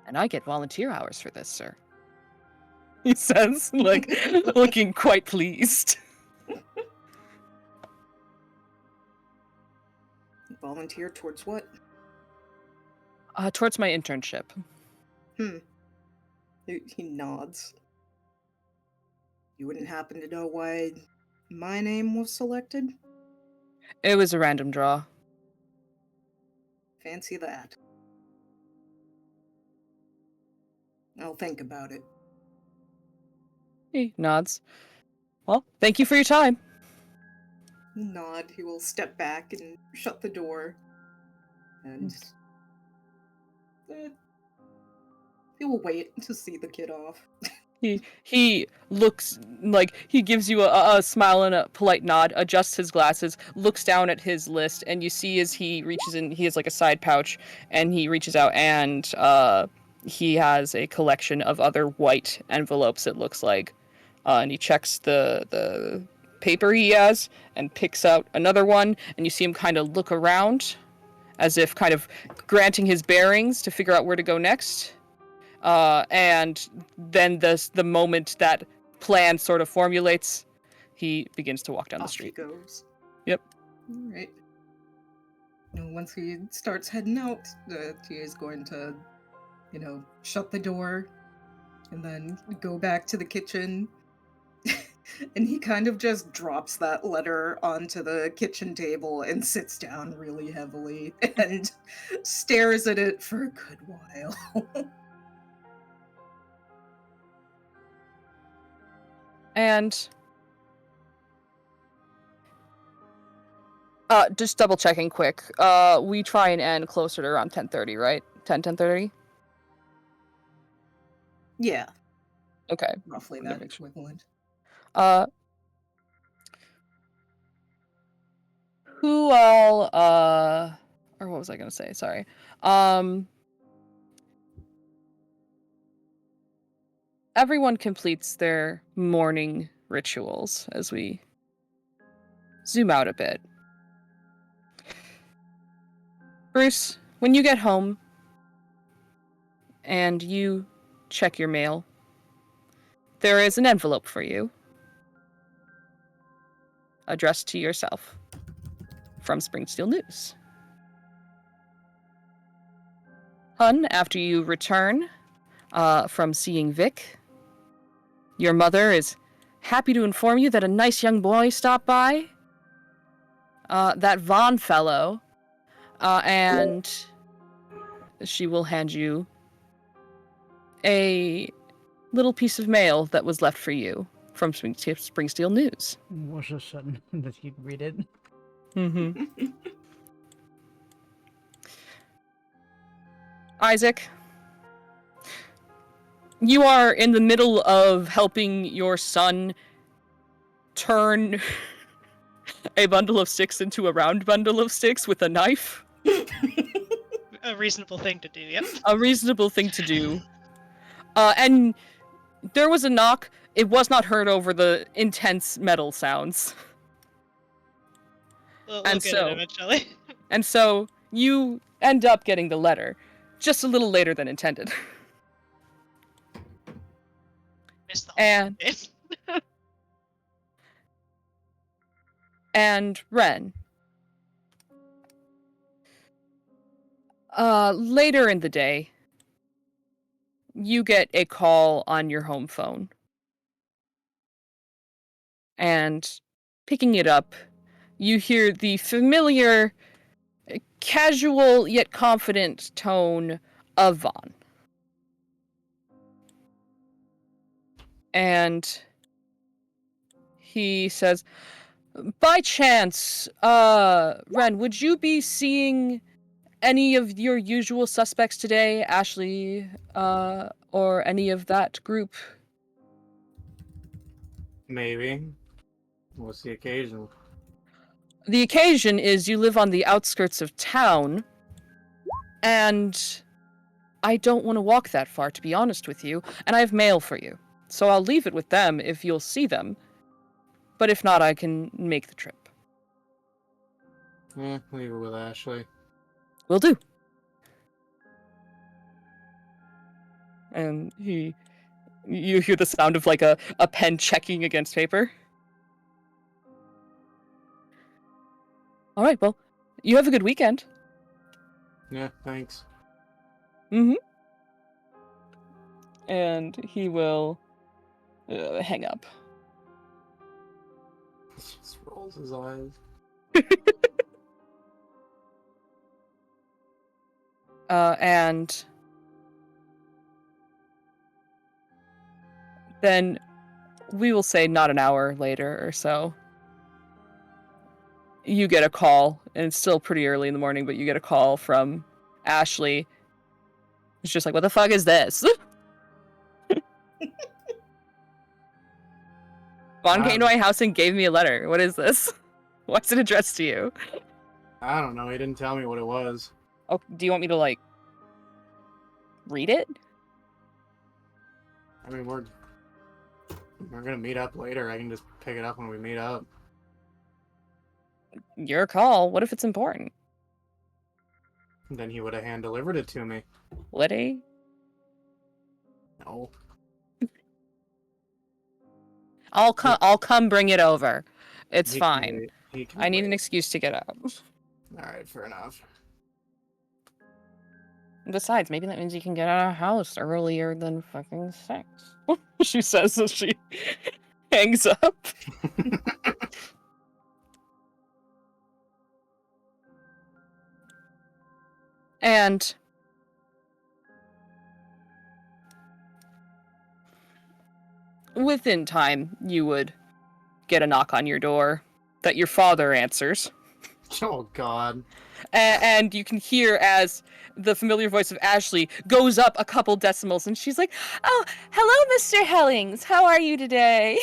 And I get volunteer hours for this, sir. He says, like, looking quite pleased. Volunteer towards what? Towards my internship. He nods. You wouldn't happen to know why my name was selected? It was a random draw. Fancy that. I'll think about it. He nods. Well, thank you for your time. Nod. He will step back and shut the door. And he will wait to see the kid off. He looks like he gives you a smile and a polite nod, adjusts his glasses, looks down at his list, and you see as he reaches in, he has like a side pouch, and he reaches out and he has a collection of other white envelopes, it looks like. And he checks the paper he has and picks out another one, and you see him kind of look around as if kind of granting his bearings to figure out where to go next. And then the moment that plan sort of formulates, he begins to walk down the street. He goes. Yep. All right. Once he starts heading out, he is going to, shut the door and then go back to the kitchen. And he kind of just drops that letter onto the kitchen table and sits down really heavily and stares at it for a good while. And just double checking quick. We try and end closer to around 10:30, right? 10:30? Yeah, Okay. roughly Let me that make sure. equivalent. Who all or what was I gonna say? Sorry. Everyone completes their morning rituals as we zoom out a bit. Bruce, when you get home and you check your mail, there is an envelope for you addressed to yourself from Springsteel News. Hun, after you return from seeing Vic, your mother is happy to inform you that a nice young boy stopped by. That Vaughn fellow. And she will hand you a little piece of mail that was left for you from Springsteel News. Was just sudden that you'd read it. Mm-hmm. Isaac, you are in the middle of helping your son turn a bundle of sticks into a round bundle of sticks with a knife. A reasonable thing to do, yep. A reasonable thing to do. And there was a knock. It was not heard over the intense metal sounds. We'll And get so- it eventually. And so you end up getting the letter, just a little later than intended. Missed the whole And bit. and Ren. Later in the day, you get a call on your home phone. And picking it up, you hear the familiar, casual yet confident tone of Vaughn. And he says, by chance, Ren, would you be seeing any of your usual suspects today, Ashley, or any of that group? Maybe. What's the occasion? The occasion is you live on the outskirts of town, and I don't want to walk that far, to be honest with you, and I have mail for you. So I'll leave it with them if you'll see them. But if not, I can make the trip. Leave it with Ashley. Will do. And you hear the sound of like a pen checking against paper. All right, well, you have a good weekend. Yeah, thanks. Mm-hmm. And he will hang up. He just rolls his eyes. And then we will say not an hour later or so. You get a call, and it's still pretty early in the morning, but you get a call from Ashley. It's just like, what the fuck is this? Vaughn came to my house and gave me a letter. What is this? What's it addressed to you? I don't know. He didn't tell me what it was. Oh, do you want me to, like, read it? I mean, we're gonna meet up later. I can just pick it up when we meet up. Your call. What if it's important? Then he would have hand delivered it to me. Would he? No. I'll come bring it over. It's He can fine. wait. He can I need an wait. excuse to get out. Alright, fair enough. Besides, maybe that means you can get out of the house earlier than fucking 6. She says as she hangs up. And within time, you would get a knock on your door that your father answers. Oh God. And you can hear as the familiar voice of Ashley goes up a couple decimals, and she's like, "Oh, hello, Mr. Hellings. How are you today?"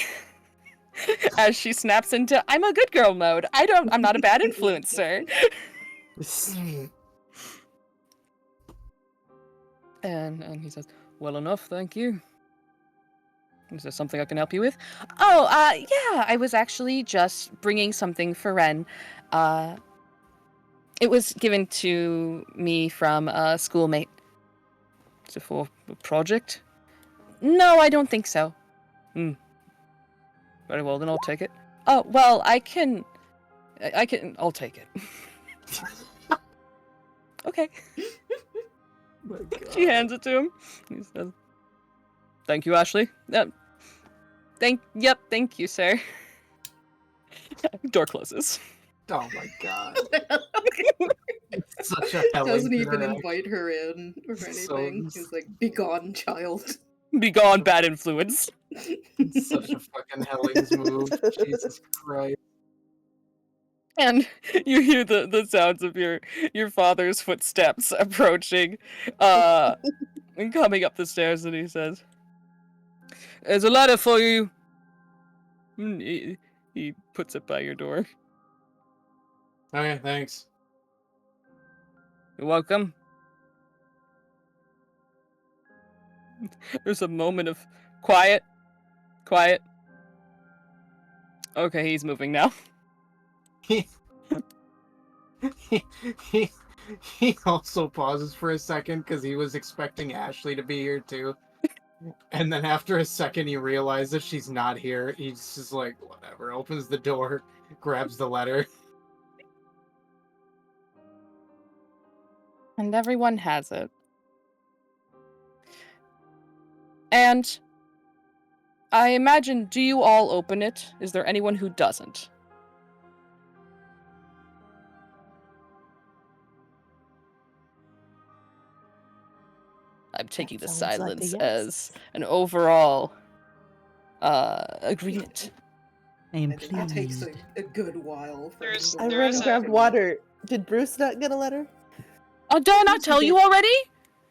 As she snaps into "I'm a good girl" mode. I'm not a bad influence, sir. And he says, "Well enough, thank you. Is there something I can help you with?" "Oh, yeah, I was actually just bringing something for Ren. It was given to me from a schoolmate. Is it for a project?" "No, I don't think so." Very well, then I'll take it." "Oh, well, I'll take it." "Okay." My She God. hands it to him. He says, "Thank you, Ashley." Thank you, sir." Door closes. Oh my God. Such a Hellings Doesn't even interaction. invite her in or So- anything. He's like, "Be gone, child." Be gone, bad influence. Such a fucking Hellings move. Jesus Christ. And you hear the sounds of your father's footsteps approaching, and coming up the stairs, and he says, "There's a letter for you." He puts it by your door. Okay, thanks. "You're welcome." There's a moment of quiet. Okay, he's moving now. He, he, he, he also pauses for a second because he was expecting Ashley to be here too. And then after a second, he realizes she's not here. He's just like, whatever, opens the door, grabs the letter. And everyone has it. And I imagine, do you all open it? Is there anyone who doesn't? I'm taking the sounds like a silence yes. as an overall agreement. And I think it takes please. a good while for There's- him I to There ran is and a- grabbed water. Did Bruce not get a letter? Oh, did I not Yes, tell you you did. already?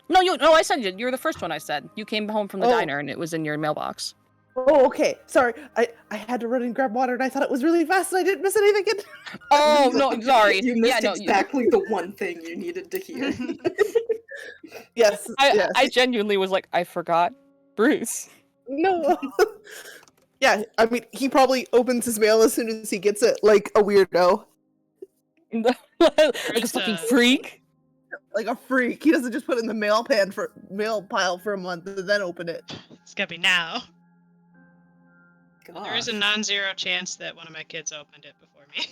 No, I said you. You're the first one I said. You came home from the Oh. diner and it was in your mailbox. Oh, okay. Sorry. I had to run and grab water, and I thought it was really fast, and I didn't miss anything. Oh, no, sorry. You missed yeah, no, exactly the one thing you needed to hear. Yes. yes. I genuinely was like, I forgot Bruce. No. Yeah, I mean, he probably opens his mail as soon as he gets it, like a weirdo, Like a Bruce fucking does. freak. like a freak. He doesn't just put it in the mail pile for a month and then open it. It's gonna be now. Gosh. There is a non-zero chance that one of my kids opened it before me.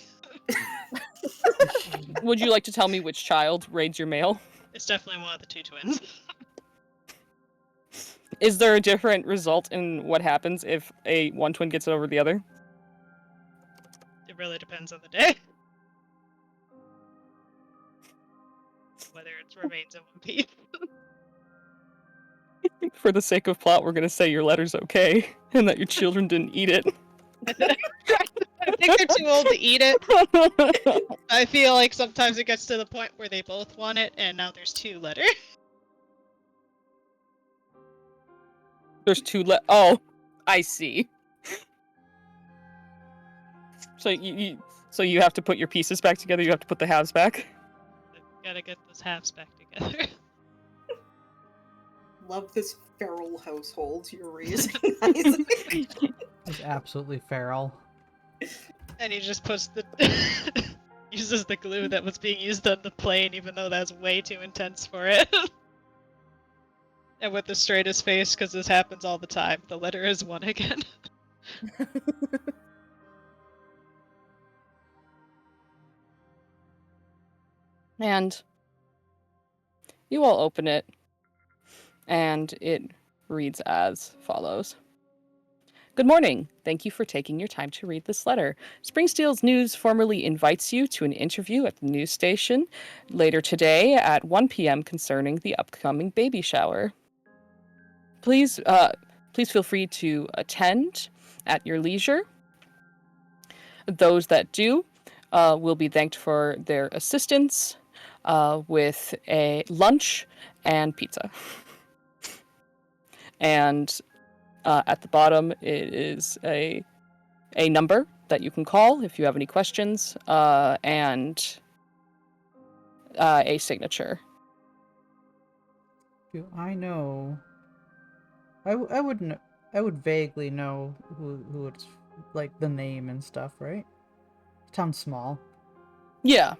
Would you like to tell me which child raids your mail? It's definitely one of the two twins. Is there a different result in what happens if one twin gets it over the other? It really depends on the day. Whether it remains in one piece. For the sake of plot, we're gonna say your letter's okay, and that your children didn't eat it. I think they're too old to eat it. I feel like sometimes it gets to the point where they both want it, and now there's two letters. There's two Oh, I see. So you have to put your pieces back together. You have to put the halves back. Gotta get those halves back together. Love this feral household you're raising, Isaac. It's absolutely feral. And he just puts the uses the glue that was being used on the plane, even though that's way too intense for it. And with the straightest face, because this happens all the time, the letter is one again. And you all open it, and it reads as follows. Good morning. Thank you for taking your time to read this letter. Springsteel's News formally invites you to an interview at the news station later today at 1 p.m. concerning the upcoming baby shower. Please feel free to attend at your leisure. Those that do, will be thanked for their assistance with a lunch and pizza. And at the bottom, it is a number that you can call if you have any questions, and a signature. Do I know? I would know. I would vaguely know who it's like the name and stuff, right? Sounds small. Yeah.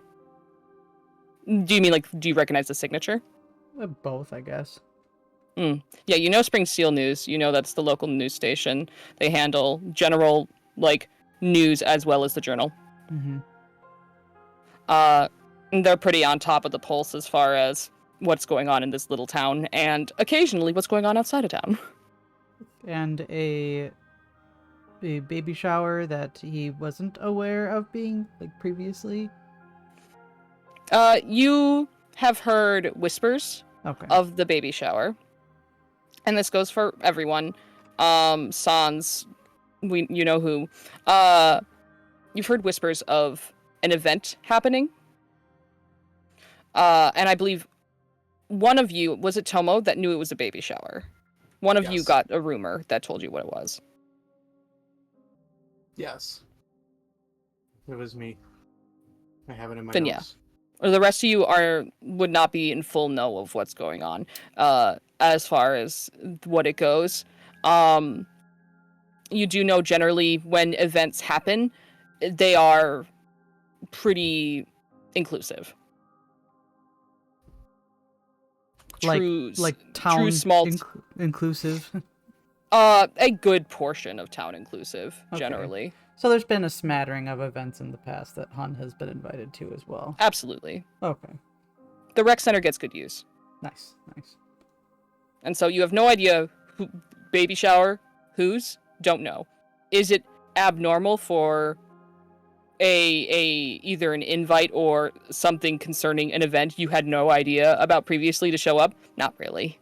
Do you mean like, do you recognize the signature? Both, I guess. Yeah, you know Spring Steel News. You know that's the local news station. They handle general, like, news as well as the Journal. Mm-hmm. They're pretty on top of the pulse as far as what's going on in this little town, and occasionally what's going on outside of town. And a baby shower that he wasn't aware of being, like, previously? You have heard whispers Okay. of the baby shower. And this goes for everyone. Sans, you know who. You've heard whispers of an event happening. And I believe one of you, was it Tomo, that knew it was a baby shower? One of you Yes. got a rumor that told you what it was. Yes. It was me. I have it in my Then notes. Or the rest of you would not be in full know of what's going on, as far as what it goes. You do know generally when events happen, they are pretty inclusive. Like town small inclusive. A good portion of town inclusive, Okay. generally. So there's been a smattering of events in the past that Hun has been invited to as well. Absolutely. Okay. The rec center gets good use. Nice. And so you have no idea who, baby shower, whose, don't know. Is it abnormal for either an invite or something concerning an event you had no idea about previously to show up? Not really.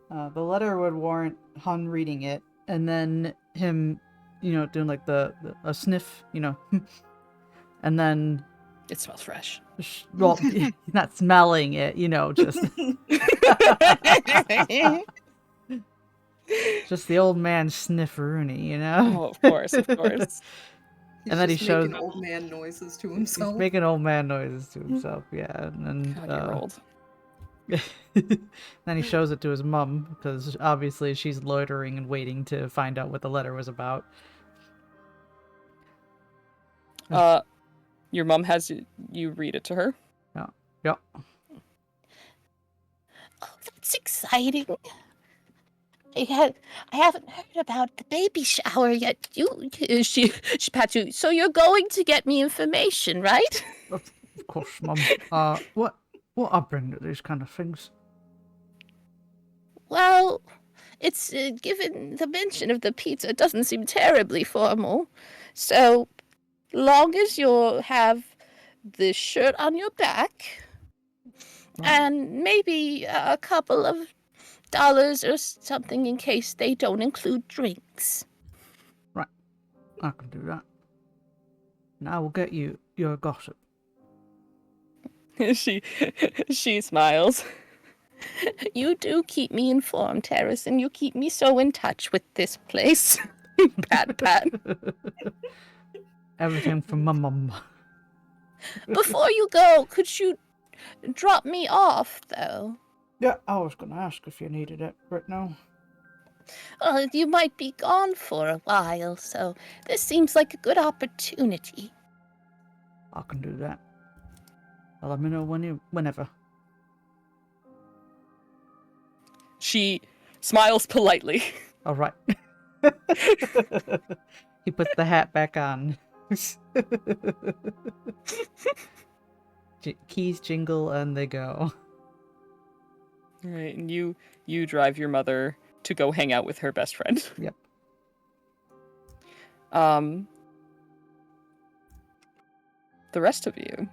The letter would warrant Hun reading it, and then him, doing like a sniff, and then It smells fresh. well, he's not smelling it, just just the old man snifferoonie, Oh, of course. He's And then he just shows- making old man noises to he's himself. making old man noises to himself, yeah, and then God, you're old. then he shows it to his mum, because obviously she's loitering and waiting to find out what the letter was about. Your mom has you read it to her? Yep. Oh, that's exciting. I haven't heard about the baby shower yet. She pats you. So you're going to get me information, right? Of course, Mum. What I bring to these kind of things? Well, it's given the mention of the pizza, it doesn't seem terribly formal. So long as you have the shirt on your back and maybe a couple of dollars or something in case they don't include drinks. Right. I can do that. And I will get you your gossip. She smiles. You do keep me informed, Terrace, and you keep me so in touch with this place. Pat. Everything from my mum. Before you go, could you drop me off, though? Yeah, I was going to ask if you needed it, but no. You might be gone for a while, so this seems like a good opportunity. I can do that. Let me know whenever. She smiles politely. All right. He puts the hat back on. Keys jingle and they go. All right, and you drive your mother to go hang out with her best friend. Yep. The rest of you,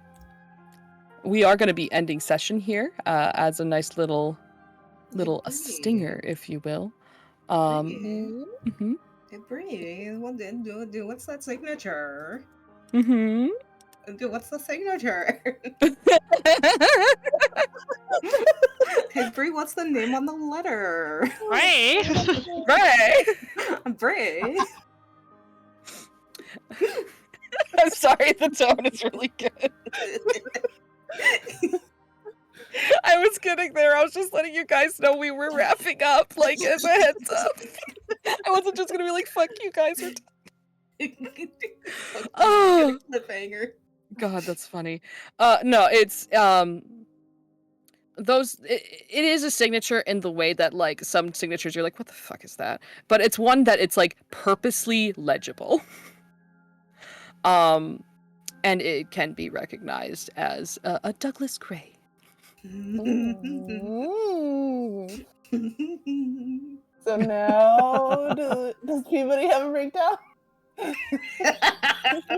we are going to be ending session here as a nice little a stinger, if you will. Hey. Mhm. Hey, Bree, what's that signature? Mm-hmm. What's the signature? Hey, Bree, what's the name on the letter? Ray! Right. Bree. I'm sorry, the tone is really good. I was kidding there. I was just letting you guys know we were wrapping up, like, as a heads up. I wasn't just gonna be like, fuck you guys. Oh, Cliffhanger. God, that's funny. No, it's, it is a signature in the way that, like, some signatures you're like, what the fuck is that? But it's one that it's, like, purposely legible. And it can be recognized as a Douglas Gray. Ooh. So now, does Peabody have a breakdown? Your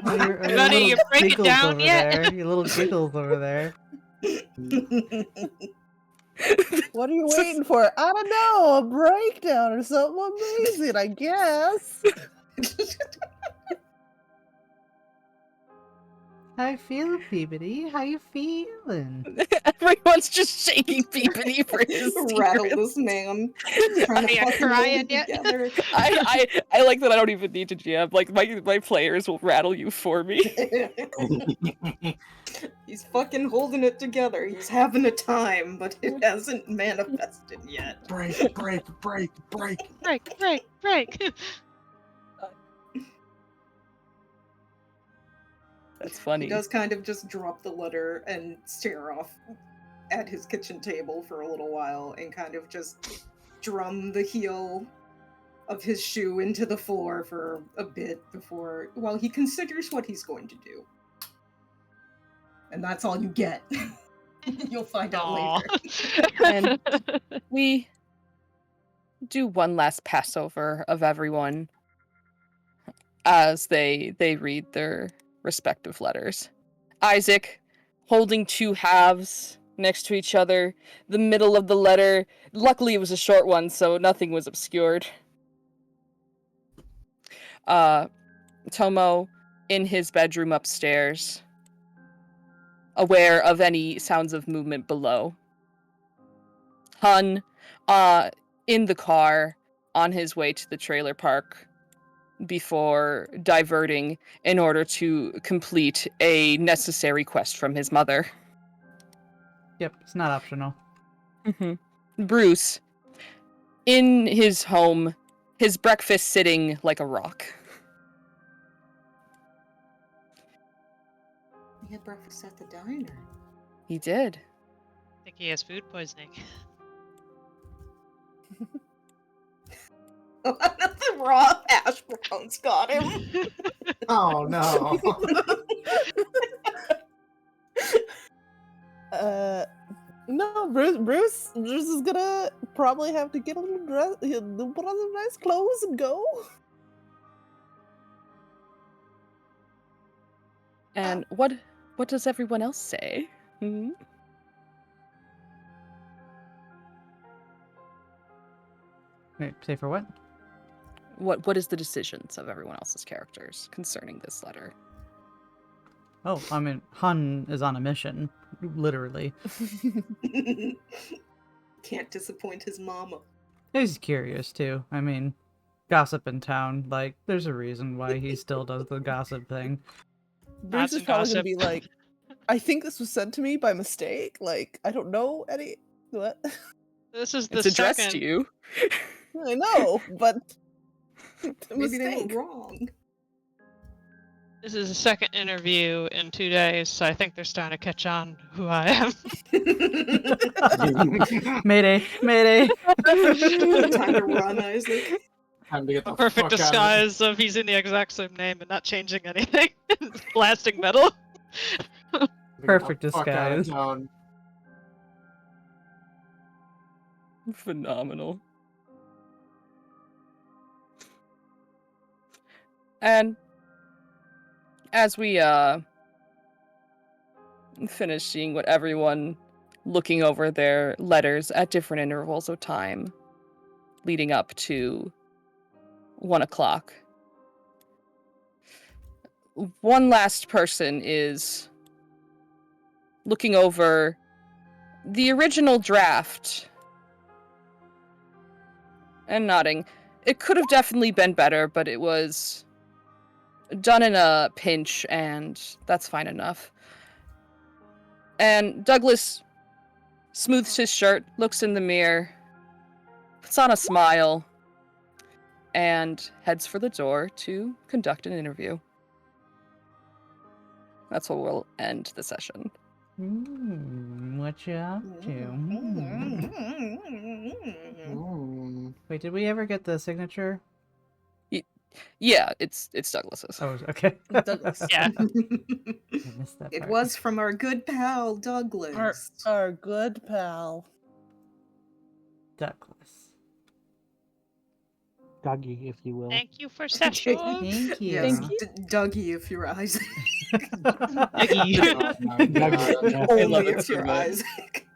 Buddy, little you break it giggles down over yet? there. Your little giggles over there. What are you waiting for? I don't know, a breakdown or something amazing, I guess. How you feeling, Peabody? How you feeling? Everyone's just shaking Peabody for his Rattle secrets. this man. Are Trying to you fucking hold crying it yet? together. I like that I don't even need to GM. Like, my players will rattle you for me. He's fucking holding it together. He's having a time, but it hasn't manifested yet. Break. Break, break! That's funny. He does kind of just drop the letter and stare off at his kitchen table for a little while and kind of just drum the heel of his shoe into the floor for a bit before, while he considers what he's going to do. And that's all you get. You'll find out Aw. later. And we do one last Passover of everyone as they read their respective letters. Isaac holding two halves next to each other. The middle of the letter, luckily it was a short one, so nothing was obscured. Tomo in his bedroom upstairs, aware of any sounds of movement below. Hun, in the car on his way to the trailer park before diverting in order to complete a necessary quest from his mother. Yep, it's not optional. Bruce, in his home, his breakfast sitting like a rock. We had breakfast at the diner. He did. I think he has food poisoning. The raw hash browns got him. Oh no. No, Bruce is gonna probably have to get a little dress, put on some nice clothes and go. And what does everyone else say? Hmm? Wait, say for what? What is the decisions of everyone else's characters concerning this letter? Oh, I mean, Hun is on a mission, literally. Can't disappoint his mama. He's curious too. I mean, gossip in town. Like, there's a reason why he still does the gossip thing. Bruce is some probably gossip. gonna be like, I think this was sent to me by mistake. Like, I don't know any. What? This is the It's addressed second. to you. I know, but Maybe they mistake. were wrong. This is the second interview in 2 days, so I think they're starting to catch on who I am. Mayday, mayday. Time to run, Isaac. Time to get the A perfect fuck out of disguise of he's in the exact same name and not changing anything. Blasting metal. it. Perfect Get the fuck out of disguise. town. Phenomenal. And as we finish seeing what everyone looking over their letters at different intervals of time leading up to 1 o'clock. One last person is looking over the original draft and nodding. It could have definitely been better, but it was done in a pinch, and that's fine enough. And Douglas smooths his shirt, looks in the mirror, puts on a smile, and heads for the door to conduct an interview. That's what we'll end the session. What you up to? Wait, did we ever get the signature? Yeah, it's Douglas's. Oh, okay. Douglas. Yeah. I missed that It part. was from our good pal Douglas. Our good pal. Douglas. Doggy, if you will. Thank you for session. Thank you. Yes, Thank you. Dougie, if you're Isaac. Oh my God. Dougie, yes. I Only love it if so you're much. Isaac.